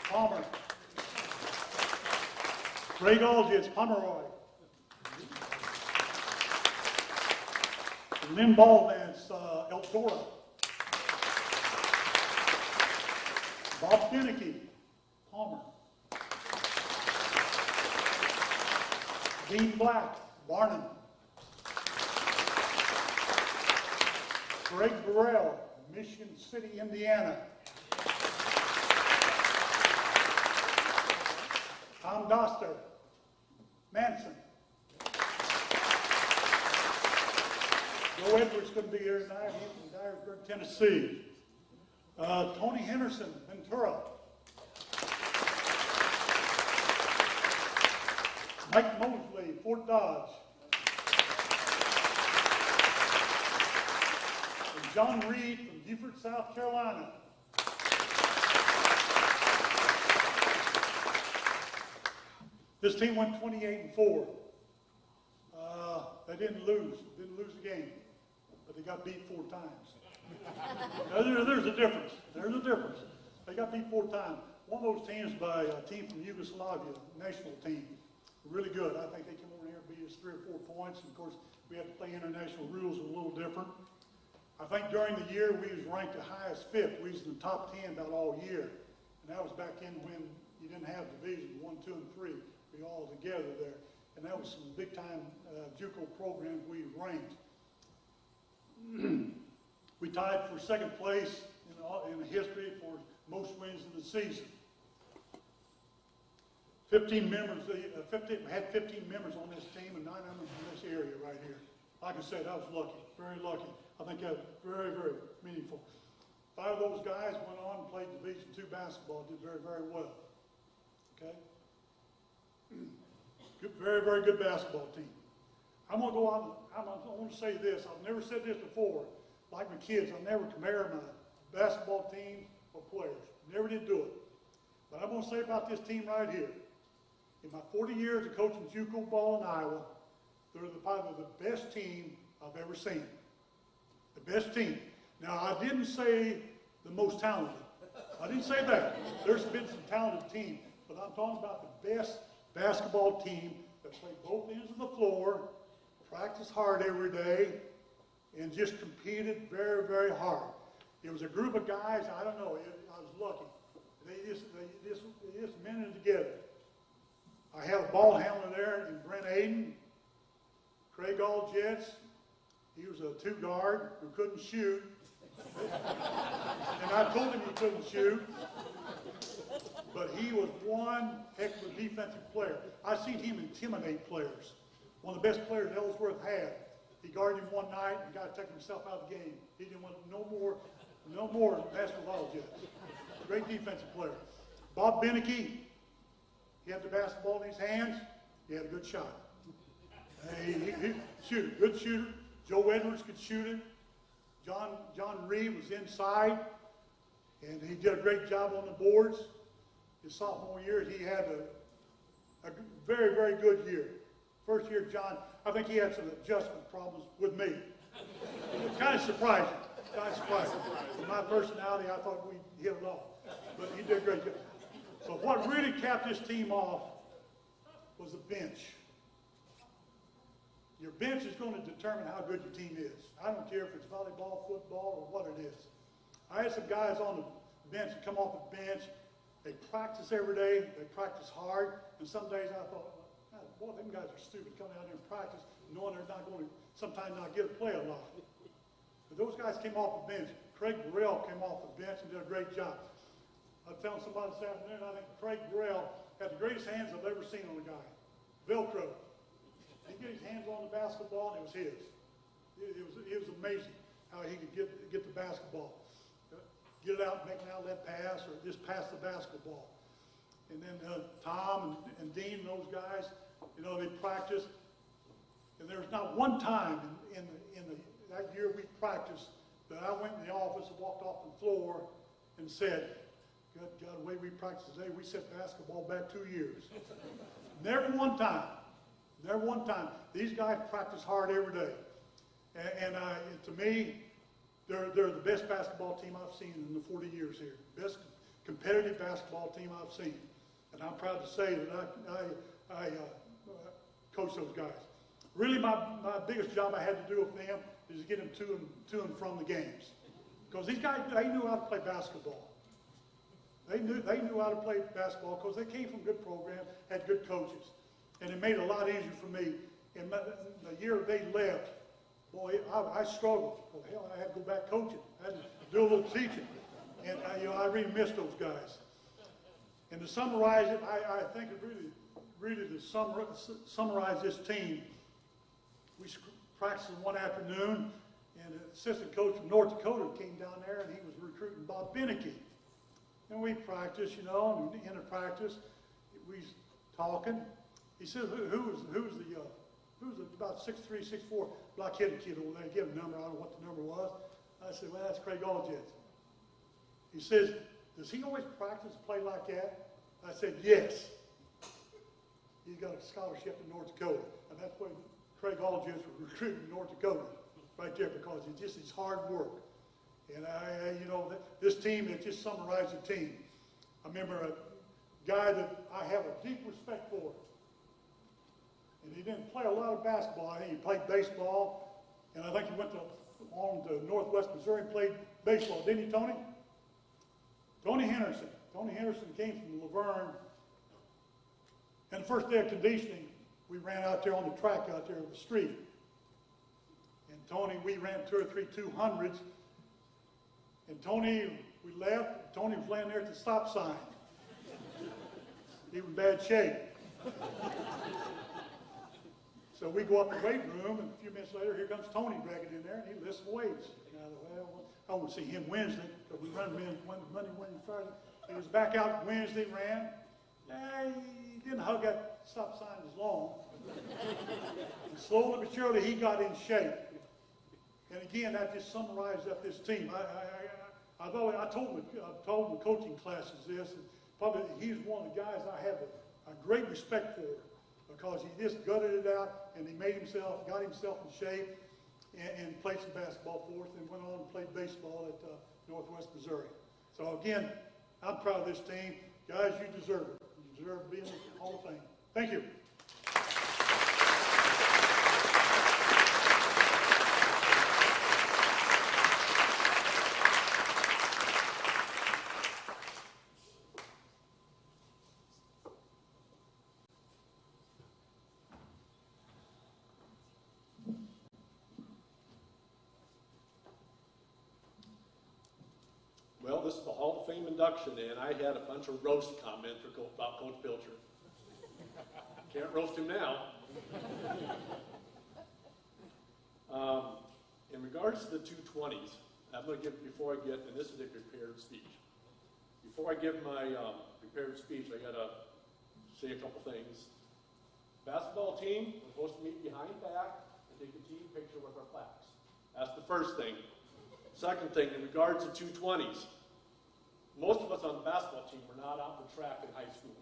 Palmer. Ray Algis, Pomeroy. Lynn Ballvance, El Toro. Bob Benecke, Palmer. Dean Black, Barnum. Greg Burrell, Michigan City, Indiana. Tom Doster, Manson. Joe Edwards couldn't be here tonight. He's from Dyersburg, Tennessee. Tony Henderson, Ventura. Mike Mosley, Fort Dodge. And John Reed from Beaufort, South Carolina. This team went 28-4. They didn't lose the game, but they got beat 4 times. There's a difference. There's a difference. They got beat 4 times. One of those teams by a team from Yugoslavia, national team, really good. I think they came over here and beat us 3 or 4 points. And of course, we had to play international rules a little different. I think during the year we was ranked the highest 5th. We was in the top 10 about all year, and that was back in when you didn't have division 1, 2, and 3. We all together there, and that was some big time JUCO programs we ranked. We tied for 2nd place in the history for most wins in the season. 15 members, had 15 members on this team, and 9 of them from this area right here. Like I said, I was lucky, very lucky. I think that was very, very meaningful. 5 of those guys went on and played Division II basketball, did very, very well. Okay? Good, very, very good basketball team. I'm going to go out and I want to say this. I've never said this before. Like my kids, I never compare my basketball team or players. Never did do it. But I'm going to say about this team right here. In my 40 years of coaching JUCO ball in Iowa, they're probably the best team I've ever seen. The best team. Now, I didn't say the most talented. I didn't say that. There's been some talented teams, but I'm talking about the best basketball team that played both ends of the floor, practiced hard every day, and just competed very, very hard. It was a group of guys, I don't know, I was lucky. They just mended together. I had a ball handler there in Brent Aiden, Craig All-Jets. He was a 2 guard who couldn't shoot. And I told him he couldn't shoot. But he was one heck of a defensive player. I've seen him intimidate players. One of the best players Ellsworth had. He guarded him one night and got to take himself out of the game. He didn't want no more National All-Jets. Great defensive player. Bob Benecke, he had the basketball in his hands. He had a good shot. He shooter, good shooter. Joe Edwards could shoot it. John Reed was inside, and he did a great job on the boards. His sophomore year, he had a very, very good year. First year, John, I think he had some adjustment problems with me. It was kind of surprising. With my personality, I thought we'd hit it off. But he did a great job. But what really capped this team off was the bench. Your bench is going to determine how good your team is. I don't care if it's volleyball, football, or what it is. I had some guys on the bench that come off the bench. They practice every day. They practice hard. And some days I thought, boy, them guys are stupid coming out here and practice, knowing they're not going to sometimes not get to play a lot. But those guys came off the bench. Craig Burrell came off the bench and did a great job. I was telling somebody this afternoon, I think Craig Burrell had the greatest hands I've ever seen on a guy. Velcro. He'd get his hands on the basketball, and it was his. It was amazing how he could get the basketball. Get it out, make an outlet pass, or just pass the basketball. And then Tom and Dean and those guys, they practiced. And there was not one time in that year we practiced that I went in the office and walked off the floor and said, God, the way we practice today, we set basketball back 2 years. Never one time. Never one time. These guys practice hard every day. And to me, they're the best basketball team I've seen in the 40 years here. Best competitive basketball team I've seen. And I'm proud to say that I coach those guys. Really, my biggest job I had to do with them is to get them to and from the games. Because these guys, they knew how to play basketball. They knew how to play basketball because they came from good programs, had good coaches. And it made it a lot easier for me. And the year they left, boy, I struggled. Well, hell, I had to go back coaching. I had to do a little teaching. And I really missed those guys. And to summarize it, I think it really to summarize this team, we practiced one afternoon, and an assistant coach from North Dakota came down there, and he was recruiting Bob Benecke. And we practiced, and in the practice, we was talking. He said, who's the about 6'3", 6'4", black-headed kid over there? He gave a number. I don't know what the number was. I said, well, that's Craig All-Jets. He says, does he always practice play like that? I said, yes. he got a scholarship in North Dakota. And that's why Craig Aldridge was recruiting in North Dakota, right there, because it's just his hard work. And this team, it just summarized the team. I remember a guy that I have a deep respect for. And he didn't play a lot of basketball. I think he played baseball. And I think he went on to Northwest Missouri and played baseball. Didn't he, Tony? Tony Henderson. Tony Henderson came from Laverne. And the first day of conditioning, we ran out there on the track out there on the street. And Tony, we ran 2 or 3 200s. And Tony, we left. Tony was laying there at the stop sign. He was in bad shape. So we go up to the weight room, and a few minutes later, here comes Tony dragging in there, and he lifts weights. And I thought, well, I want to see him Wednesday, because we run Monday, Wednesday, Friday. He was back out Wednesday, ran. He didn't hug that stop sign as long. And slowly but surely, he got in shape. And again, that just summarized up this team. I told the coaching classes this, and probably he's one of the guys I have a great respect for, because he just gutted it out, and he got himself in shape, and played some basketball for us, and went on and played baseball at Northwest Missouri. So again, I'm proud of this team. Guys, you deserve it. You deserve to be in the Hall of Fame. Thank you. Well, this is the Hall of Fame induction, and I had a bunch of roast comments about Coach Pilcher. Can't roast him now. In regards to the 220s, I'm going to give, before I get, and this is a prepared speech. Before I give my prepared speech, I got to say a couple things. Basketball team, we're supposed to meet behind back and take a team picture with our plaques. That's the first thing. Second thing, in regards to 220s, most of us on the basketball team were not out for track in high school.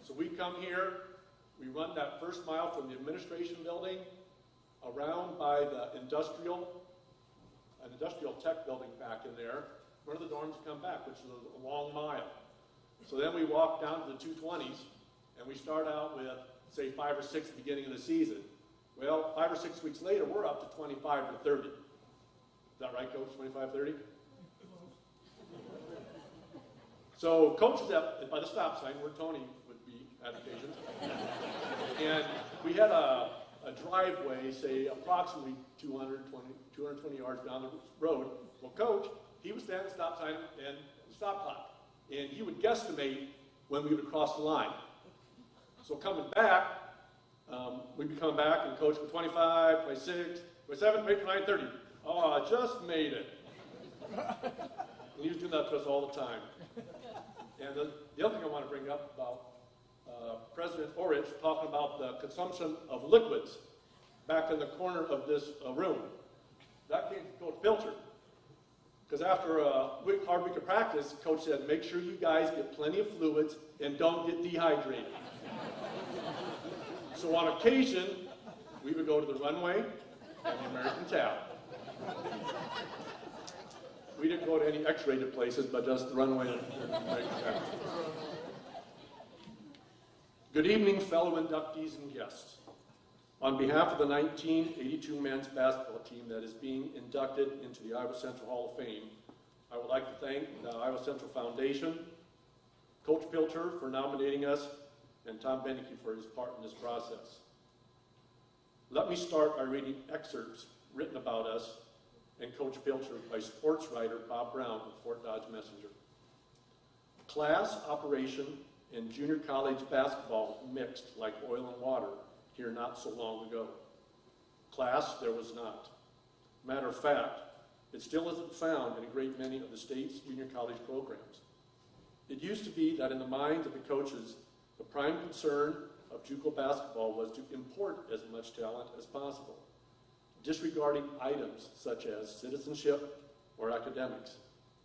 So we come here, we run that first mile from the administration building around by the industrial tech building back in there, run to the dorms and come back, which is a long mile. So then we walk down to the 220s, and we start out with, say, 5 or 6 at the beginning of the season. Well, 5 or 6 weeks later, we're up to 25 to 30. Is that right, Coach? 25, 30? So Coach is by the stop sign where Tony would be at occasions. And we had a driveway, say, approximately 220 yards down the road. Well, Coach, he would stand at the stop sign and stop clock. And he would guesstimate when we would cross the line. So coming back, we'd be coming back, and Coach would 25, 26, 27, 29, 30. Oh, I just made it. And he was doing that to us all the time. And the other thing I want to bring up about President Ulrich talking about the consumption of liquids back in the corner of this room. That came from Coach Pilcher. Because after a hard week of practice, Coach said, make sure you guys get plenty of fluids and don't get dehydrated. So on occasion, we would go to the runway and the American Tap. We didn't go to any X-rated places, but just the runway and the American Tap. Good evening, fellow inductees and guests. On behalf of the 1982 men's basketball team that is being inducted into the Iowa Central Hall of Fame, I would like to thank the Iowa Central Foundation, Coach Pilcher for nominating us, and Tom Benecke for his part in this process. Let me start by reading excerpts written about us and Coach Pilcher by sports writer Bob Brown of Fort Dodge Messenger. Class, operation, and junior college basketball mixed like oil and water here not so long ago. Class, there was not. Matter of fact, it still isn't found in a great many of the state's junior college programs. It used to be that in the minds of the coaches, the prime concern of JUCO basketball was to import as much talent as possible, disregarding items such as citizenship or academics,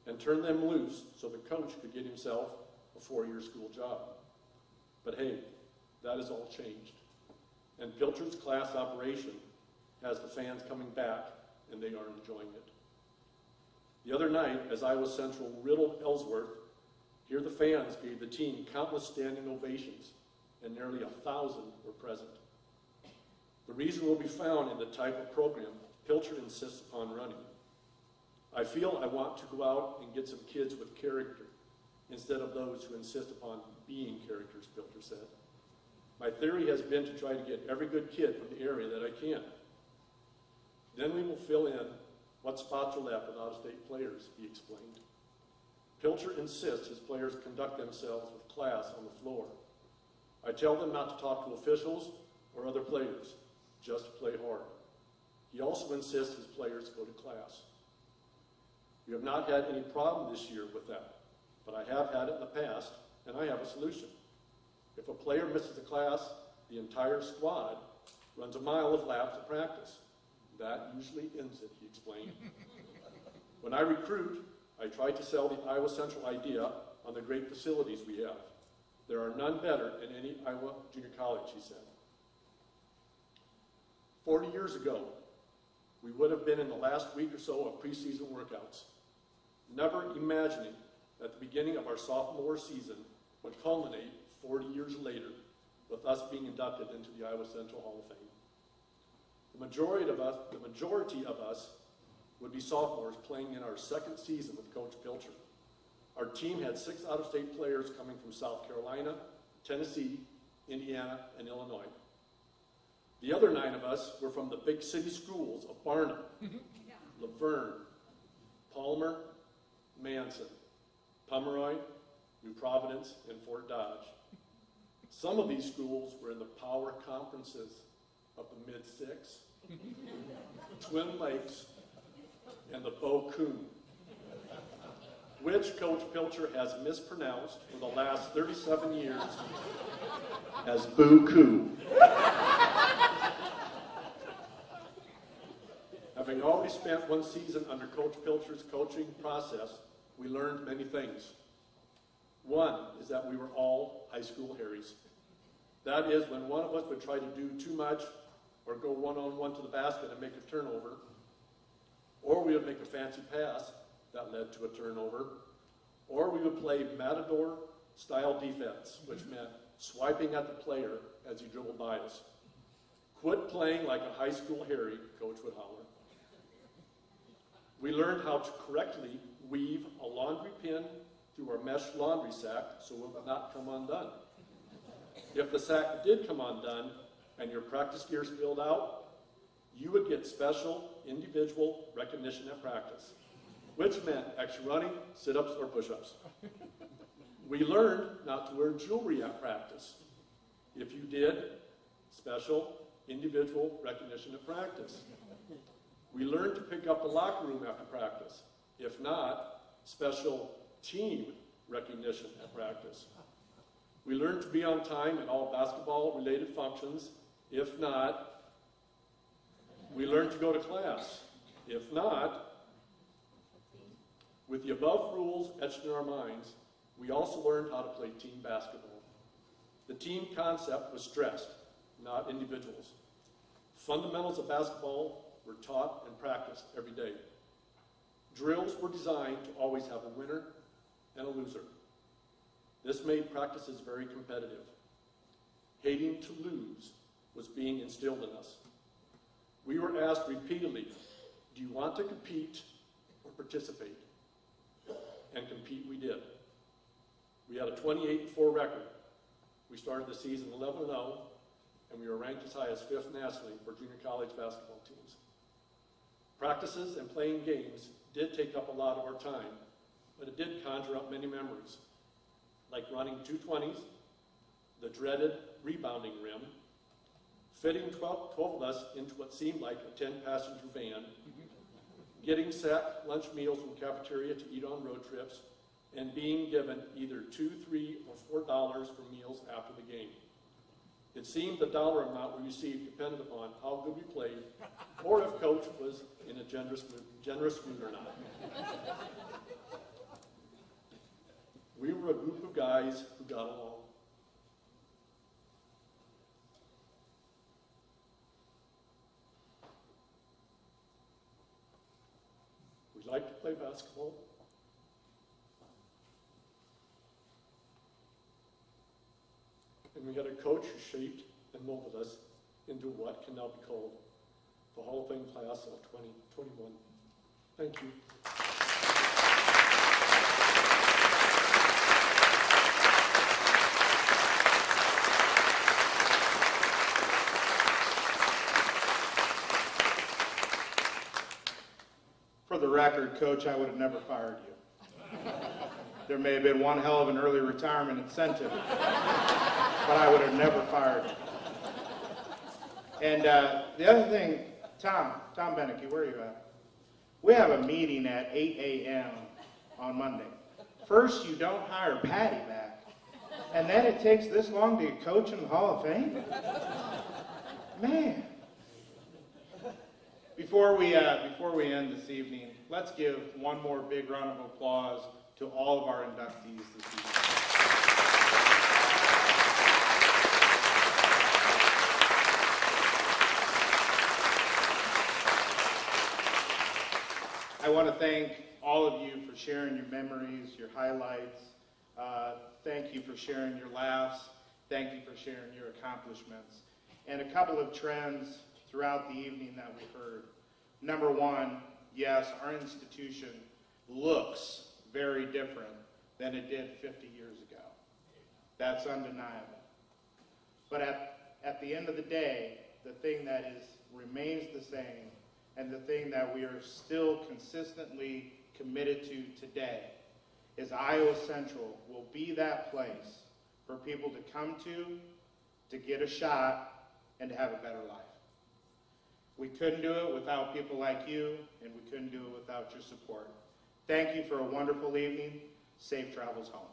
and turn them loose so the coach could get himself a 4-year school job. But hey, that has all changed. And Pilcher's class operation has the fans coming back, and they are enjoying it. The other night, as Iowa Central riddled Ellsworth, here the fans gave the team countless standing ovations, and nearly 1,000 were present. The reason will be found in the type of program Pilcher insists upon running. I feel I want to go out and get some kids with character, instead of those who insist upon being characters, Pilcher said. My theory has been to try to get every good kid from the area that I can. Then we will fill in what spots are left with out-of-state players, he explained. Pilcher insists his players conduct themselves with class on the floor. I tell them not to talk to officials or other players, just play hard. He also insists his players go to class. We have not had any problem this year with that, but I have had it in the past, and I have a solution. If a player misses a class, the entire squad runs a mile of laps at practice. That usually ends it, he explained. When I recruit, I try to sell the Iowa Central idea on the great facilities we have. There are none better in any Iowa junior college, he said. 40 years ago, we would have been in the last week or so of preseason workouts, never imagining that the beginning of our sophomore season would culminate 40 years later with us being inducted into the Iowa Central Hall of Fame. The majority of us would be sophomores playing in our second season with Coach Pilcher. Our team had 6 out-of-state players coming from South Carolina, Tennessee, Indiana, and Illinois. The other 9 of us were from the big city schools of Barnum, Laverne, Palmer, Manson, Pomeroy, New Providence, and Fort Dodge. Some of these schools were in the power conferences of the Mid-Six, Twin Lakes, and the Bo-Coon, which Coach Pilcher has mispronounced for the last 37 years as Boo-Coo. Having already spent one season under Coach Pilcher's coaching process, we learned many things. One is that we were all high school Harrys. That is, when one of us would try to do too much or go one-on-one to the basket and make a turnover, or we would make a fancy pass that led to a turnover, or we would play matador-style defense, which meant swiping at the player as he dribbled by us. Quit playing like a high school Harry, Coach would holler. We learned how to correctly weave a laundry pin through our mesh laundry sack so it would not come undone. If the sack did come undone and your practice gear spilled out, you would get special individual recognition at practice, which meant extra running, sit-ups, or push-ups. We learned not to wear jewelry at practice. If you did, special individual recognition at practice. We learned to pick up the locker room after practice. If not, special team recognition at practice. We learned to be on time in all basketball-related functions. If not, we learned to go to class. If not, with the above rules etched in our minds, we also learned how to play team basketball. The team concept was stressed, not individuals. Fundamentals of basketball were taught and practiced every day. Drills were designed to always have a winner and a loser. This made practices very competitive. Hating to lose was being instilled in us. We were asked repeatedly, do you want to compete or participate? And compete we did. We had a 28-4 record. We started the season 11-0, and we were ranked as high as 5th nationally for junior college basketball teams. Practices and playing games did take up a lot of our time, but it did conjure up many memories, like running 220s, the dreaded rebounding rim, fitting 12 of us into what seemed like a 10-passenger van, getting set lunch meals from cafeteria to eat on road trips, and being given either $2, $3, or $4 for meals after the game. It seemed the dollar amount we received depended upon how good we played, or if Coach was in a generous mood or not. We were a group of guys who got along. We like to play basketball. And we had a coach who shaped and molded us into what can now be called the Hall of Fame class of 2021. Thank you. For the record, Coach, I would have never fired you. There may have been one hell of an early retirement incentive, but I would have never fired you. And the other thing, Tom Benecke, where are you at? We have a meeting at 8 a.m. on Monday. First, you don't hire Patti back, and then it takes this long to get coach in the Hall of Fame? Man. Before we end this evening, let's give one more big round of applause to all of our inductees this evening. I want to thank all of you for sharing your memories, your highlights. Thank you for sharing your laughs. Thank you for sharing your accomplishments. And a couple of trends throughout the evening that we heard. Number one, yes, our institution looks very different than it did 50 years ago. That's undeniable. But at the end of the day, the thing that remains the same, and the thing that we are still consistently committed to today, is Iowa Central will be that place for people to come to get a shot, and to have a better life. We couldn't do it without people like you, and we couldn't do it without your support. Thank you for a wonderful evening. Safe travels home.